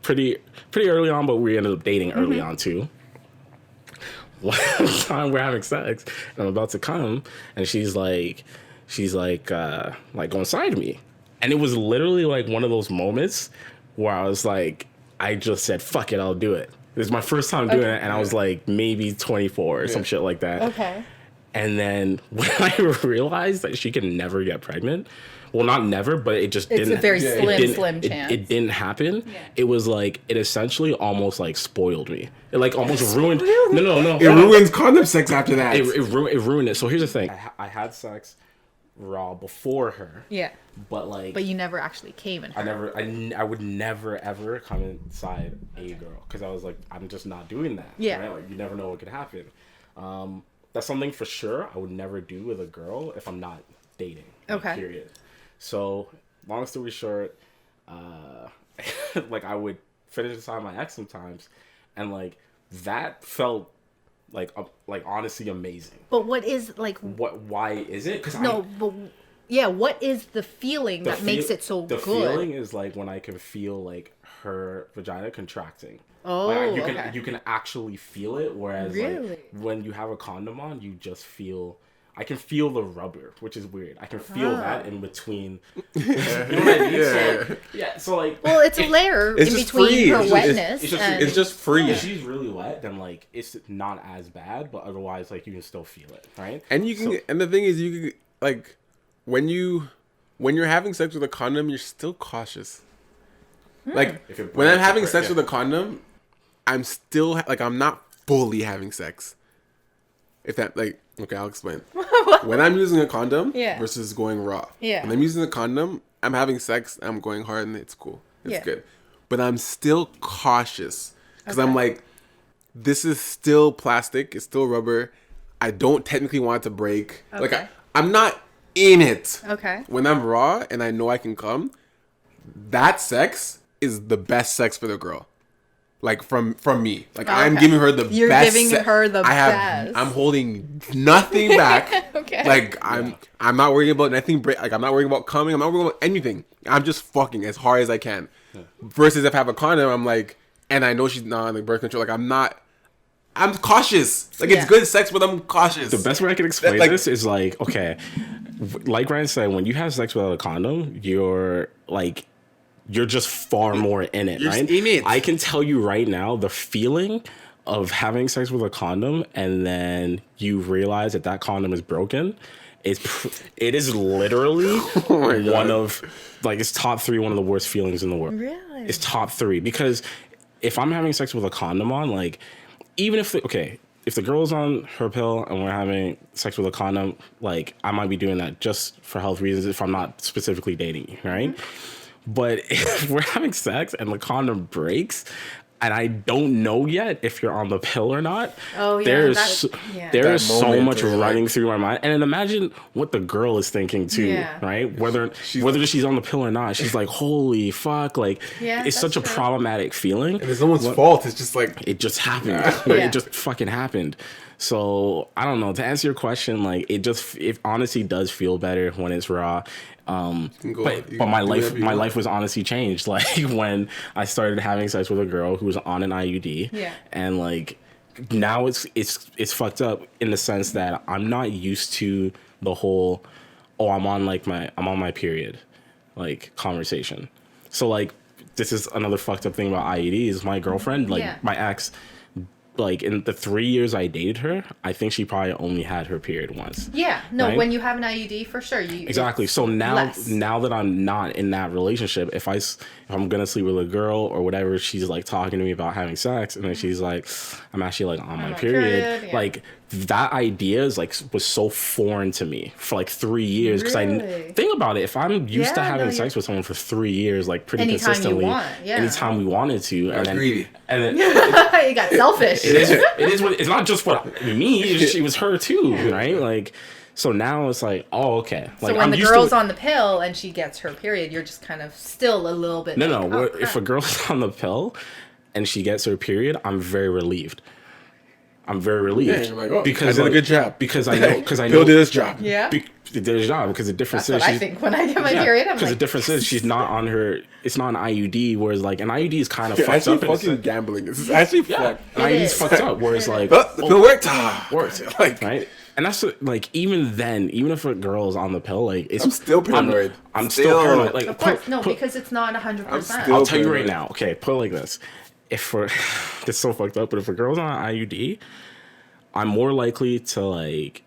pretty early on, but we ended up dating early on too. One time we're having sex and I'm about to come and she's like go inside of me. And it was literally like one of those moments where I was like, I just said, fuck it, I'll do it. It was my first time doing it and I was like maybe 24 or some shit like that. Okay. And then when I realized that she can never get pregnant, well, not never, but it just It's didn't. a very Yeah, slim chance. It didn't happen. Yeah. It was like, it essentially almost like spoiled me. It like almost ruined. No. It ruins condom sex after that. It ruined it. So here's the thing. I had sex raw before her, Yeah. but like, But you never actually came in. I would never ever come inside a girl because I was like, I'm just not doing that. Yeah. Right? Like, you never know what could happen. That's something for sure I would never do with a girl if I'm not dating. like, Okay. Period. So, long story short, like I would finish inside my ex sometimes, and like that felt like honestly amazing. But what is like? Why is it? Because No, but what is the feeling that makes it so the good? The feeling is like when I can feel like her vagina contracting. Oh, like, okay. You can actually feel it, whereas Really? like when you have a condom on, you just feel. I can feel the rubber, which is weird. I can feel that in between. You know what I mean? So like. Well, it's a layer in between her wetness. It's just free. If she's really wet, then like it's not as bad, but otherwise like you can still feel it, right? And you can. And the thing is, you can like when you're having sex with a condom, you're still cautious. Like when I'm having sex with a condom, I'm still like I'm not fully having sex. If that like. Okay, I'll explain. When I'm using a condom versus going raw. Yeah. When I'm using a condom, I'm having sex, I'm going hard, and it's cool. It's good. But I'm still cautious. Because I'm like, this is still plastic. It's still rubber. I don't technically want it to break. Okay. Like, I'm not in it. Okay. When I'm raw and I know I can come, that sex is the best sex for the girl. Like from me, like I'm giving her the best. You're giving her the best. I'm holding nothing back. Okay. Like I'm not worrying about nothing. Like I'm not worrying about coming. I'm not worrying about anything. I'm just fucking as hard as I can. Versus if I have a condom, I'm like, and I know she's not on like birth control. Like I'm cautious. Like it's good sex, but I'm cautious. The best way I can explain this is like, okay, like Ryan said, when you have sex without a condom, you're just far more in it, right? In it. I can tell you right now, the feeling of having sex with a condom and then you realize that condom is broken, it is literally one of, like, it's top 3, one of the worst feelings in the world. Really? It's top 3 because if I'm having sex with a condom on, like, even if if the girl's on her pill and we're having sex with a condom, like, I might be doing that just for health reasons if I'm not specifically dating you, right? Mm-hmm. But if we're having sex and the condom breaks, and I don't know yet if you're on the pill or not, there is so much running through my mind. And then imagine what the girl is thinking too, right? Whether she's on the pill or not, she's like, "Holy fuck!" Like, it's such a problematic feeling. And it's someone's fault. It's just like it just happened. It just fucking happened. So I don't know. To answer your question, like it honestly does feel better when it's raw. But my life was honestly changed. Like when I started having sex with a girl who was on an IUD, and like now it's fucked up in the sense that I'm not used to the whole I'm on my period like conversation. So like this is another fucked up thing about IUDs. My girlfriend, like my ex, like in the 3 years I dated her, I think she probably only had her period once. Yeah, no, right? When you have an IUD, for sure, exactly. So now that I'm not in that relationship, if I'm gonna sleep with a girl or whatever, she's like talking to me about having sex, and then she's like, I'm actually like on my period. Like that idea was so foreign to me for like 3 years because I think about it. If I'm used to having sex with someone for 3 years, like pretty consistently, anytime we wanted to, and then greedy. And then you got selfish. It's not just for me. It was her too, right? Like, so now it's like, oh, okay. Like, so when the girl's on the pill and she gets her period, you're just kind of still a little bit. No. If a girl's on the pill and she gets her period, I'm very relieved. Yeah, you're like, because I did a good job. Because I know. Bill did his job. Yeah. It did his job because the difference That's is what I think when I get my period. Because the difference is she's not on her. It's not an IUD. Whereas like an IUD is kind of fucked up. Fucking gambling. This is actually fucked. An IUD is fucked up. Whereas like the pill worked. Worked. Like right. And that's like even then, even if a girl is on the pill, like I'm still paranoid. I'm still paranoid. Like of course, because it's not 100%. I'll tell you right now. Okay, put it like this: it's so fucked up. But if a girl's on an IUD, I'm more likely to like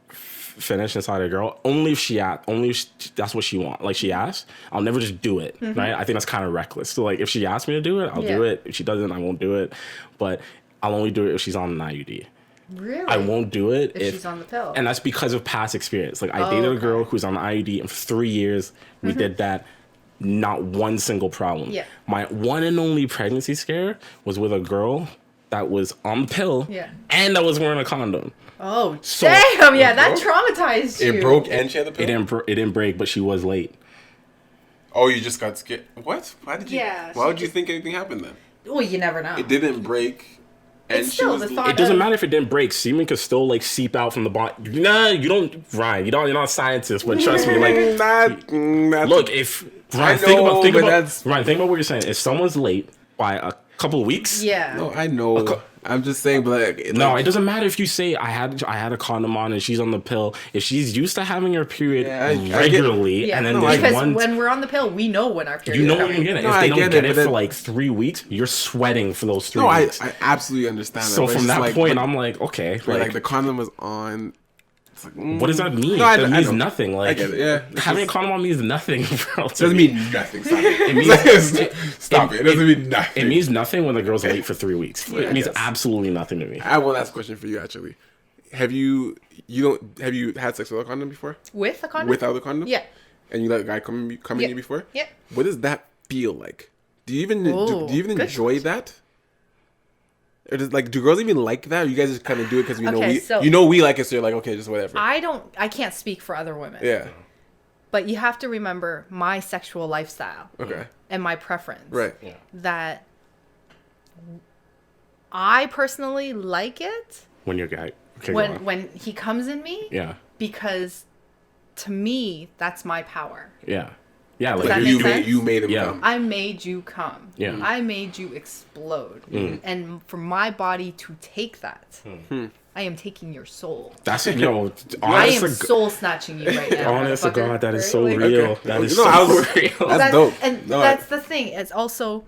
finish inside a girl only if that's what she wants. Like she asks, I'll never just do it. Mm-hmm. Right? I think that's kind of reckless. So like if she asks me to do it, I'll do it. If she doesn't, I won't do it. But I'll only do it if she's on an IUD. Really? I won't do it if she's on the pill. And that's because of past experience. Like I dated a girl who's on the IUD, and for 3 years we did that. Not one single problem. Yeah. My one and only pregnancy scare was with a girl that was on the pill and that was wearing a condom. Oh, so, damn. Yeah, that traumatized you. It broke and she had the pill? It didn't break, but she was late. Oh, you just got scared. What? Why would you think anything happened then? Well, you never know. It didn't break. And It's she still was the thought It doesn't of- matter if it didn't break. Semen could still like seep out from the body. Nah, you don't, Ryan. You're not a scientist, but trust me. Like, look, if Ryan, think about what you're saying. If someone's late by a couple of weeks, Yeah. No, I know. I'm just saying, but no, it doesn't matter if you say I had a condom on and she's on the pill. If she's used to having her period Yeah, I get- regularly, Yeah. and then No, there's because one, when we're on the pill, we know when our period you know is when coming. you're getting it. No, If I they don't get get it, it but for then- like 3 weeks, you're sweating for those 3 No, I weeks. absolutely understand that. So but it's from just that like, point, but- I'm like, okay, but, like the condom was on. It's like, what does that mean? No, I That know. means nothing. Like, get it, yeah. It's having just- a condom on means nothing. Bro, It doesn't mean nothing. Stop it. It means- Stop it. It doesn't mean nothing. It means nothing when the girl's late for 3 weeks. Yeah, It means yes. absolutely nothing to me. I have one last question for you. Actually, have you had sex without a condom before? With a condom? Without a condom? Yeah. And you let a guy come in Yeah. you before? Yeah. What does that feel like? Do you even Oh, do you even good enjoy that? Or does, like, do girls even like that? Or you guys just kind of do it because Okay, so- we like it, so you're like, okay, just whatever. I can't speak for other women. Yeah. But you have to remember my sexual lifestyle Okay. and my preference. Right. Yeah. That I personally like it When you're guy, okay, go on. when he comes in me Yeah, because to me that's my power. yeah, yeah. Does Like that You make made, sense? you made him Yeah. come. I made you come. Yeah. I made you explode. Mm. And for my body to take that, Hmm. I am taking your soul. that's I honest. am soul snatching you right now. Honest to motherfucker. God, that is so Right? real. Okay. That is No, so I was- real. That's dope. And No, that's the thing. It's also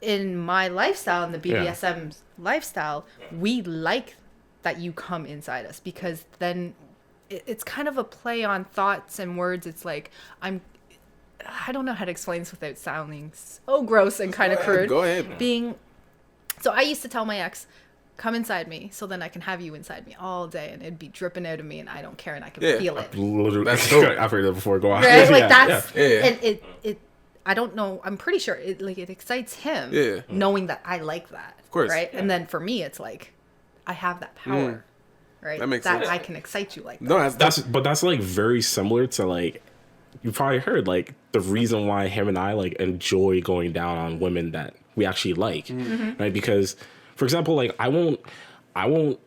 in my lifestyle, in the Yeah. BDSM lifestyle, we like that you come inside us because then it's kind of a play on thoughts and words. It's like I don't know how to explain this without sounding so gross and kind of crude. Go ahead. So I used to tell my ex, come inside me so then I can have you inside me all day and it'd be dripping out of me and I don't care and I can Yeah. feel it. Literally, That's dope. I've heard that before. Go on. Right? Like Yeah, that's yeah. Yeah. and it I don't know, I'm pretty sure it excites him Yeah. knowing that I like that. Of course. Right? And then for me it's like I have that power. Right? That makes sense. I can excite you like that. No, that's like very similar to like you probably heard like the reason why him and I like enjoy going down on women that we actually like, right? Because for example, like I won't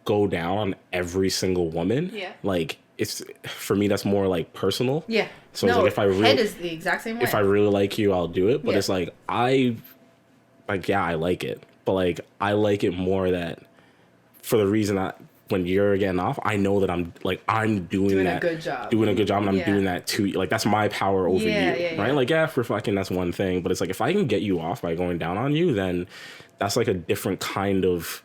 go down on every single woman. Yeah. Like it's for me that's more like personal. Yeah. So no, it's like if I head really is the exact same way. if I really like you, I'll do it. But Yeah. it's like I like it, but like I like it more that for the reason that when you're getting off, I know that I'm doing a that good job. doing a good job, and I'm Yeah. doing that to you. Like that's my power over Yeah, you, yeah, right? yeah. Like yeah, for fucking that's one thing, but it's like if I can get you off by going down on you, then that's like a different kind of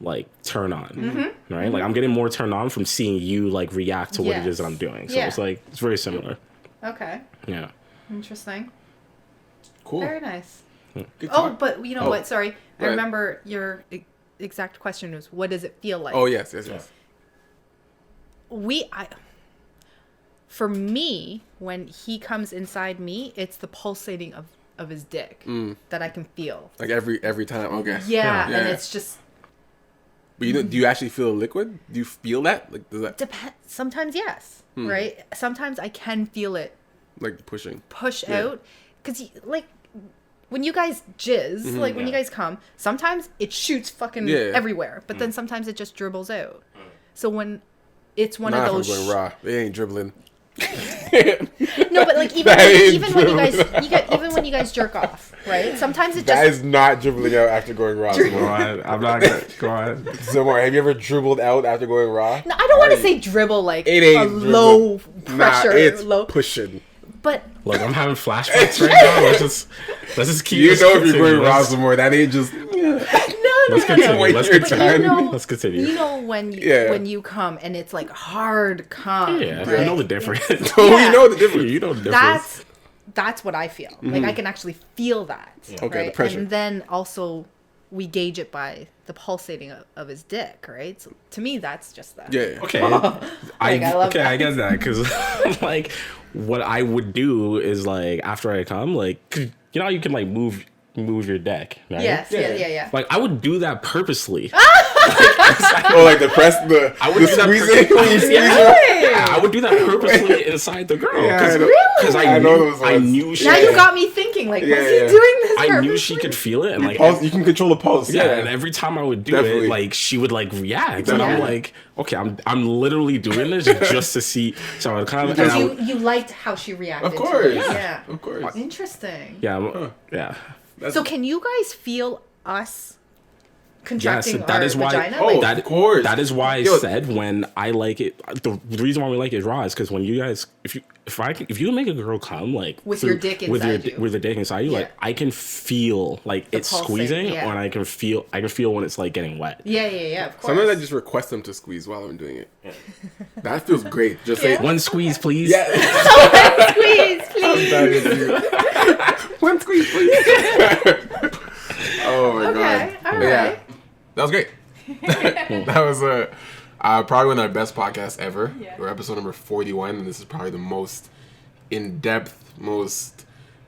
like turn on, Mm-hmm. right? Like I'm getting more turned on from seeing you like react to what it is that Yes. I'm doing. So Yeah. it's like it's very similar. Okay. Yeah. Interesting. cool. Very nice. Good Oh, talk. but you know Oh. what? Sorry. I Right. remember your exact question was what does it feel like? Oh, yes. For me, when he comes inside me, it's the pulsating of his dick that I can feel. Like every time. Okay. Yeah, Yeah. and it's just But do you actually feel liquid? Do you feel that? Like, does that, depend. Sometimes yes, right? Sometimes I can feel it like, pushing? push Yeah. out because like when you guys jizz, like when you guys come, sometimes it shoots fucking Yeah. everywhere, but then sometimes it just dribbles out. So when it's one Nah, of if I'm those going raw. They ain't dribbling. no, but like That ain't even when dribbling. even when you guys jerk off, right? Sometimes it That just is not dribbling out after going raw. Go on. I'm not gonna go on. Somewhere, have you ever dribbled out after going raw? no, I don't want to say dribble like It a ain't low dribbling. pressure, Nah, it's low, pushing. but Look, I'm having flashbacks right now. Let's just keep. You let's know if you're continue. going raw Let's- somewhere, that ain't just. Let's continue. Wait Let's your continue. time. you know, Let's continue. You know when you, Yeah. when you come and it's like hard come. Yeah, right? you know the difference. Oh, Yeah. you know the difference. You know the difference. That's what I feel. Like I can actually feel that. Okay, the right? pressure. And then also we gauge it by the pulsating of his dick, right? So to me, that's just that. Yeah. Okay, I love I that. get that because like what I would do is like after I come, like 'cause you know how you can like move move your deck, right? Yes, yeah. Like I would do that purposely. Oh, like the I would do that squeezing when you squeeze her? Yeah, I would do that purposely inside the girl. Yeah, I know. Because I know those I ones. knew she Now you got me thinking, like, was he doing this I knew purposely? she could feel it, and like Pulse, you can control the pulse. yeah, and every time I would do Definitely. it, like she would like react, and Definitely. I'm like, okay, I'm literally doing this just to see. So I would kind of, and I would, You liked how she reacted. Of course. To it. Yeah. Of course. Interesting. yeah. So can you guys feel us Yeah, contracting so that our is why. vagina? Oh, Like, that, of course. That is why I Yo. said when I like it. The reason why we like it raw is because when you guys, if you make a girl come like With your dick with inside you. with the dick inside you, Yeah. like I can feel like it's pulsing, squeezing, yeah. and I can feel when it's like getting wet. yeah, of course. Sometimes I just request them to squeeze while I'm doing it. That feels great. Just say, One squeeze, please. yeah. Please, please. That is you. One squeeze, please. Oh my Okay, god. all But yeah, right. that was great. That was probably one of our best podcasts ever. Yeah. We're episode number 41, and this is probably the most in-depth, most,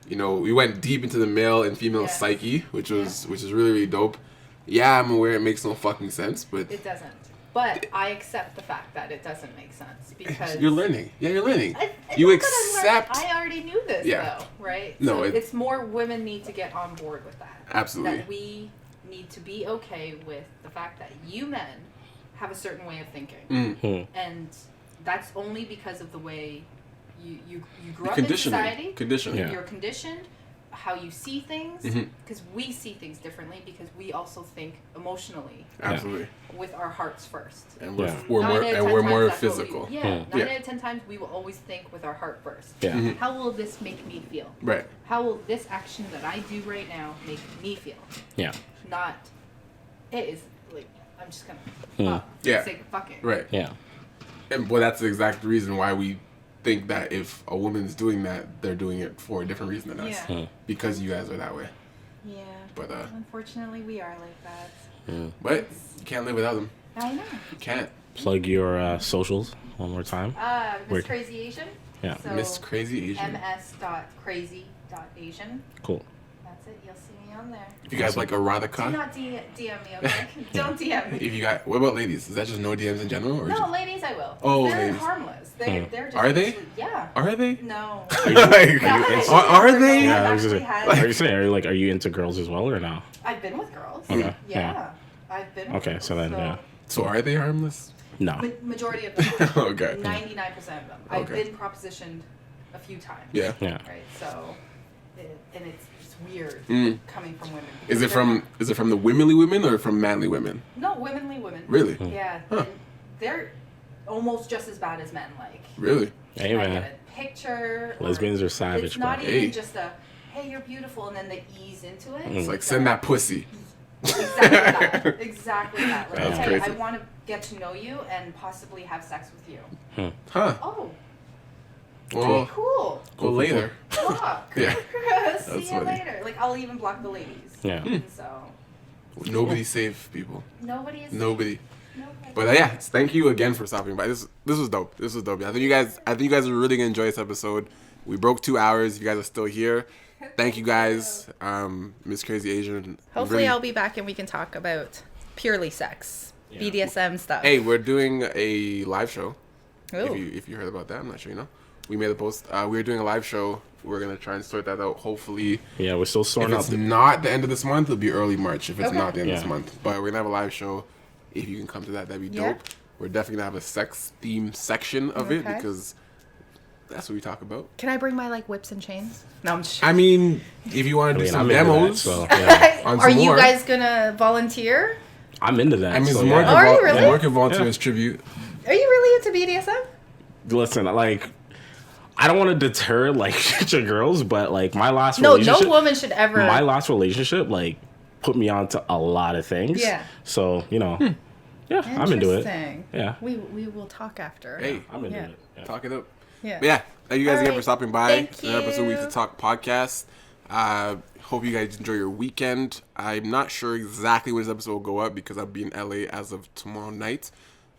we went deep into the male and female Yes. psyche, which is really, really dope. Yeah, I'm aware it makes no fucking sense, but It doesn't. But I accept the fact that it doesn't make sense because you're learning. Yeah, you're learning. It's You not that I'm learning. accept. I already knew this, Yeah. though, right? No, so it- it's more women need to get on board with that. Absolutely. That we need to be okay with the fact that you men have a certain way of thinking, Mm. and that's only because of the way you grew The up in conditioning. society. Conditioning. Yeah. You're conditioned. How you see things, Mhm. because we see things differently because we also think emotionally Absolutely. with our hearts first. And we're, Yeah. we're Nine more out of 10 and we're times more that's what we- physical. Yeah, Yeah. 9 out of 10 times we will always think with our heart first. Yeah. Mhm. How will this make me feel? Right. How will this action that I do right now make me feel? Yeah. Not, it is like, I'm just gonna fuck for Yeah. the sake of fucking. Right. Yeah. And well, that's the exact reason why we think that if a woman's doing that, they're doing it for a different reason than us. Yeah. Because you guys are that way. Yeah. But Unfortunately, we are like that. but you can't live without them. I know. You can't. Plug your socials one more time. Miss Where- Crazy Asian. Yeah. So Miss Crazy Asian. ms.crazy.asian. Cool. That's it. You'll see me on there. If you guys like erotica, Do not DM me, okay? Don't DM me. if you got, what about ladies? Is that just no DMs in general, or No, just, ladies, I will. Oh, they're ladies. harmless. They're just Are they? actually- yeah. are they? No. Like, Guys, are they? I've Yeah, I was actually just had- are you saying are you into girls as well or no? I've been with girls. Okay, Yeah. yeah. I've been with Okay, girls. so then yeah. So are they harmless? No. Majority of them. Are. Okay. 99% of them. I've Okay. been propositioned a few times. Yeah. Yeah. Right. So, and it's just weird Mm. coming from women. Is because it from the womanly women or from manly women? No, womenly women. Really? Yeah. Huh. And they're almost just as bad as men. Like, Really? Hey can I man. get a picture? or- Lesbians are savage, It's not bro. even Hey. just a, hey, you're beautiful, and then they ease into it. It's like send that pussy. Exactly that. Exactly that. Like, That's okay, crazy. I want to get to know you and possibly have sex with you. Huh? Oh, Well, okay, cool. go later. Fuck. Yeah. See That's you funny. later. Like, I'll even block the ladies. Yeah. And so, Nobody's safe, people. nobody is. Nobody. Nobody. But yeah, thank you again for stopping by. This was dope. This was dope. I think you guys are really gonna enjoy this episode. We broke 2 hours. You guys are still here. Thank you guys, Miss Crazy Asian. Hopefully, Really- I'll be back and we can talk about purely sex, BDSM stuff. Hey, we're doing a live show. Ooh. If you heard about that, I'm not sure you know. We made a post. We're doing a live show. We're gonna try and sort that out. Hopefully, Yeah, we're still if sorting out it's the not the end of this month, it'll be early March. If it's Okay. not the end of Yeah. this month, but we're gonna have a live show. If you can come to that, that'd be Yeah. dope. We're definitely gonna have a sex theme section of it Okay. because that's what we talk about. Can I bring my like whips and chains? No, I'm just. I mean, if you want to do some I'm into that, demos, so, yeah. on Are some you more. guys gonna volunteer? I'm into that. I mean, so, some more yeah. can Are you really? more can volunteer Yeah. as tribute. Are you really into BDSM? Listen, like I don't want to deter like future girls, but like my last No, relationship, no woman should ever. my last relationship like put me onto a lot of things. Yeah. So yeah, I'm into it. Interesting. Yeah. We will talk after. Hey, I'm into Yeah. it. Yeah. talk it up. Yeah. But yeah, thank you guys again Alright. for stopping by. Thank Another episode of We you. Have to Talk podcast. Hope you guys enjoy your weekend. I'm not sure exactly when this episode will go up because I'll be in LA as of tomorrow night.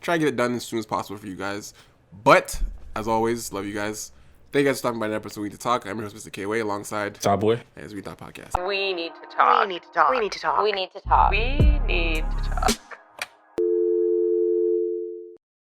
Try to get it done as soon as possible for you guys. But as always, love you guys. Thank you guys for stopping by the episode We Need to Talk. I'm your host, Mr. KOA, alongside Top boy. as We Thought Podcast. We need to talk. We need to talk. We need to talk. We need to talk. We need to talk.